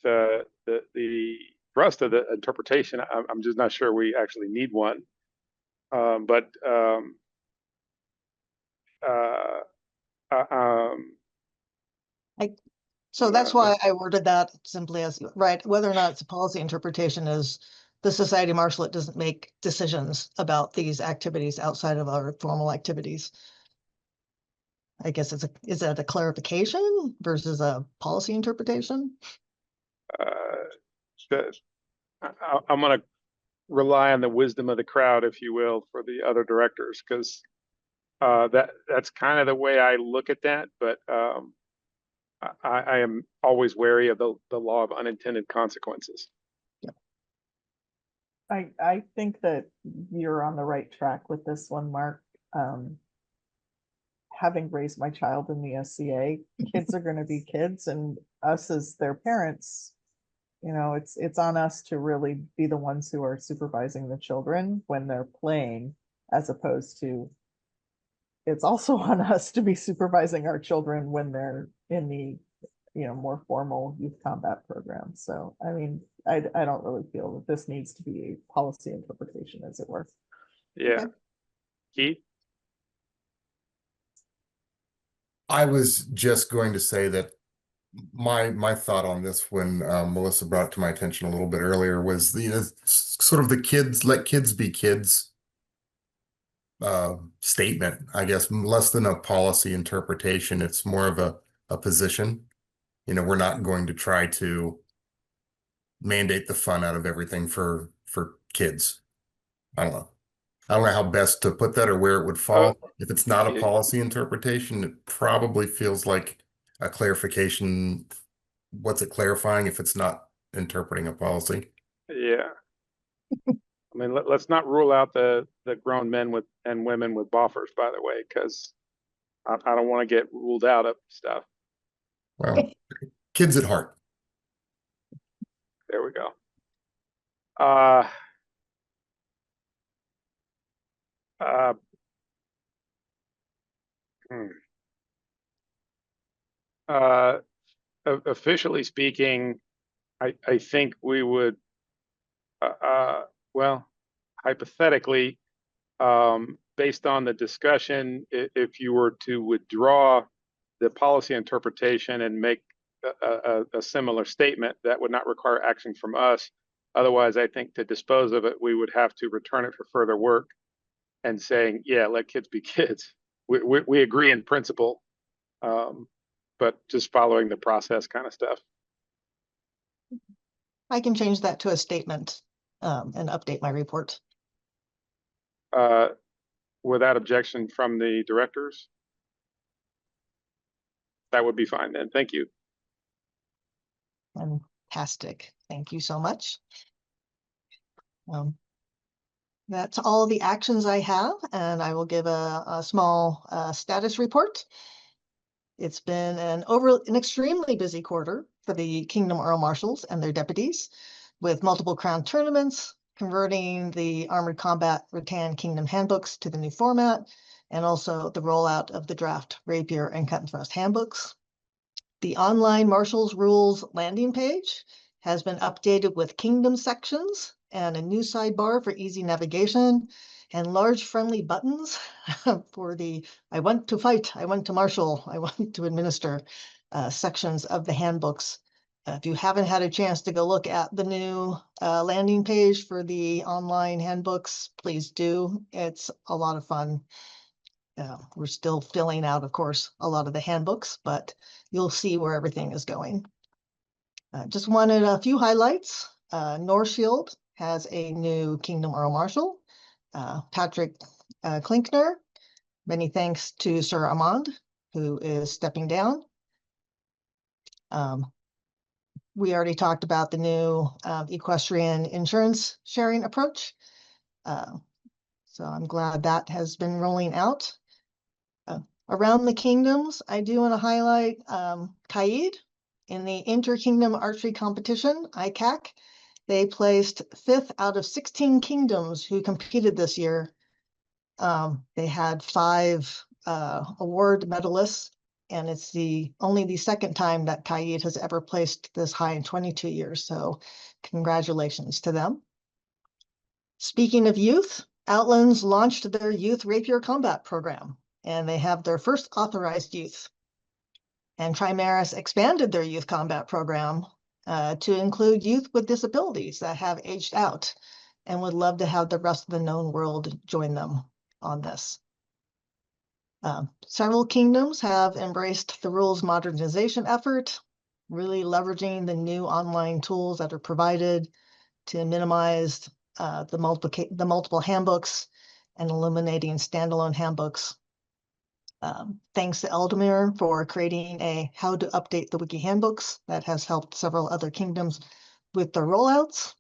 the rest of the interpretation. I'm just not sure we actually need one.
So that's why I worded that simply as, whether or not it's a policy interpretation is the society marshalate doesn't make decisions about these activities outside of our formal activities. I guess is that a clarification versus a policy interpretation?
I'm going to rely on the wisdom of the crowd, if you will, for the other directors, because that's kind of the way I look at that. But I am always wary of the law of unintended consequences.
I think that you're on the right track with this one, Mark. Having raised my child in the SCA, kids are going to be kids, and us as their parents, it's on us to really be the ones who are supervising the children when they're playing, as opposed to it's also on us to be supervising our children when they're in the more formal youth combat program. So I mean, I don't really feel that this needs to be a policy interpretation, as it were.
Yeah. Okay. Keith?
I was just going to say that my thought on this when Melissa brought it to my attention a little bit earlier was sort of the kids, let kids be kids statement, I guess, less than a policy interpretation. It's more of a position. We're not going to try to mandate the fun out of everything for kids. I don't know how best to put that or where it would fall. If it's not a policy interpretation, it probably feels like a clarification. What's it clarifying if it's not interpreting a policy?
Yeah. I mean, let's not rule out the grown men with and women with boffers, by the way, because I don't want to get ruled out of stuff.
Well, kids at heart.
There we go. Officially speaking, I think we would, well, hypothetically, based on the discussion, if you were to withdraw the policy interpretation and make a similar statement, that would not require action from us. Otherwise, I think to dispose of it, we would have to return it for further work and saying, yeah, let kids be kids. We agree in principle, but just following the process kind of stuff.
I can change that to a statement and update my report.
Without objection from the directors? That would be fine then. Thank you.
Fantastic. Thank you so much. That's all the actions I have, and I will give a small status report. It's been an extremely busy quarter for the Kingdom Earl Marshals and their deputies, with multiple crown tournaments, converting the Armored Combat Rattan Kingdom handbooks to the new format, and also the rollout of the draft Rapier and Cut and Thrust handbooks. The online Marshals Rules landing page has been updated with Kingdom sections and a new sidebar for easy navigation and large friendly buttons for the I want to fight, I want to marshal, I want to administer sections of the handbooks. If you haven't had a chance to go look at the new landing page for the online handbooks, please do. It's a lot of fun. We're still filling out, of course, a lot of the handbooks, but you'll see where everything is going. Just wanted a few highlights. North Shield has a new Kingdom Earl Marshal, Patrick Klinkner. Many thanks to Sir Armand, who is stepping down. We already talked about the new equestrian insurance sharing approach. So I'm glad that has been rolling out. Around the kingdoms, I do want to highlight Kaid in the Inter-Kingdom Archery Competition, ICAC. They placed 5th out of 16 kingdoms who competed this year. They had 5 award medalists, and it's only the second time that Kaid has ever placed this high in 22 years. So congratulations to them. Speaking of youth, Outlands launched their Youth Rapier Combat Program, and they have their first authorized youth. And Trimaris expanded their youth combat program to include youth with disabilities that have aged out and would love to have the rest of the known world join them on this. Several kingdoms have embraced the rules modernization effort, really leveraging the new online tools that are provided to minimize the multiple handbooks and eliminating standalone handbooks. Thanks to Eldemir for creating a how to update the wiki handbooks that has helped several other kingdoms with their rollouts.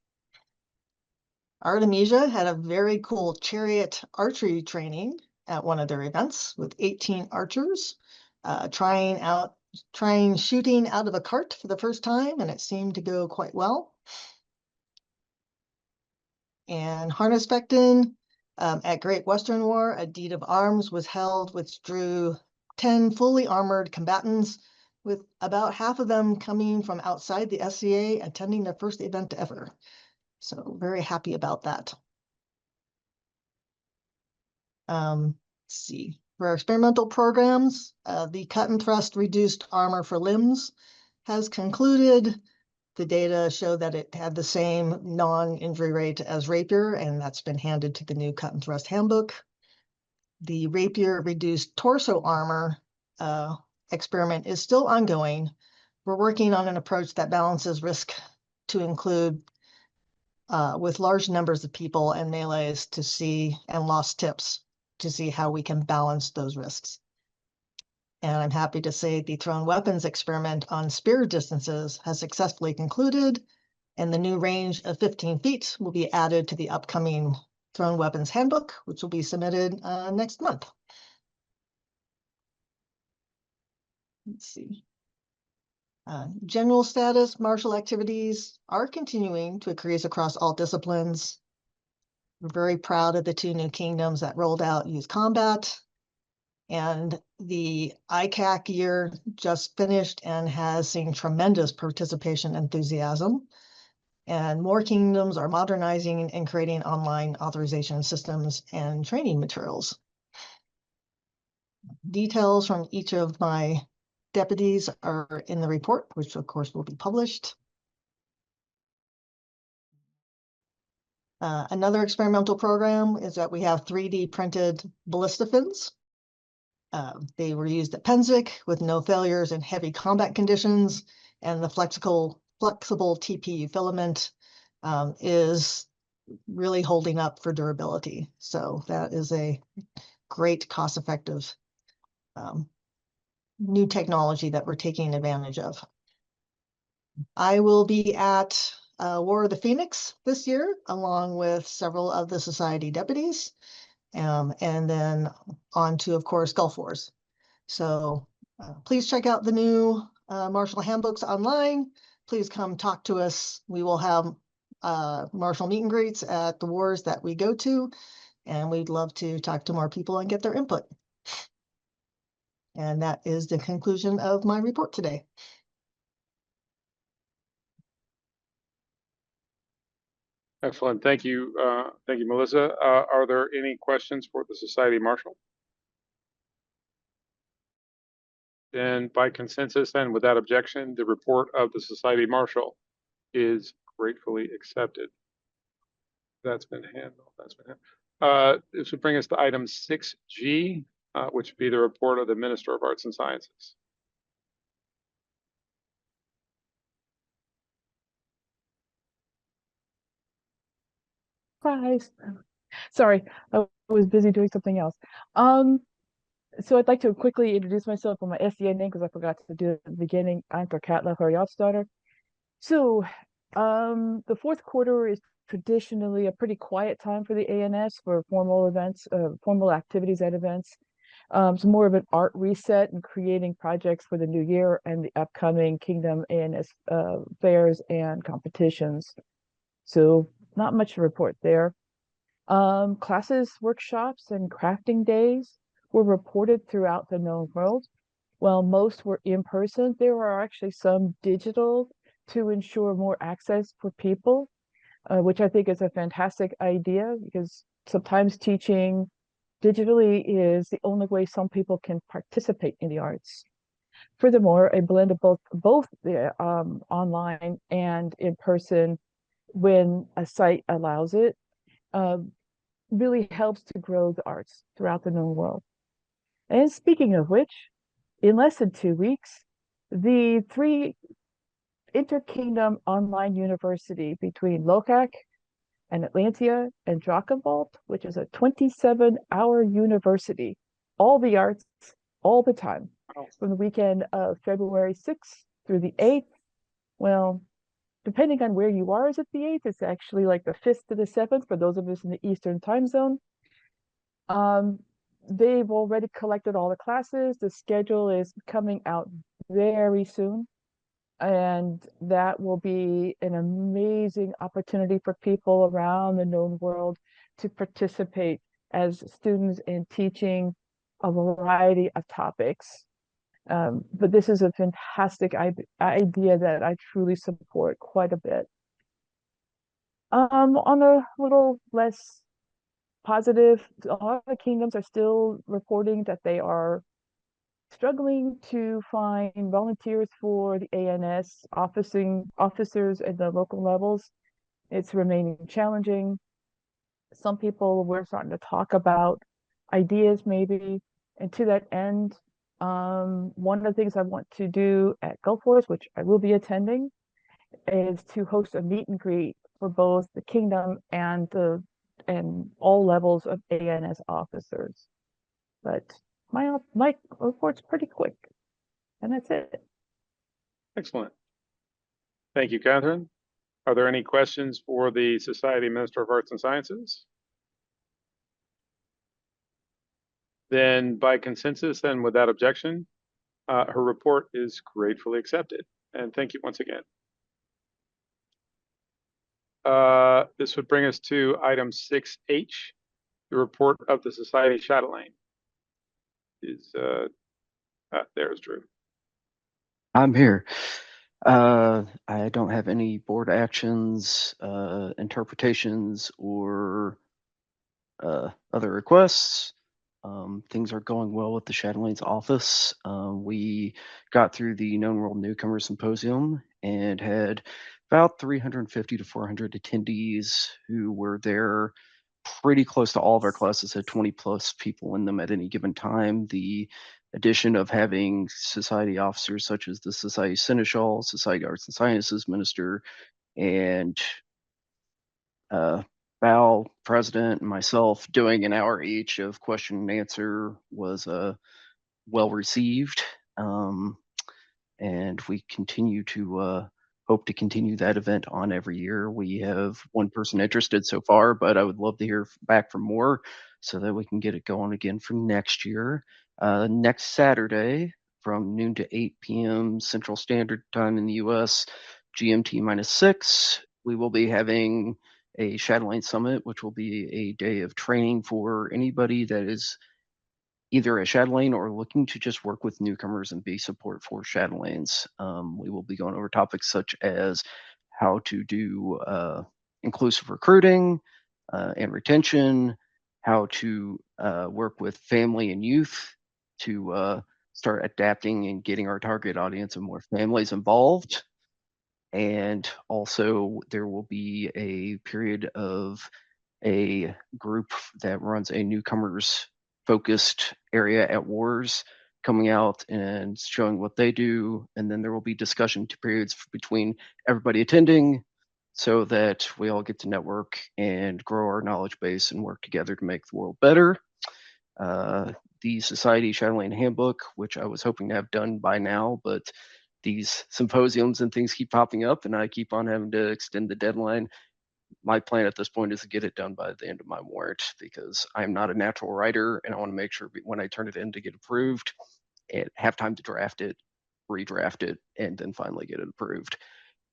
Artemisia had a very cool chariot archery training at one of their events with 18 archers trying shooting out of a cart for the first time, and it seemed to go quite well. And Harnessbeckton, at Great Western War, a deed of arms was held, which drew 10 fully armored combatants, with about half of them coming from outside the SCA, attending their first event ever. So very happy about that. Let's see. For our experimental programs, the Cut and Thrust Reduced Armor for Limbs has concluded. The data show that it had the same non-injury rate as Rapier, and that's been handed to the new Cut and Thrust handbook. The Rapier Reduced Torso Armor experiment is still ongoing. We're working on an approach that balances risk to include with large numbers of people and melees to see, and lost tips to see how we can balance those risks. And I'm happy to say the thrown weapons experiment on spear distances has successfully concluded, And the new range of 15 feet will be added to the upcoming Thrown Weapons Handbook, which will be submitted next month. Let's see. General status, martial activities are continuing to increase across all disciplines. We're very proud of the 2 new kingdoms that rolled out youth combat. And the ICAC year just finished and has seen tremendous participation enthusiasm. And more kingdoms are modernizing and creating online authorization systems and training materials. Details from each of my deputies are in the report, which of course will be published. Another experimental program is that we have 3D printed ballista fins. They were used at Pennsic with no failures in heavy combat conditions, and the flexible TPU filament is really holding up for durability. So that is a great cost-effective new technology that we're taking advantage of. I will be at War of the Phoenix this year, along with several of the society deputies, and then on to, of course, Gulf Wars. So please check out the new martial handbooks online. Please come talk to us. We will have martial meet and greets at the wars that we go to, and we'd love to talk to more people and get their input. And that is the conclusion of my report today.
Excellent. Thank you, Melissa. Are there any questions for the Society Marshal? Then by consensus and without objection, the report of the Society Marshal is gratefully accepted. That's been handled. This would bring us to item 6G, which would be the report of the Minister of Arts and Sciences.
Surprise. Sorry, I was busy doing something else. So I'd like to quickly introduce myself on my SDA name because I forgot to do it at the beginning. I'm Katla Harjavsdottir. So the fourth quarter is traditionally a pretty quiet time for the ANS for formal events, formal activities at events. So more of an art reset and creating projects for the new year and the upcoming Kingdom ANS fairs and competitions. So not much to report there. Classes, workshops, and crafting days were reported throughout the known world. While most were in person, there are actually some digital to ensure more access for people, which I think is a fantastic idea because sometimes teaching digitally is the only way some people can participate in the arts. Furthermore, a blend of both the online and in person, when a site allows it, really helps to grow the arts throughout the known world. And speaking of which, in less than 2 weeks, the 3 Interkingdom Online University between LOCAC and Atlantia and Drachenwald, which is a 27-hour university, all the arts, all the time, from the weekend of February 6th through the 8th. Well, depending on where you are, is it the 8th? It's actually like the 5th to the 7th for those of us in the Eastern time zone. They've already collected all the classes. The schedule is coming out very soon. And that will be an amazing opportunity for people around the known world to participate as students in teaching a variety of topics. But this is a fantastic idea that I truly support quite a bit. On a little less positive, a lot of kingdoms are still reporting that they are struggling to find volunteers for the ANS officers at the local levels. It's remaining challenging. Some people were starting to talk about ideas maybe, and to that end, one of the things I want to do at Gulf Wars, which I will be attending, is to host a meet and greet for both the kingdom and all levels of ANS officers. But my report's pretty quick, and that's it.
Excellent. Thank you, Catherine. Are there any questions for the Society Minister of Arts and Sciences? Then by consensus and without objection, her report is gratefully accepted. And thank you once again. This would bring us to item 6H, the report of the Society Chatelaine. There's Drew.
I'm here. I don't have any board actions, interpretations, or other requests. Things are going well with the Chatelaines office. We got through the Known World Newcomer Symposium and had about 350 to 400 attendees who were there. Pretty close to all of our classes had 20 plus people in them at any given time. The addition of having society officers such as the Society Seneschal, Society Arts and Sciences Minister, and Val, President, and myself doing an hour each of question and answer was well received. And we continue to hope to continue that event on every year. We have one person interested so far, but I would love to hear back from more so that we can get it going again for next year. Next Saturday from noon to 8 p.m. Central Standard Time in the US, GMT -6, we will be having a Chatelaine Summit, which will be a day of training for anybody that is either a Chatelaine or looking to just work with newcomers and be support for Chatelaines. We will be going over topics such as how to do inclusive recruiting and retention, how to work with family and youth to start adapting and getting our target audience and more families involved. And also there will be a period of a group that runs a newcomers focused area at WARS coming out and showing what they do. And then there will be discussion periods between everybody attending so that we all get to network and grow our knowledge base and work together to make the world better. The Society Chatelaine Handbook, which I was hoping to have done by now, but these symposiums and things keep popping up and I keep on having to extend the deadline. My plan at this point is to get it done by the end of my warrant because I'm not a natural writer and I want to make sure when I turn it in to get approved and have time to draft it, redraft it, and then finally get it approved.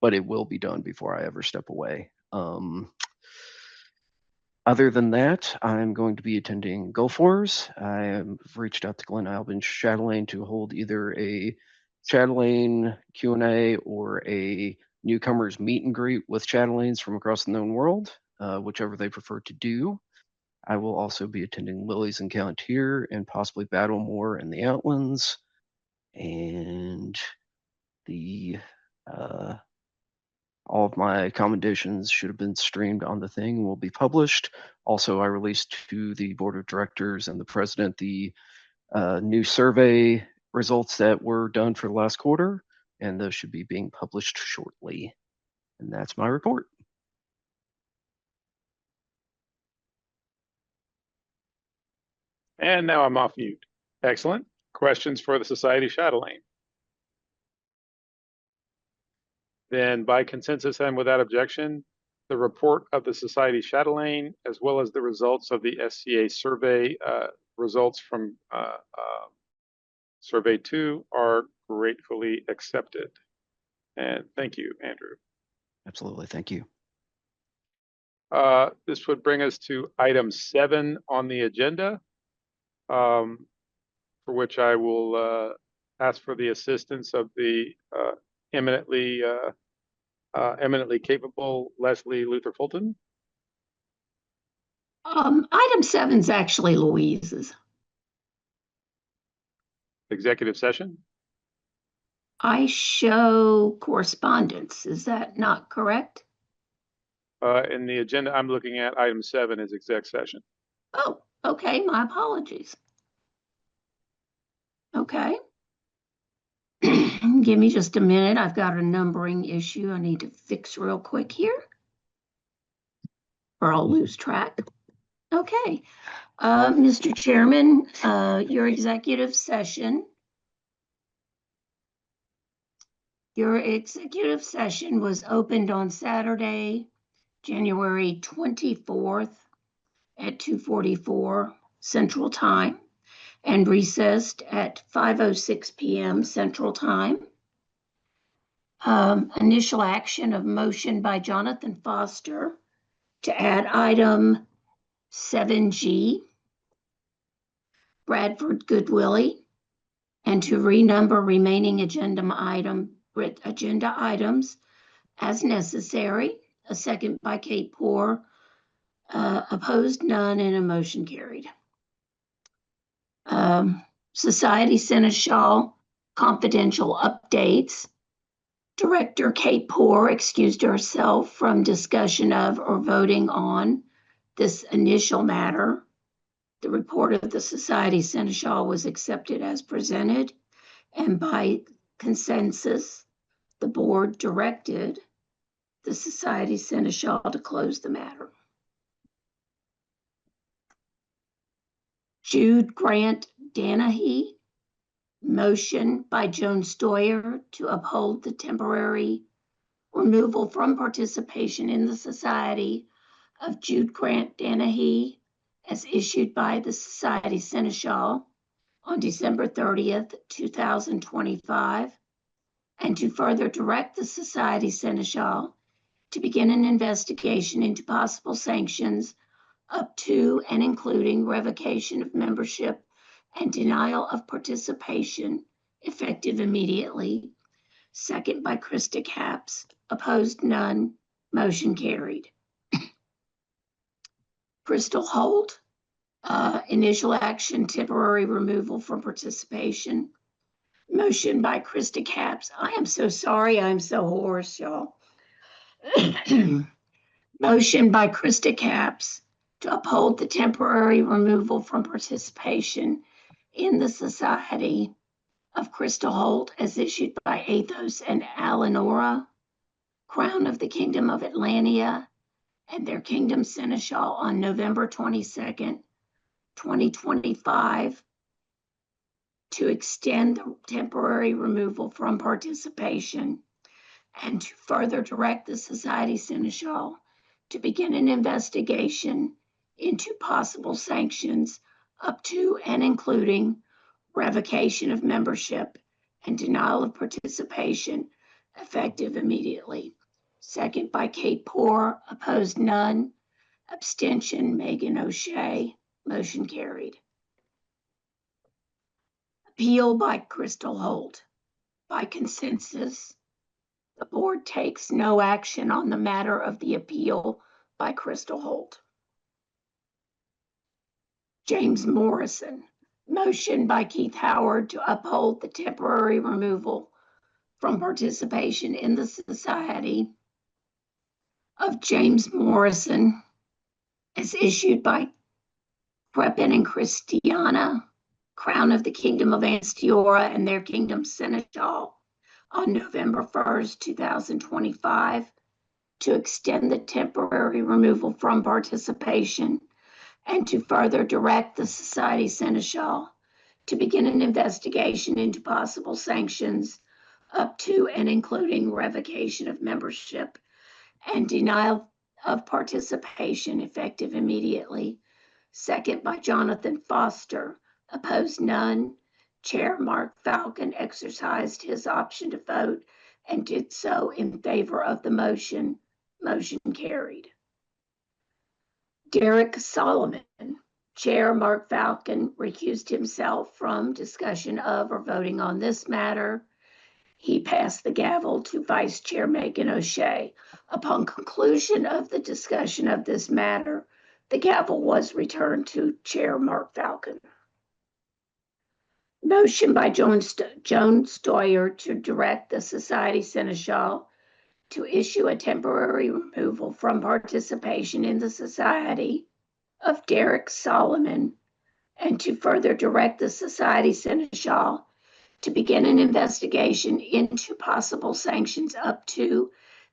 But it will be done before I ever step away. Other than that, I'm going to be attending Gulf Wars. I have reached out to Glen Albin Chatelaine to hold either a Chatelaine Q&A or a newcomers meet and greet with Chatelaines from across the known world, whichever they prefer to do. I will also be attending Lilies and Callantyre and possibly Battlemore in the Outlands. And the all of my commendations should have been streamed on the thing and will be published. Also, I released to the board of directors and the president the new survey results that were done for the last quarter, and those should be being published shortly. And that's my report.
And now I'm off mute. Excellent. Questions for the Society Chatelaine? Then by consensus and without objection, the report of the Society Chatelaine, as well as the results of the SCA survey results from Survey 2 are gratefully accepted. And thank you, Andrew.
Absolutely, thank you.
This would bring us to item 7 on the agenda, for which I will ask for the assistance of the eminently capable Leslie Luther Fulton.
Item 7 is actually Louise's.
Executive session.
I show correspondence. Is that not correct?
In the agenda I'm looking at, item 7 is exec session.
Oh, okay. My apologies. Okay. Give me just a minute. I've got a numbering issue I need to fix real quick here, or I'll lose track. Okay. Mr. Chairman, your executive session Your executive session was opened on Saturday, January 24th at 2:44 Central Time and recessed at 5:06 p.m. Central Time. Initial action of motion by Jonathan Foster to add item 7G, Bradford Goodwillie, and to renumber remaining agenda items as necessary. A second by Kate Poor. Opposed, none, and a motion carried. Society Seneschal confidential updates. Director Kate Poor excused herself from discussion of or voting on this initial matter. The report of the Society Seneschal was accepted as presented, and by consensus, the board directed the Society Seneschal to close the matter. Jude Grant Danahy, motion by Joan Stoyer to uphold the temporary removal from participation in the Society of Jude Grant Danahy as issued by the Society Seneschal on December 30th, 2025, and to further direct the Society Seneschal to begin an investigation into possible sanctions up to and including revocation of membership and denial of participation effective immediately. Second by Krista Capps. Opposed, none. Motion carried. Crystal Holt, initial action, temporary removal from participation. Motion by Krista Capps. I am so sorry. I'm so hoarse, y'all. Motion by Krista Capps to uphold the temporary removal from participation in the Society of Crystal Holt as issued by Athos and Alanora, Crown of the Kingdom of Atlantia, and their Kingdom Seneschal on November 22nd, 2025, to extend the temporary removal from participation and to further direct the Society Seneschal to begin an investigation into possible sanctions up to and including revocation of membership and denial of participation effective immediately. Second by Kate Poor. Opposed, none. Abstention, Megan O'Shea. Motion carried. Appeal by Crystal Holt. By consensus, the board takes no action on the matter of the appeal by Crystal Holt. James Morrison, motion by Keith Howard to uphold the temporary removal from participation in the Society of James Morrison as issued by Crepin and Christiana, Crown of the Kingdom of Anstiora and their Kingdom Seneschal on November 1st, 2025, to extend the temporary removal from participation and to further direct the Society Seneschal to begin an investigation into possible sanctions up to and including revocation of membership and denial of participation effective immediately. Second by Jonathan Foster. Opposed, none. Chair Mark Falcon exercised his option to vote and did so in favor of the motion. Motion carried. Derek Solomon. Chair Mark Falcon recused himself from discussion of or voting on this matter. He passed the gavel to Vice Chair Megan O'Shea. Upon conclusion of the discussion of this matter, the gavel was returned to Chair Mark Falcon. Motion by Joan Stoyer to direct the Society Seneschal to issue a temporary removal from participation in the Society of Derek Solomon and to further direct the Society Seneschal to begin an investigation into possible sanctions up to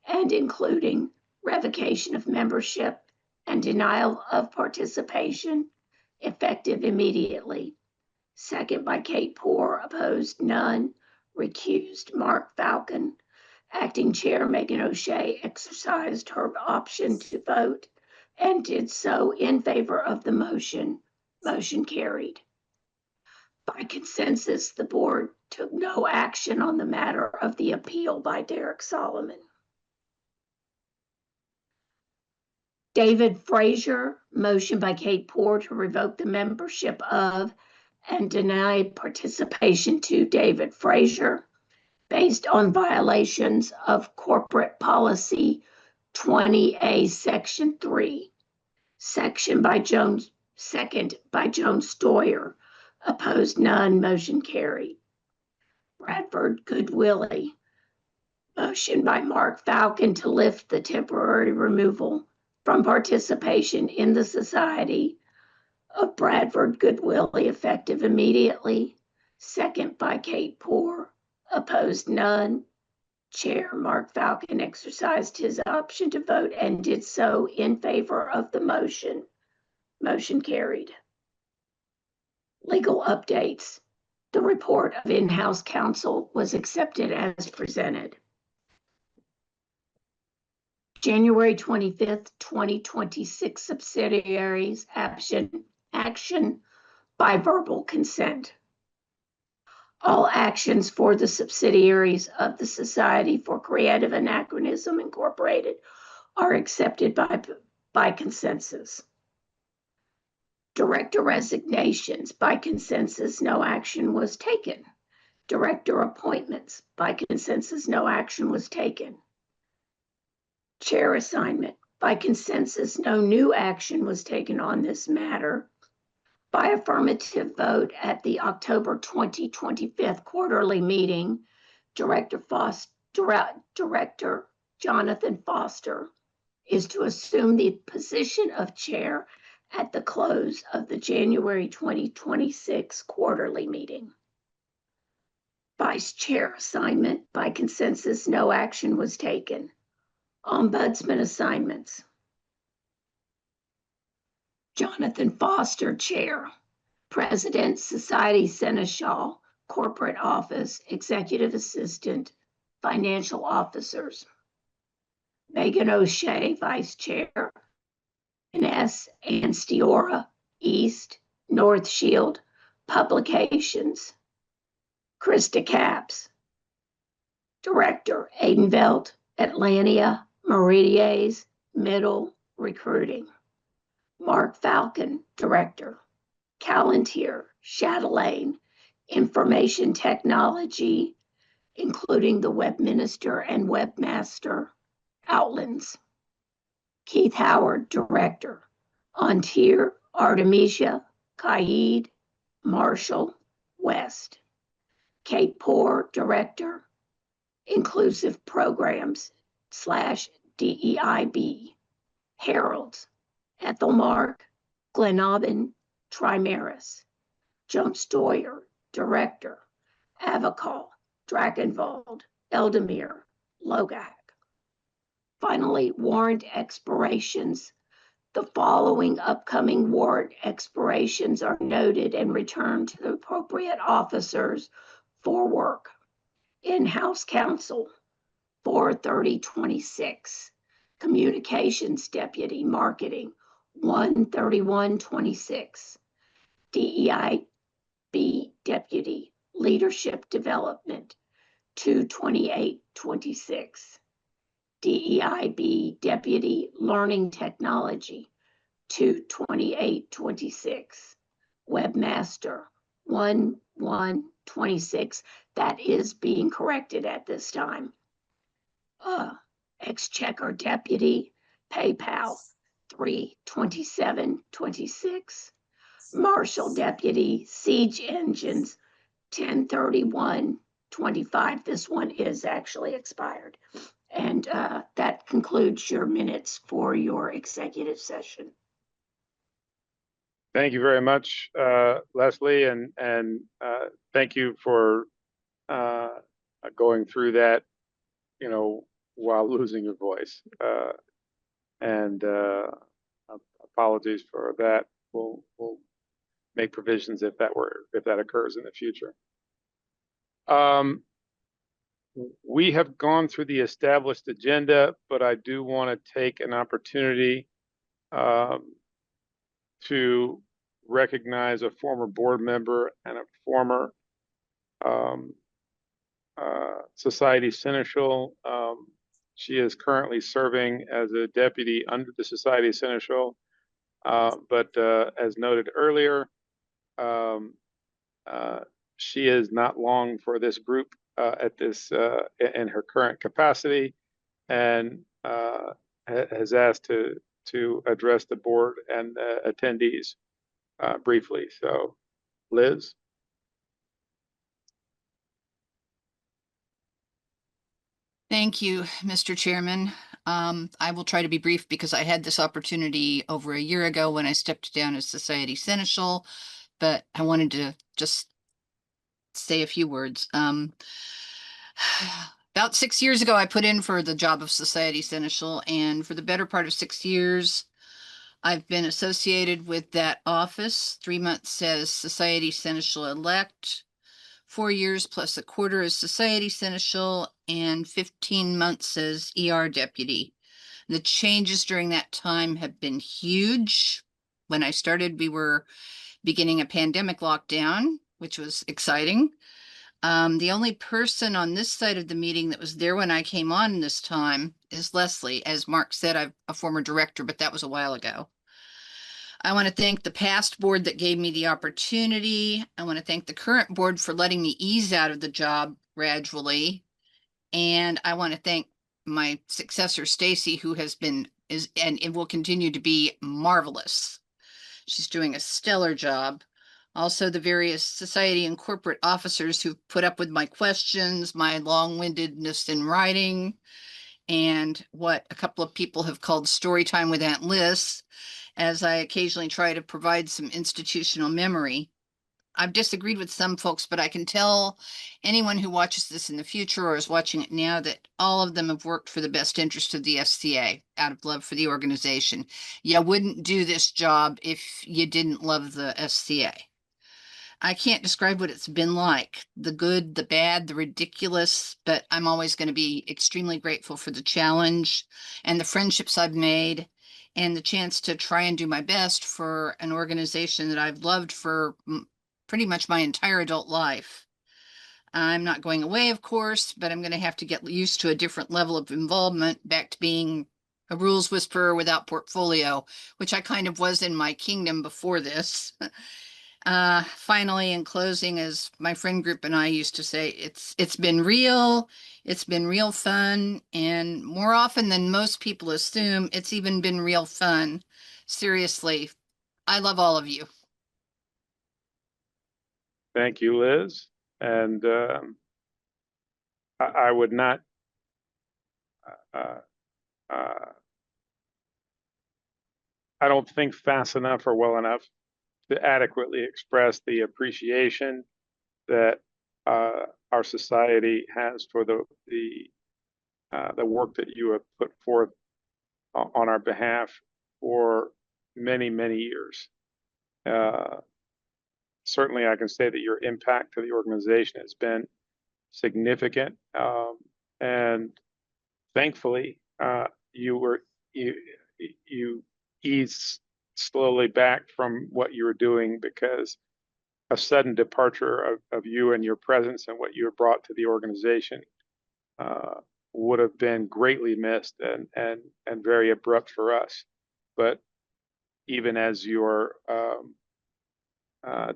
and including revocation of membership and denial of participation effective immediately. Second by Kate Poor. Opposed, none. Recused, Mark Falcon. Acting Chair Megan O'Shea exercised her option to vote and did so in favor of the motion. Motion carried. By consensus, the board took no action on the matter of the appeal by Derek Solomon. David Frazier, motion by Kate Poor to revoke the membership of and deny participation to David Frazier based on violations of corporate policy 20A section 3. Second by Joan Stoyer. Opposed, none. Motion carried. Bradford Goodwillie, motion by Mark Falcon to lift the temporary removal from participation in the Society of Bradford Goodwillie effective immediately. Second by Kate Poor. Opposed, none. Chair Mark Falcon exercised his option to vote and did so in favor of the motion. Motion carried. Legal updates. The report of in-house counsel was accepted as presented. January 25th, 2026 subsidiaries action by verbal consent. All actions for the subsidiaries of the Society for Creative Anachronism Incorporated are accepted by consensus. Director resignations, by consensus, no action was taken. Director appointments, by consensus, no action was taken. Chair assignment, by consensus, no new action was taken on this matter. By affirmative vote at the October 2025 quarterly meeting, Director Jonathan Foster is to assume the position of chair at the close of the January 2026 quarterly meeting. Vice chair assignment, by consensus, no action was taken. Ombudsman assignments. Jonathan Foster, chair. President, Society Seneschal, corporate office, executive assistant, financial officers. Megan O'Shea, vice chair. Ines Anstiora, East, North Shield, Publications. Krista Capps. Director, Aidenveld, Atlantia, Meridies, Middle, Recruiting. Mark Falcon, Director. Callantier, Chatelaine, Information Technology, including the Webminister and Webmaster, Outlands. Keith Howard, Director. Ontier, Artemisia, Kaid, Marshall, West. Kate Poor, Director. Inclusive Programs /DEIB. Heralds, Ethelmark, Glenaubin, Trimeris. Joan Stoyer, Director. Avacol, Drakenwald, Eldemir, Logak. Finally, warrant expirations. The following upcoming warrant expirations are noted and returned to the appropriate officers for work. In-house counsel, 4/30/26. Communications Deputy Marketing, 1/31/26. DEIB Deputy Leadership Development, 2/28/26. DEIB Deputy Learning Technology, 2/28/26. Webmaster, 1/1/26. That is being corrected at this time. Exchequer Deputy, PayPal, 3/27/26. Marshal Deputy, Siege Engines, 10/31/25. This one is actually expired. And that concludes your minutes for your executive session.
Thank you very much, Leslie, and thank you for going through that, while losing your voice. And apologies for that. We'll make provisions if that occurs in the future. we have gone through the established agenda, but I do want to take an opportunity to recognize a former board member and a former Society Seneschal. She is currently serving as a deputy under the Society Seneschal, but as noted earlier, she is not long for this group at this in her current capacity, and has asked to address the board and attendees briefly. So, Liz.
Thank you, Mr. Chairman. I will try to be brief because I had this opportunity over a year ago when I stepped down as Society Seneschal, but I wanted to just say a few words. About 6 years ago, I put in for the job of Society Seneschal, and for the better part of 6 years, I've been associated with that office. 3 months as Society Seneschal elect, 4 years plus a quarter as Society Seneschal, and 15 months as ER deputy. The changes during that time have been huge. When I started, we were beginning a pandemic lockdown, which was exciting. The only person on this side of the meeting that was there when I came on this time is Leslie. As Mark said, I'm a former director, but that was a while ago. I want to thank the past board that gave me the opportunity. I want to thank the current board for letting me ease out of the job gradually. And I want to thank my successor, Stacy, who has been, and it will continue to be marvelous. She's doing a stellar job. Also, the various society and corporate officers who've put up with my questions, my long-windedness in writing, and what a couple of people have called story time with Aunt Liz, as I occasionally try to provide some institutional memory. I've disagreed with some folks, but I can tell anyone who watches this in the future or is watching it now that all of them have worked for the best interest of the SCA out of love for the organization. You wouldn't do this job if you didn't love the SCA. I can't describe what it's been like, the good, the bad, the ridiculous, but I'm always going to be extremely grateful for the challenge and the friendships I've made and the chance to try and do my best for an organization that I've loved for pretty much my entire adult life. I'm not going away, of course, but I'm going to have to get used to a different level of involvement, back to being a rules whisperer without portfolio, which I kind of was in my kingdom before this. Finally, in closing, as my friend group and I used to say, it's been real fun, and more often than most people assume, it's even been real fun. Seriously, I love all of you.
Thank you, Liz. And I would not I don't think fast enough or well enough to adequately express the appreciation that our society has for the work that you have put forth on our behalf for many, many years. Certainly, I can say that your impact to the organization has been significant, and thankfully, you eased slowly back from what you were doing, because a sudden departure of you and your presence and what you have brought to the organization would have been greatly missed and very abrupt for us. But even as you're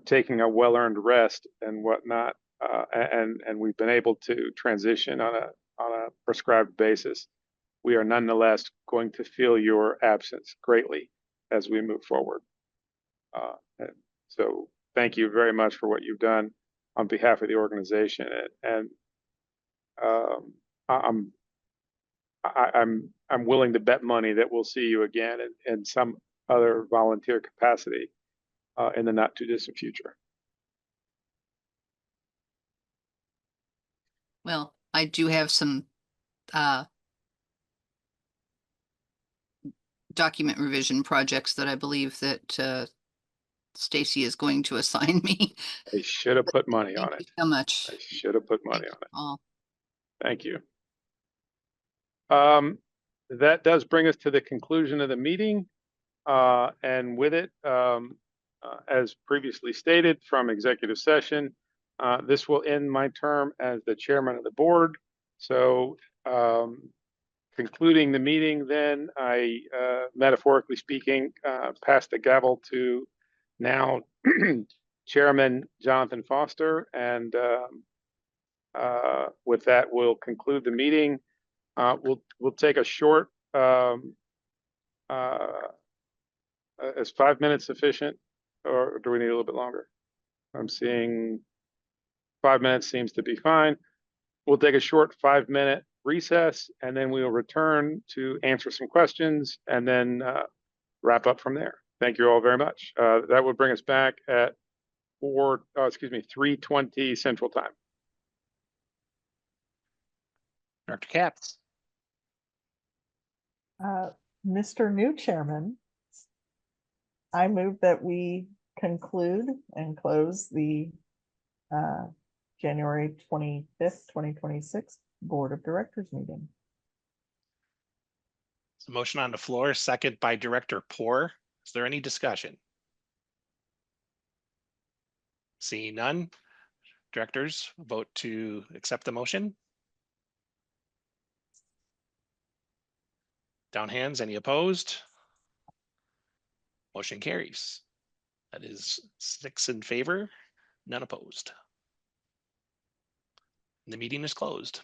taking a well-earned rest and whatnot, and we've been able to transition on a prescribed basis, we are nonetheless going to feel your absence greatly as we move forward. And so thank you very much for what you've done on behalf of the organization. And I'm willing to bet money that we'll see you again in some other volunteer capacity in the not too distant future.
Well, I do have some document revision projects that I believe that Stacy is going to assign me.
They should have put money on it.
Thank you so much.
They should have put money on it.
All.
Thank you. That does bring us to the conclusion of the meeting. And with it, as previously stated from executive session, this will end my term as the chairman of the board. So concluding the meeting, then I, metaphorically speaking, pass the gavel to now Chairman Jonathan Foster. And with that, we'll conclude the meeting. We'll take a short, is 5 minutes sufficient, or do we need a little bit longer? I'm seeing 5 minutes seems to be fine. We'll take a short 5-minute recess, and then we will return to answer some questions and then wrap up from there. Thank you all very much. That would bring us back at 3:20 Central Time.
Dr. Katz.
Mr. New Chairman, I move that we conclude and close the January 25th, 2026 Board of Directors meeting.
There's a motion on the floor, second by Director Poor. Is there any discussion? Seeing none, directors vote to accept the motion. Down hands, any opposed? Motion carries. That is 6 in favor, none opposed. The meeting is closed.